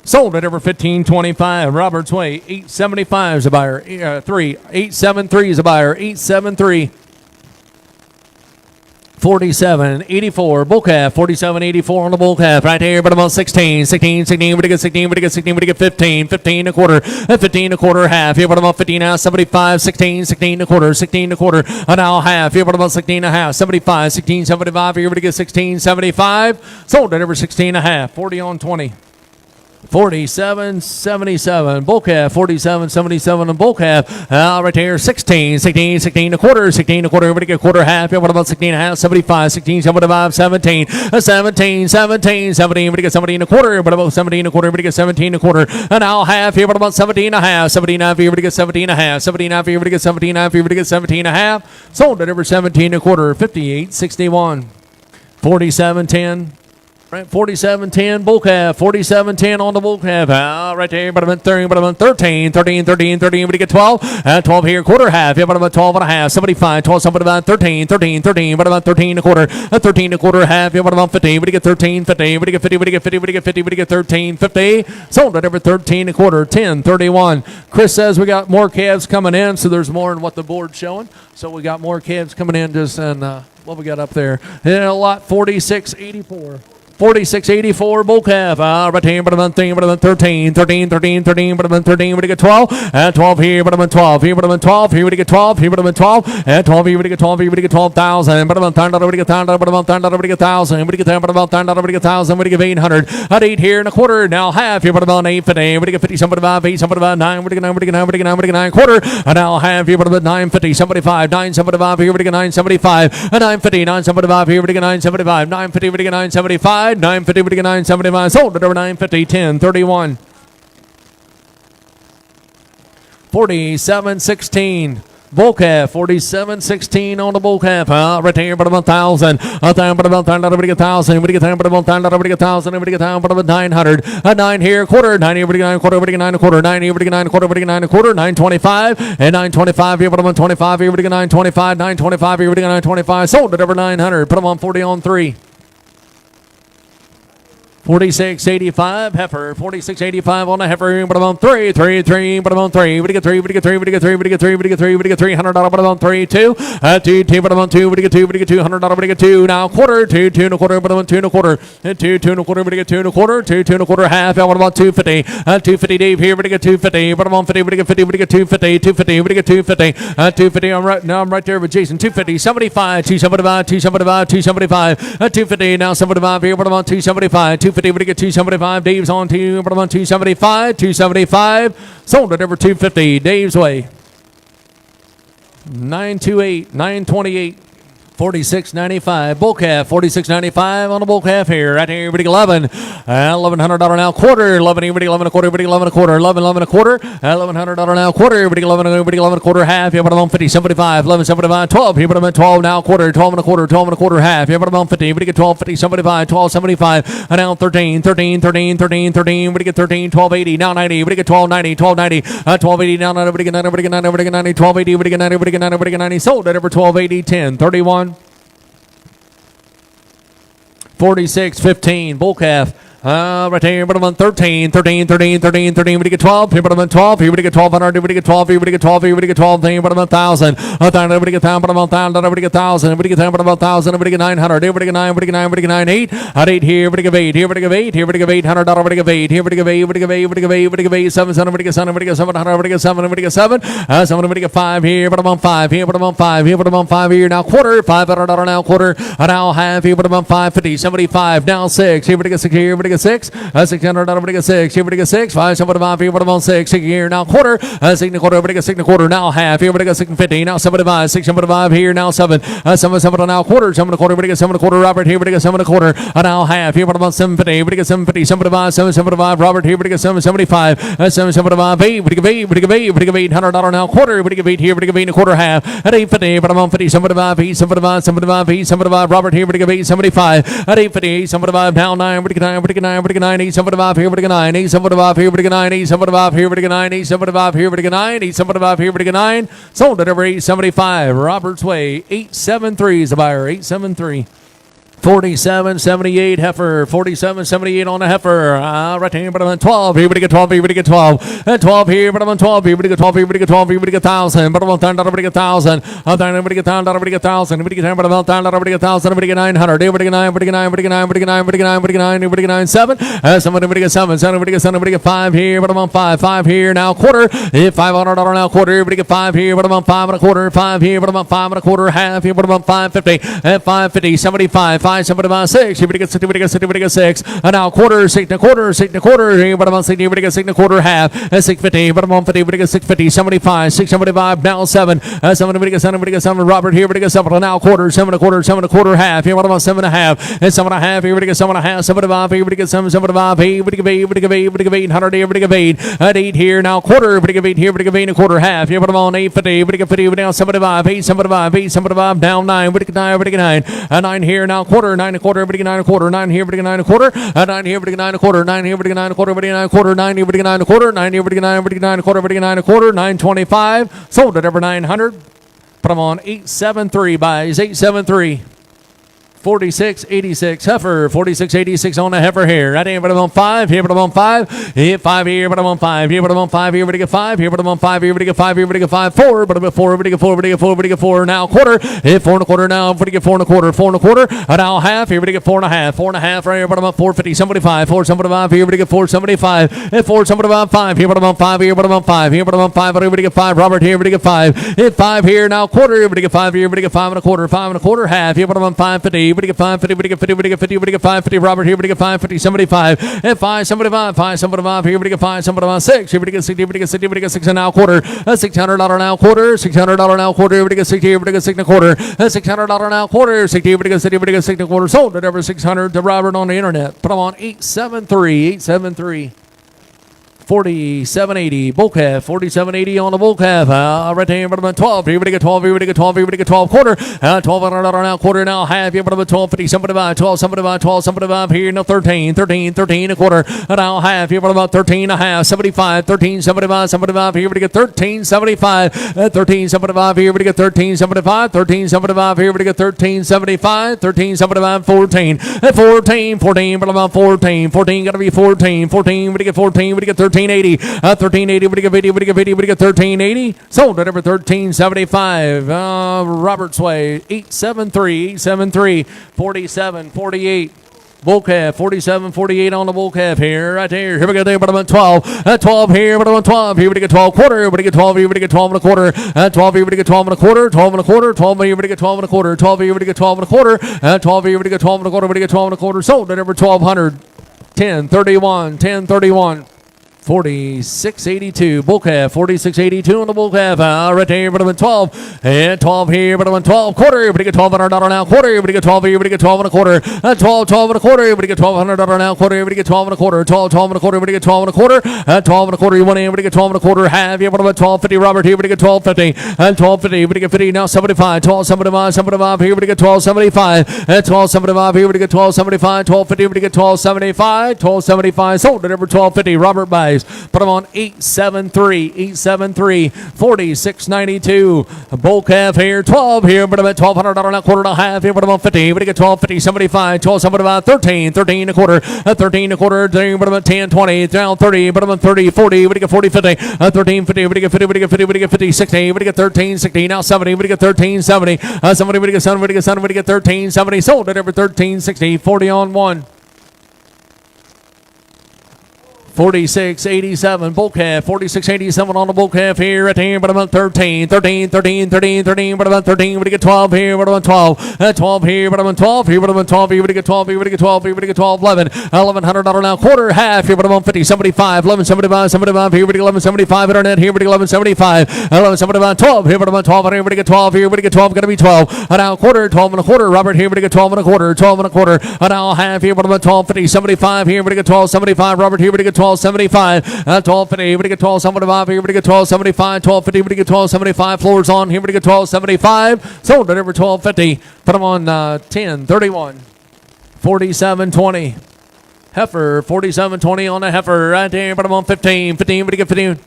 Sold at over 15.25. Robert's Way, 875 is a buyer. 873 is a buyer. 873. 47.84 bull calf, 47.84 on the bull calf right here, but I'm on 16, 16, 16, but you get 16, but you get 16, but you get 15, 15 a quarter, 15 a quarter, half, here, but I'm on 15 now, 75, 16, 16 a quarter, 16 a quarter, and now half, here, but I'm on 16 and a half, 75, 16, 75, here, but you get 16, 75, sold at over 16 and a half, 40 on 20. 47.77 bull calf, 47.77 on bull calf, right here, 16, 16, 16 a quarter, 16 a quarter, everybody get a quarter, half, what about 16 and a half, 75, 16, 75, 17, 17, 17, 17, everybody get 17 a quarter, but about 17 a quarter, everybody get 17 a quarter, and now half, here, what about 17 and a half, 17 and a half, everybody get 17 and a half, 17 and a half, everybody get 17 and a half, everybody get 17 and a half, sold at over 17 a quarter, 58.61, 47.10. Right, 47.10 bull calf, 47.10 on the bull calf. Right there, but I'm at 30, but I'm at 13, 13, 13, 13, but you get 12. 12 here, quarter half. Yeah, but I'm at 12 and a half, 75, 12, somebody about 13, 13, 13, but I'm at 13 a quarter, 13 a quarter half. Yeah, but I'm on 50, but you get 13, 50, but you get 50, but you get 50, but you get 50, but you get 13, 50. Sold at over 13 a quarter, 10, 31. Chris says we got more calves coming in, so there's more than what the board's showing. So we got more calves coming in just in What we got up there? Lot 4684. 4684 bull calf. Right here, but I'm 13, 13, 13, 13, but I'm 13, we get 12. And 12 here, but I'm 12. Here, but I'm 12. Here, we get 12. Here, but I'm 12. And 12 here, we get 12. Here, we get 12,000. But I'm 10, we get 10, but I'm 10, we get 1,000. We get 10, but I'm 10, we get 1,000. We get 800. At 8 here and a quarter. Now half here, but I'm 850. We get 50, somebody 5, 8, somebody 5, 9. We get 9, we get 9, we get 9, we get 9 quarter. And now half here, but I'm 950. Somebody 5, 9, somebody 5 here, we get 975. And 950, 9, somebody 5 here, we get 975. 950, we get 975. 950, we get 975. Sold at over 950. 10, 31. 4716. Bull calf, 4716 on the bull calf. Right here, but about 1,000. 1,000, but about 1,000. Everybody get 1,000. Everybody get 10, but about 1,000. Everybody get 1,000. Everybody get 1,000, but about 900. 9 here, quarter. 9 here, everybody get 9 quarter. Everybody get 9 quarter. 9 here, everybody get 9 quarter. Everybody get 9 quarter. 925 and 925 here, but about 25 here. Everybody get 925. 925 here, everybody get 925. Sold at over 900. Put them on 40 on 3. 4685 heifer, 4685 on the heifer, but I'm on 3, 3, 3, but I'm on 3. We get 3, we get 3, we get 3, we get 3, we get 3, we get $300, but I'm on 3, 2, 2, 2, but I'm on 2, we get 2, we get $200, we get 2. Now quarter, 2, 2 and a quarter, but I'm on 2 and a quarter, 2, 2 and a quarter, we get 2 and a quarter, 2, 2 and a quarter, half. I want about 250, 250 Dave here, we get 250, but I'm on 50, we get 50, we get 250, 250, we get 250, 250. I'm right there with Jason. 250, 75, 275, 275, 275, 250. Now 75 here, but I'm on 275, 250, we get 275. Dave's on 2, but I'm on 275, 275. Sold at over 250. Dave's way. 928, 928. 4695 bull calf, 4695 on the bull calf here. Right here, everybody 11, $1,100 now quarter. 11 everybody 11 a quarter. Everybody 11 a quarter. 11 11 a quarter. $1,100 now quarter. Everybody 11 a quarter half. Yeah, but I'm on 50, 75, 11 75, 12. Here, but I'm at 12 now quarter. 12 and a quarter. 12 and a quarter half. Yeah, but I'm on 50. Everybody get 12, 50, 75, 12 75. And now 13, 13, 13, 13, 13. Everybody get 13, 12 80. Now 90. Everybody get 12 90, 12 90, 12 80. Now everybody get 90, everybody get 90, everybody get 90, 12 80. Everybody get 90, everybody get 90, everybody get 90. Sold at over 12 80, 10 31. 4615 bull calf. Right here, but I'm on 13, 13, 13, 13, 13. We get 12. Here, but I'm on 12. Here, we get 1200. Here, we get 12. Here, we get 12. Here, we get 12. Here, but I'm on 1,000. 1,000. Everybody get 1,000. But I'm on 1,000. Everybody get 1,000. Everybody get 10. But I'm on 1,000. Everybody get 900. Everybody get 9. Everybody get 9. Everybody get 9. 8. At 8 here. Everybody get 8. Here, everybody get 8. Here, everybody get 800. Everybody get 8. Here, everybody get 8. Everybody get 8. Everybody get 8. Everybody get 8. 7. Everybody get 7. Everybody get 700. Everybody get 7. Everybody get 7. 7. Everybody get 5 here. But I'm on 5. Here, but I'm on 5. Here, but I'm on 5 here. Now quarter. $500 now quarter. Now half here. But I'm on 550. 75. Now 6. Here, everybody get 6 here. Everybody get 6. 600. Everybody get 6. Everybody get 6. 5. Somebody 5 here. But I'm on 6. 6 here. Now quarter. 6 and a quarter. Everybody get 6 and a quarter. Now half. Here. Everybody get 6 and 50. Now 75. 6. 75 here. Now 7. 7. 7 now quarter. 7 and a quarter. Everybody get 7 and a quarter. Robert here. Everybody get 7 and a quarter. Now half. Here. But I'm on 750. Everybody get 750. 75. 7. 75. Robert here. Everybody get 775. 7. 75. 8. Everybody get 8. Everybody get 8. Everybody get $800 now quarter. Everybody get 8 here. Everybody get 8 and a quarter half. At 850. But I'm on 50. 75. 8. 75. 75. 8. 75. Robert here. Everybody get 8. 75. At 850. 75. Now 9. Everybody get 9. Everybody get 9. Everybody get 9. 8. 75 here. Everybody get 9. 8. 75 here. Everybody get 9. 8. 75 here. Everybody get 9. 8. 75 here. Everybody get 9. 8. 75 here. Everybody get 9. Sold at over 875. Robert's Way. 873 is the buyer. 873. 4778 heifer, 4778 on the heifer. Right here, but I'm on 12. Here, get 12. Here, get 12. And 12 here, but I'm on 12. Here, get 12. Here, get 12. Here, get 1,000. But I'm on 10. Everybody get 1,000. I'm 10. Everybody get 1,000. Everybody get 1,000. Everybody get 10. But I'm on 10. Everybody get 1,000. Everybody get 900. Everybody get 9. Everybody get 9. Everybody get 9. Everybody get 9. Everybody get 9. Everybody get 9. Everybody get 9. 7. Somebody everybody get 7. 7. Everybody get 7. Everybody get 5 here, but I'm on 5. 5 here now quarter. $500 now quarter. Everybody get 5 here, but I'm on 5 and a quarter. 5 here, but I'm on 5 and a quarter. Half here, but I'm on 550. At 550. 75. 5. 75. 6. Everybody get 6. Everybody get 6. Everybody get 6. And now quarter. 6 and a quarter. 6 and a quarter. Here, but I'm on 6. Everybody get 6 and a quarter. Half. At 650. But I'm on 50. Everybody get 650. 75. 675. Now 7. 7. Everybody get 7. Everybody get 7. Robert here. Everybody get 7. Now quarter. 7 and a quarter. 7 and a quarter. Half. Here, but I'm on 7 and a half. And 7 and a half. Everybody get 7 and a half. 75. Everybody get 7. 75. Everybody get 8. Everybody get 8. Everybody get 800. Everybody get 8. At 8 here. Now quarter. Everybody get 8 here. Everybody get 8 and a quarter. Half. Here, but I'm on 850. Everybody get 50. Everybody down 75. 8. 75. 8. 75. Down 9. Everybody get 9. Everybody get 9. And 9 here. Now quarter. 9 and a quarter. Everybody get 9 and a quarter. 9 here. Everybody get 9 and a quarter. 9 here. Everybody get 9 and a quarter. 9 here. Everybody get 9 and a quarter. Everybody get 9 and a quarter. 9 here. Everybody get 9 and a quarter. 9 here. Everybody get 9. Everybody get 9 and a quarter. Everybody get 9 and a quarter. 925. Sold at over 900. Put them on 873 buys. 873. 46.86 heifer, 46.86 on the heifer here. Right here, but I'm on 5. Here, but I'm on 5. Hit 5 here, but I'm on 5. Here, but I'm on 5. Here, but I get 5. Here, but I'm on 5. Here, but I get 5. Here, but I get 5. 4, but I'm at 4. But I get 4. But I get 4. But I get 4. Now quarter. Hit 4 1/4 now. But I get 4 1/4. 4 1/4. Now half. Here, but I get 4 1/2. 4 1/2 right here, but I'm at 450. 75. 475. Here, but I get 475. Hit 475. 5. Here, but I'm on 5. Here, but I'm on 5. Here, but I'm on 5. But I get 5. Robert here, but I get 5. Hit 5 here. Now quarter. Here, but I get 5. Here, but I get 5 1/4. 5 1/4 half. Here, but I'm on 550. But I get 550. But I get 50, but I get 50, but I get 550. Robert here, but I get 550, 75, and 575, 575 here, but I get 575, 6 here, but I get 60, but I get 60, but I get 6 and now quarter, $600 now quarter, $600 now quarter, but I get 60 here, but I get 6 and a quarter, $600 now quarter, 60, but I get 60, but I get 6 and a quarter. Sold at over 600 to Robert on the internet. Put them on 873. 47.80 bull calf, 47.80 on the bull calf. Right there, but I'm 12. Here, but I get 12. Here, but I get 12. Here, but I get 12 quarter. $1,200 now quarter now half. Here, but I'm 12.50. Somebody buy 12. Somebody buy 12. Somebody buy here. No 13 a quarter. Now half. Here, but about 13 and a half. 75. 13. Somebody buy. Somebody buy here, but I get 13.75. 13.75 here, but I get 13.75. 13.75 here, but I get 13.75. 13.75. 14. 14. But about 14. 14 got to be 14. 14. But I get 14. But I get 13.80. 13.80, but I get 50, but I get 50, but I get 13.80. Sold at over 13.75. Robert's Way, 873, 47.48. Bull calf, 47.48 on the bull calf here, right there. Here we go there, but I'm at 12. 12 here, but I'm at 12. Here we get 12 quarter, but I get 12 here, but I get 12 and a quarter. 12 here, but I get 12 and a quarter. 12 and a quarter. 12 here, but I get 12 and a quarter. 12 here, but I get 12 and a quarter. 12 here, but I get 12 and a quarter, but I get 12 and a quarter. Sold at over 1,200. 10.31. 46.82 bull calf, 46.82 on the bull calf. Right there, but I'm in 12. And 12 here, but I'm in 12 quarter. But I get $1,200 now quarter. But I get 12 here, but I get 12 and a quarter. 12 and a quarter. But I get $1,200 now quarter. But I get 12 and a quarter. 12 and a quarter. But I get 12 and a quarter. 12 and a quarter. You want in, but I get 12 and a quarter. Half here, but I'm at 12.50. Robert here, but I get 12.50. And 12.50. But I get 50 now 75. 12.75. 75 here, but I get 12.75. And 12.75 here, but I get 12.75. 12.50. But I get 12.75. 12.75. Sold at over 12.50. Robert buys. Put them on 873, 46.92. Bull calf here, 12 here, but I'm at $1,200 now quarter and a half here, but I'm on 50, but I get 12.50, 75, 12.75, 13 a quarter, 13 a quarter, but I'm at 10.20, down 30, but I'm on 30, 40, but I get 40, 50, 13.50, but I get 50, but I get 50, but I get 50, 60, but I get 13.60, now 70, but I get 13.70, 70, but I get 70, but I get 70, but I get 13.70, sold at over 13.60, 40 on 1. 46.87 bull calf, 46.87 on the bull calf here at here, but I'm on 13, but I'm on 13, but I get 12 here, but I'm on 12, 12 here, but I'm on 12 here, but I'm on 12 here, but I get 12 here, but I get 12 here, but I get 12, 11, $1,100 now quarter, half here, but I'm on 50, 75, 11.75, 75 here, but I get 11.75 internet here, but I get 11.75, 11.75, 12 here, but I'm on 12 here, but I get 12 here, but I get 12, gonna be 12, now quarter, 12 and a quarter, Robert here, but I get 12 and a quarter, 12 and a quarter, now half here, but I'm on 12.50, 75 here, but I get 12.75, Robert here, but I get 12.75, 12.50, but I get 12.75 here, but I get 12.75, 12.50, but I get 12.75, floors on here, but I get 12.75, sold at over 12.50, put them on 10.31, 47.20, heifer, 47.20 on the heifer, right there, but I'm on 15, but I get 15.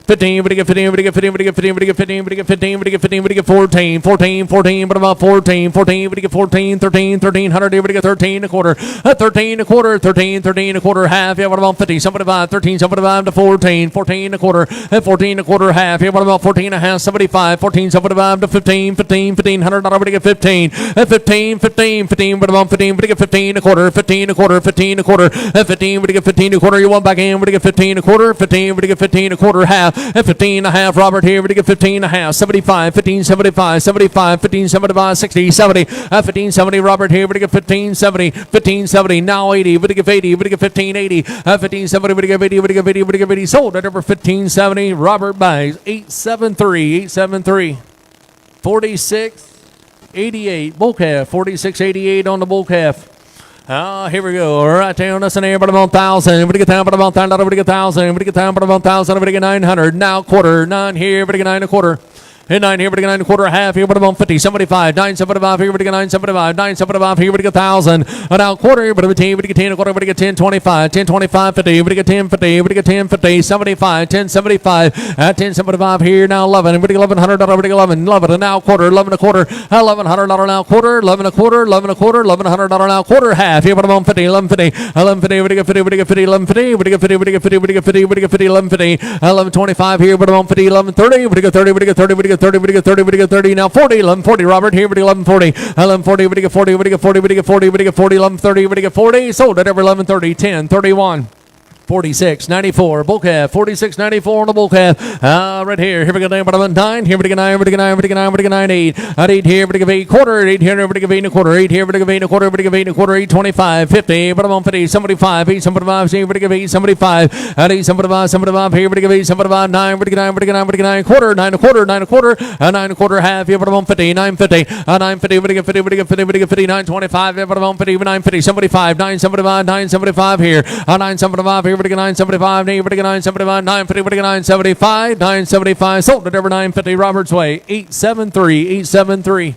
15, but I get 15, but I get 15, but I get 15, but I get 15, but I get 15, but I get 15, but I get 14, 14, but about 14, but I get 14, 1300 here, but I get 13 a quarter, 13 a quarter, 13 a quarter, half, yeah, what about 50, somebody buy 13, somebody buy to 14 a quarter, 14 a quarter, half, yeah, what about 14 and a half, 75, 14, somebody buy to 1500, but I get 15, 15, but about 15, but I get 15 a quarter, 15 a quarter, 15 a quarter, 15, but I get 15 a quarter, you want back in, but I get 15 a quarter, 15, but I get 15 a quarter, half, 15 and a half, Robert here, but I get 15 and a half, 75, 15, 75, 75, 15, 75, 60, 70, 15, 70, Robert here, but I get 15, 70, 15, 70, now 80, but I get 80, but I get 15, 80, 15, 70, but I get 80, but I get 80, but I get 80, sold at over 15, 70, Robert buys 873, 46, 88, bull calf, 46, 88 on the bull calf. Here we go. Right down this and here, but I'm on 1,000. But I get down, but I'm on 1,000. But I get 1,000. But I get down, but I'm on 1,000. But I get 900. Now quarter. 9 here, but I get 9 a quarter. and 9 here, we get 9 quarter, half here, but I'm on 50, 75, 975 here, we get 975, 975 here, we get 1,000, and now quarter here, but I'm 10, we get 10, a quarter, we get 10, 25, 10, 25, 50, we get 10, 50, we get 10, 50, 75, 10, 75, 10, 75 here, now 11, and we get $1,100, we get 11, 11, and now quarter, 11 a quarter, $1,100 now quarter, 11 a quarter, 11 a quarter, $1,100 now quarter, half here, but I'm on 50, 1150, 1150, we get 50, we get 50, 1150, we get 50, we get 50, we get 50, we get 50, 1150, 1125 here, but I'm on 50, 1130, we get 30, we get 30, we get 30, we get 30, we get 30, now 40, 1140, Robert here, we get 1140, 1140, we get 40, we get 40, we get 40, we get 40, 1130, we get 40, sold at every 1130, 10, 31. 46.94 bull calf, 46.94 on the bull calf. Right here we go down bottom 9. Here we go 9, we go 9, we go 9, we go 9, 8. At 8 here, we go 8 quarter, 8 here, we go 8 and a quarter, 8 here, we go 8 and a quarter, we go 8 and a quarter, 8, 25, 50, bottom on 50, 75, 8, 75, here we go 8, 75, at 8, 75, 75, here we go 8, 75, 9, we go 9, we go 9, we go 9 quarter, 9 a quarter, 9 a quarter, 9 a quarter, half, here bottom on 50, 950, 950, we go 50, we go 50, we go 50, 925, here bottom on 50, 950, 75, 975, 975 here, 975, here we go 975. Here we go 975, 950, we go 975, 975, sold at over 950 Roberts Way, 873, 873.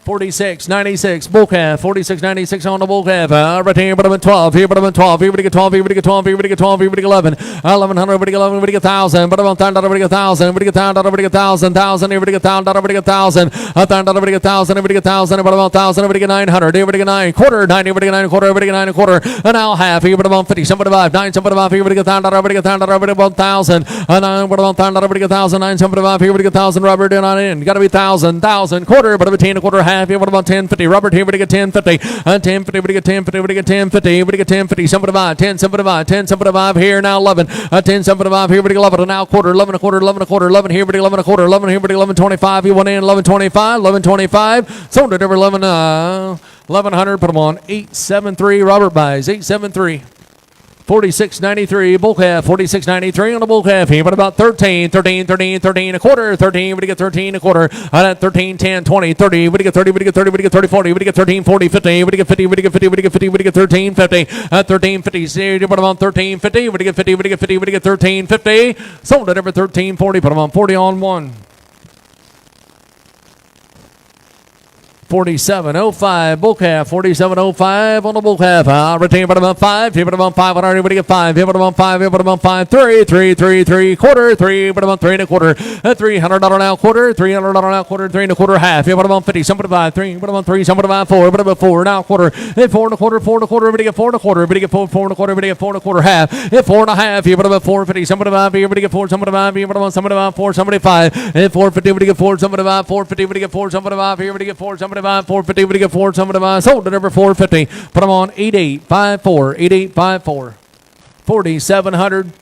46.96 bull calf, 46.96 on the bull calf. Right here, but I'm 12. Here, but I'm 12. Here, we get 12. Here, we get 12. Here, we get 12. Here, we get 11. 1100. We get 11. We get 1,000. But I'm on $1,000. We get 1,000. We get 1,000. We get 1,000. 1,000. Here, we get 1,000. We get 1,000. 1,000. We get 1,000. Here, we get 1,000. But I'm on 1,000. We get 900. Here, we get 9 quarter. 9. Here, we get 9 quarter. We get 9 quarter. And now half. Here, but I'm on 50. 75. 9. 75. Here, we get 1,000. We get 1,000. We get 1,000. And now we're on 1,000. We get 1,000. 9. 75. Here, we get 1,000. Robert down on in. Got to be 1,000. 1,000 quarter. But I'm 10 a quarter half. Here, what about 10? 50. Robert here, we get 1050, 1050, we get 1050, we get 1050, we get 1050, 75, 10, 75, 10, 75 here, now 11, 10, 75 here, we get 11, and now quarter, 11 a quarter, 11 a quarter, 11 here, we get 11 a quarter, 11 here, we get 1125, you went in 1125, 1125, sold it over 1100, put them on 873, Robert buys 873. 46.93 bull calf, 46.93 on the bull calf here, but about 13 a quarter, 13, we get 13 a quarter, at 13, 10, 20, 30, we get 30, we get 30, we get 30, 40, we get 13, 40, 50, we get 50, we get 50, we get 50, we get 13, 50, at 13, 50, see, put them on 13, 50, we get 50, we get 50, we get 13, 50, sold it over 13, 40, put them on 40 on 1. 47.05 bull calf, 47.05 on the bull calf. Retain bottom on 5. Here bottom on 5. On already get 5. Here bottom on 5. Here bottom on 5. 3 quarter. 3 bottom on 3 and a quarter. $300 now quarter. $300 now quarter. 3 and a quarter half. Here bottom on 50. Somebody buy 3. Bottom on 3. Somebody buy 4. Bottom on 4 now quarter. 4 and a quarter. 4 and a quarter. Everybody get 4 and a quarter. Everybody get 4 and a quarter. Everybody get 4 and a quarter half. 4 and a half. Here bottom on 450. Somebody buy. Everybody get 4. Somebody buy. Here bottom on somebody buy 4. Somebody 5. 450. Everybody get 4. Somebody buy 450. Everybody get 4. Somebody buy. Here everybody get 4. Somebody buy 450. Everybody get 4. Somebody buy. Sold it over 450. Put them on 8854. 8854. 4700.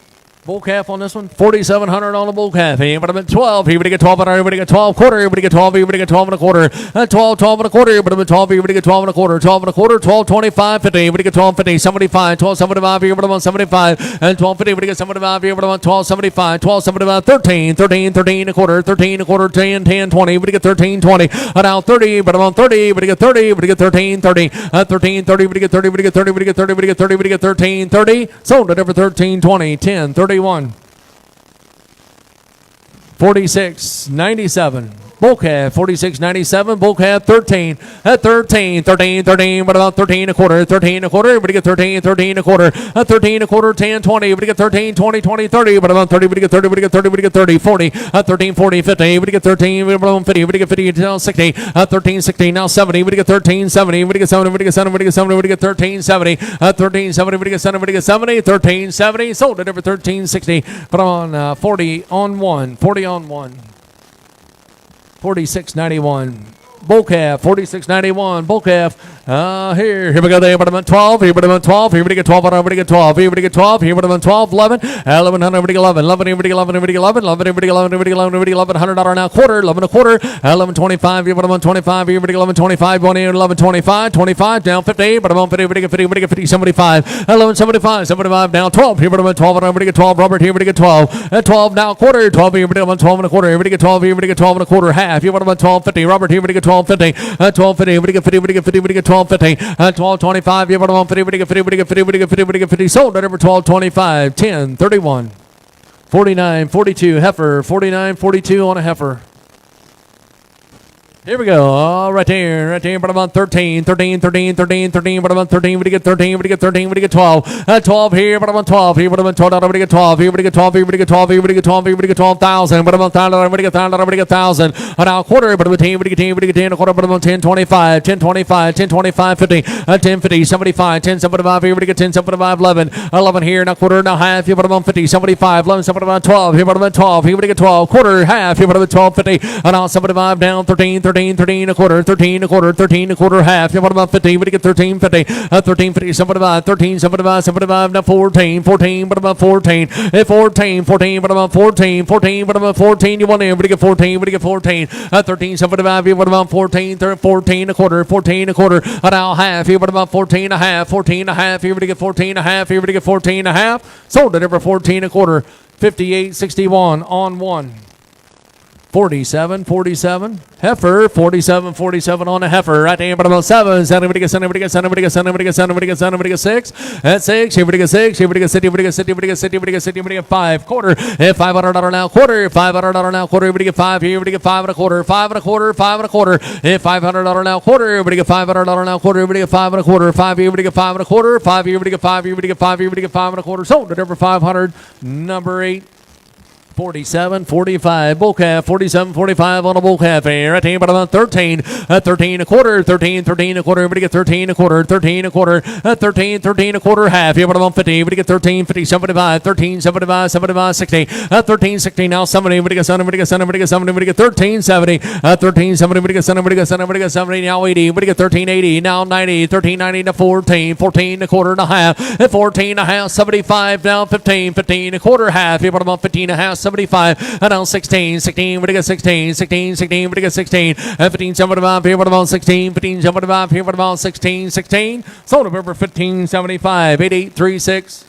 Bull calf on this one, 4,700 on the bull calf. He would have been 12. He would get 12. He would get 12 quarter. He would get 12. He would get 12 and a quarter. 12, 12 and a quarter. He would have been 12. He would get 12 and a quarter. 12 and a quarter. 12, 25, 50. He would get 12, 50, 75. 12, 75. He would have 75. And 12, 50. He would get 75. He would have 12, 75. 12, 75. 13, 13, 13 a quarter. 13 a quarter. 10, 10, 20. He would get 13, 20. And now 30. But I'm 30. He would get 30. He would get 13, 30. 13, 30. Would get 30. Would get 30. Would get 30. Would get 30. Would get 13, 30. Sold it over 13, 20. 10, 31. 46.97. Bull calf, 46.97. Bull calf, 13. At 13, 13, 13. What about 13 a quarter? 13 a quarter. Everybody get 13, 13 a quarter. At 13 a quarter, 10, 20. Everybody get 13, 20, 20, 30. What about 30? Everybody get 30. Everybody get 30. Everybody get 30, 40. At 13, 40, 50. Everybody get 13. Everybody get 50. Everybody get 50. Now 60. At 13, 60. Now 70. Everybody get 13, 70. Everybody get 70. Everybody get 70. Everybody get 70. Everybody get 13, 70. At 13, 70. Everybody get 70. Everybody get 70. 13, 70. Sold it over 13, 60. Put on 40 on 1. 40 on 1. 46.91. Bull calf, 46.91. Bull calf. Here we go. There, but I'm at 12. Here, but I'm at 12. Here, we get 12. Here, we get 12. Here, we get 12. Here, but I'm at 12. 11. 1100. We get 11. 11. Here, we get 11. Here, we get 11. 11. Here, we get 11. Here, we get 11. Here, we get 11. $100 now quarter. 11 a quarter. 1125. Here, but I'm on 25. Here, we get 1125. Going in 1125. 25 down 50. But I'm on 50. We get 50. We get 50. 75. 1175. 75 down 12. Here, but I'm at 12. Here, we get 12. Robert, here, we get 12. At 12 now quarter. 12. Here, we get 12 and a quarter. Here, we get 12. Here, we get 12 and a quarter. Half. Here, but I'm at 12.50. Robert, here, we get 12.50. 12.50. We get 50. We get 50. We get 12.50. 12.25. You put them on 50. We get 50. We get 50. We get 50. We get 50. Sold at over 12.25. 10.31. 49.42 heifer. 49.42 on a heifer. Here we go. All right there, but about 13, but about 13, we get 13, we get 13, we get 12. 12 here, but about 12 here, but about 12, we get 12 here, we get 12 here, we get 12 here, we get 12 here, we get 12,000, but about 1,000, we get 1,000, we get 1,000. Now quarter, but about 10, we get 10, we get 10, a quarter, but about 10, 25, 10, 25, 10, 25, 50, 10, 50, 75, 10, 75 here, we get 10, 75, 11, 11 here, now quarter, now half, here, but about 50, 75, 11, 75, 12, here, but about 12, here, we get 12, quarter, half, here, but about 12, 50, and now 75 down, 13, 13 a quarter, 13 a quarter, 13 a quarter, half. You want about 15, we get 13, 50, 13, 50, 75, 13, 75, 75, now 14, 14, but about 14, 14, 14, but about 14, 14, but about 14, you want in, we get 14, we get 14, 13, 75, you want about 14, 14 a quarter, 14 a quarter, now half, you want about 14 a half, 14 a half, here we get 14 a half, here we get 14 a half, sold it over 14 a quarter, 58.61 on one. 47, 47. Heifer, 47, 47 on a heifer. Right there, but about 7. Somebody get 7, somebody get 7, somebody get 7, somebody get 7, somebody get 7, somebody get 6. That's 6. Somebody get 6, somebody get 6, somebody get 6, somebody get 6, somebody get 6, somebody get 5. Quarter. $500 now. Quarter. $500 now. Quarter. Everybody get 5 here. Everybody get 5 and a quarter. 5 and a quarter. 5 and a quarter. $500 now. Quarter. Everybody get $500 now. Quarter. Everybody get 5 and a quarter. 5 here. Everybody get 5 and a quarter. 5 here. Everybody get 5 here. Everybody get 5 here. Everybody get 5 and a quarter. Sold at over 500. Number 8. 47, 45, bull calf, 47, 45 on a bull calf here. Right here, but about 13, 13 a quarter, 13, 13 a quarter. Everybody get 13 a quarter, 13 a quarter, 13, 13 a quarter, half. Here, but about 50. Everybody get 13, 50, 75, 13, 75, 75, 60, 13, 60. Now 70. Everybody get 70, everybody get 70, everybody get 70, everybody get 13, 70, 13, 70, everybody get 70, everybody get 70, everybody get 70. Now 80. Everybody get 13, 80. Now 90, 13, 90 to 14, 14 a quarter and a half, 14 a half, 75. Now 15, 15 a quarter, half. Here, but about 15 a half, 75, and now 16, 16, we get 16, 16, 16, we get 16, 15, 75, here, what about 16, 15, 75, here, what about 16, 16, sold November 15, 75, 8836.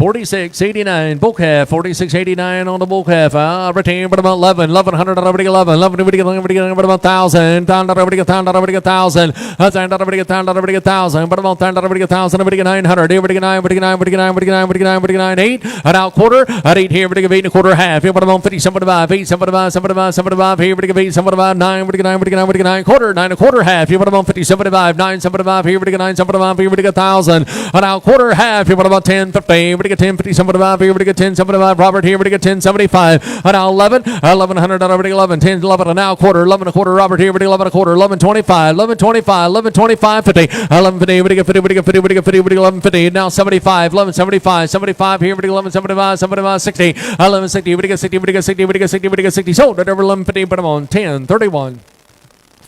46.89 bull calf, 46.89 on the bull calf. Retain, but about 11, 1100, everybody get 11, 11, everybody get 1,000, everybody get 1,000, everybody get 1,000, everybody get 1,000, everybody get 1,000, but about 1,000, everybody get 1,000, everybody get 900, everybody get 9, everybody get 9, everybody get 9, everybody get 9, everybody get 9, 8, and out quarter, at 8 here, everybody get 8 and a quarter, half, here, but about 50, 75, 8, 75, 75, 75, here, everybody get 8, 75, 9, everybody get 9, everybody get 9, everybody get 9, quarter, 9 and a quarter, half, here, but about 50, 75, 9, 75, here, everybody get 9, 75, here, everybody get 1,000, and out quarter, half, here, but about 10, 50, everybody get 10, 50, 75, here, everybody get 10, 75, Robert here, everybody get 10, 75, and now 11, 1,100, everybody 11, 10, 11, and now quarter, 11 and a quarter, Robert here, everybody 11 and a quarter, 11, 25, 11, 25, 11, 25, 50, 11, 50, everybody get 50, everybody get 50, everybody get 50, everybody 11, 50, now 75, 11, 75, 75, here, everybody 11, 75, 75, 60, 11, 60, everybody get 60, everybody get 60, everybody get 60, everybody get 60, sold at over 11, 50, but I'm on 10, 31.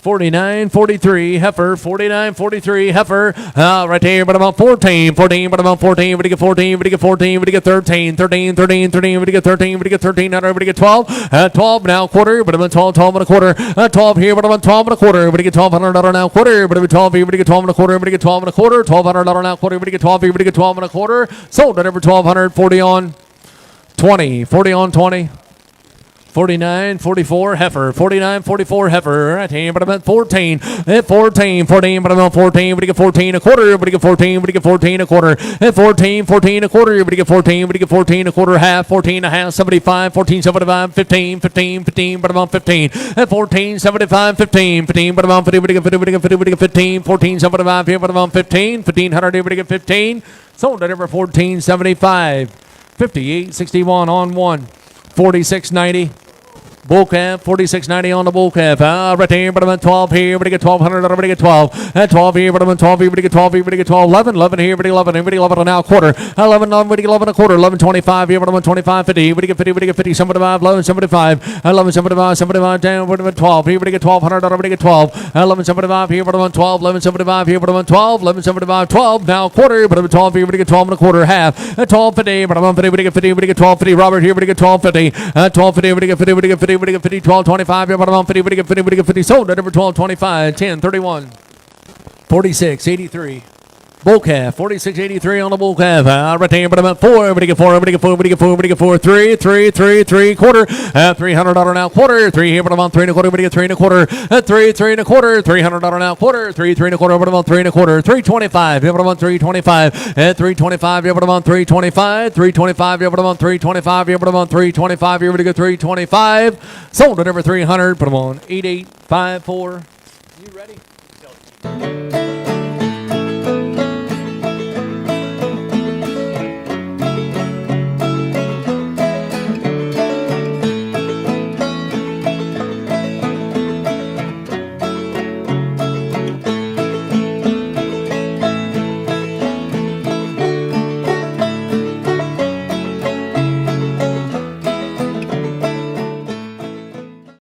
49.43 heifer, 49.43 heifer, right there, but about 14, 14, but about 14, we get 14, we get 14, we get 13, 13, 13, 13, we get 13, we get 13, now everybody get 12, 12 now quarter, but about 12, 12 and a quarter, 12 here, but about 12 and a quarter, everybody get $1,200 now quarter, but about 12 here, everybody get 12 and a quarter, everybody get 12 and a quarter, $1,200 now quarter, everybody get 12 here, everybody get 12 and a quarter, sold at over 1,200, 40 on 20, 40 on 20. 49, 44 heifer, 49, 44 heifer, right here, but about 14, 14, 14, but about 14, we get 14 a quarter, we get 14, we get 14 a quarter, 14, 14 a quarter, we get 14, we get 14 a quarter, half, 14 a half, 75, 14, 75, 15, 15, 15, but about 15, 14, 75, 15, 15, but about 50, we get 50, we get 50, we get 15, 14, 75, here, but about 15, 1,500, here, we get 15, sold at over 14, 75, 58.61 on one. 46.90 bull calf, 46.90 on the bull calf. Right here, but about 12 here, everybody get 1,200, everybody get 12. 12 here, but about 12 here, everybody get 12, everybody get 12, 11, 11 here, everybody 11, everybody 11 and now quarter. 11, everybody get 11 a quarter, 11, 25 here, but about 25, 50, everybody get 50, everybody get 50, 75, 11, 75, 11, 75, 75 down, but about 12 here, everybody get 1,200, everybody get 12. 11, 75 here, but about 12, 11, 75 here, but about 12, 11, 75, 12, now quarter, but about 12 here, everybody get 12 and a quarter, half. 12, 50, but about 50, everybody get 50, everybody get 12, 50, Robert here, everybody get 12, 50, 12, 50, everybody get 50, everybody get 50, everybody get 50, 12, 25, here, but about 50, everybody get 50, everybody get 50, sold at number 12, 25, 10, 31, 46, 83. Bull calf, 46.83 on the bull calf. Right there, but about 4. Everybody get 4. Everybody get 4. Everybody get 4. Everybody get 4. 3, 3, 3, 3 quarter. $300 now quarter. 3 here, but about 3 and a quarter. Everybody get 3 and a quarter. 3, 3 and a quarter. $300 now quarter. 3, 3 and a quarter. But about 3 and a quarter. 325. Here, but about 325. 325. Here, but about 325. 325. Here, but about 325. Here, but about 325. Here, everybody get 325. Sold at over 300. Put them on 8854. You ready?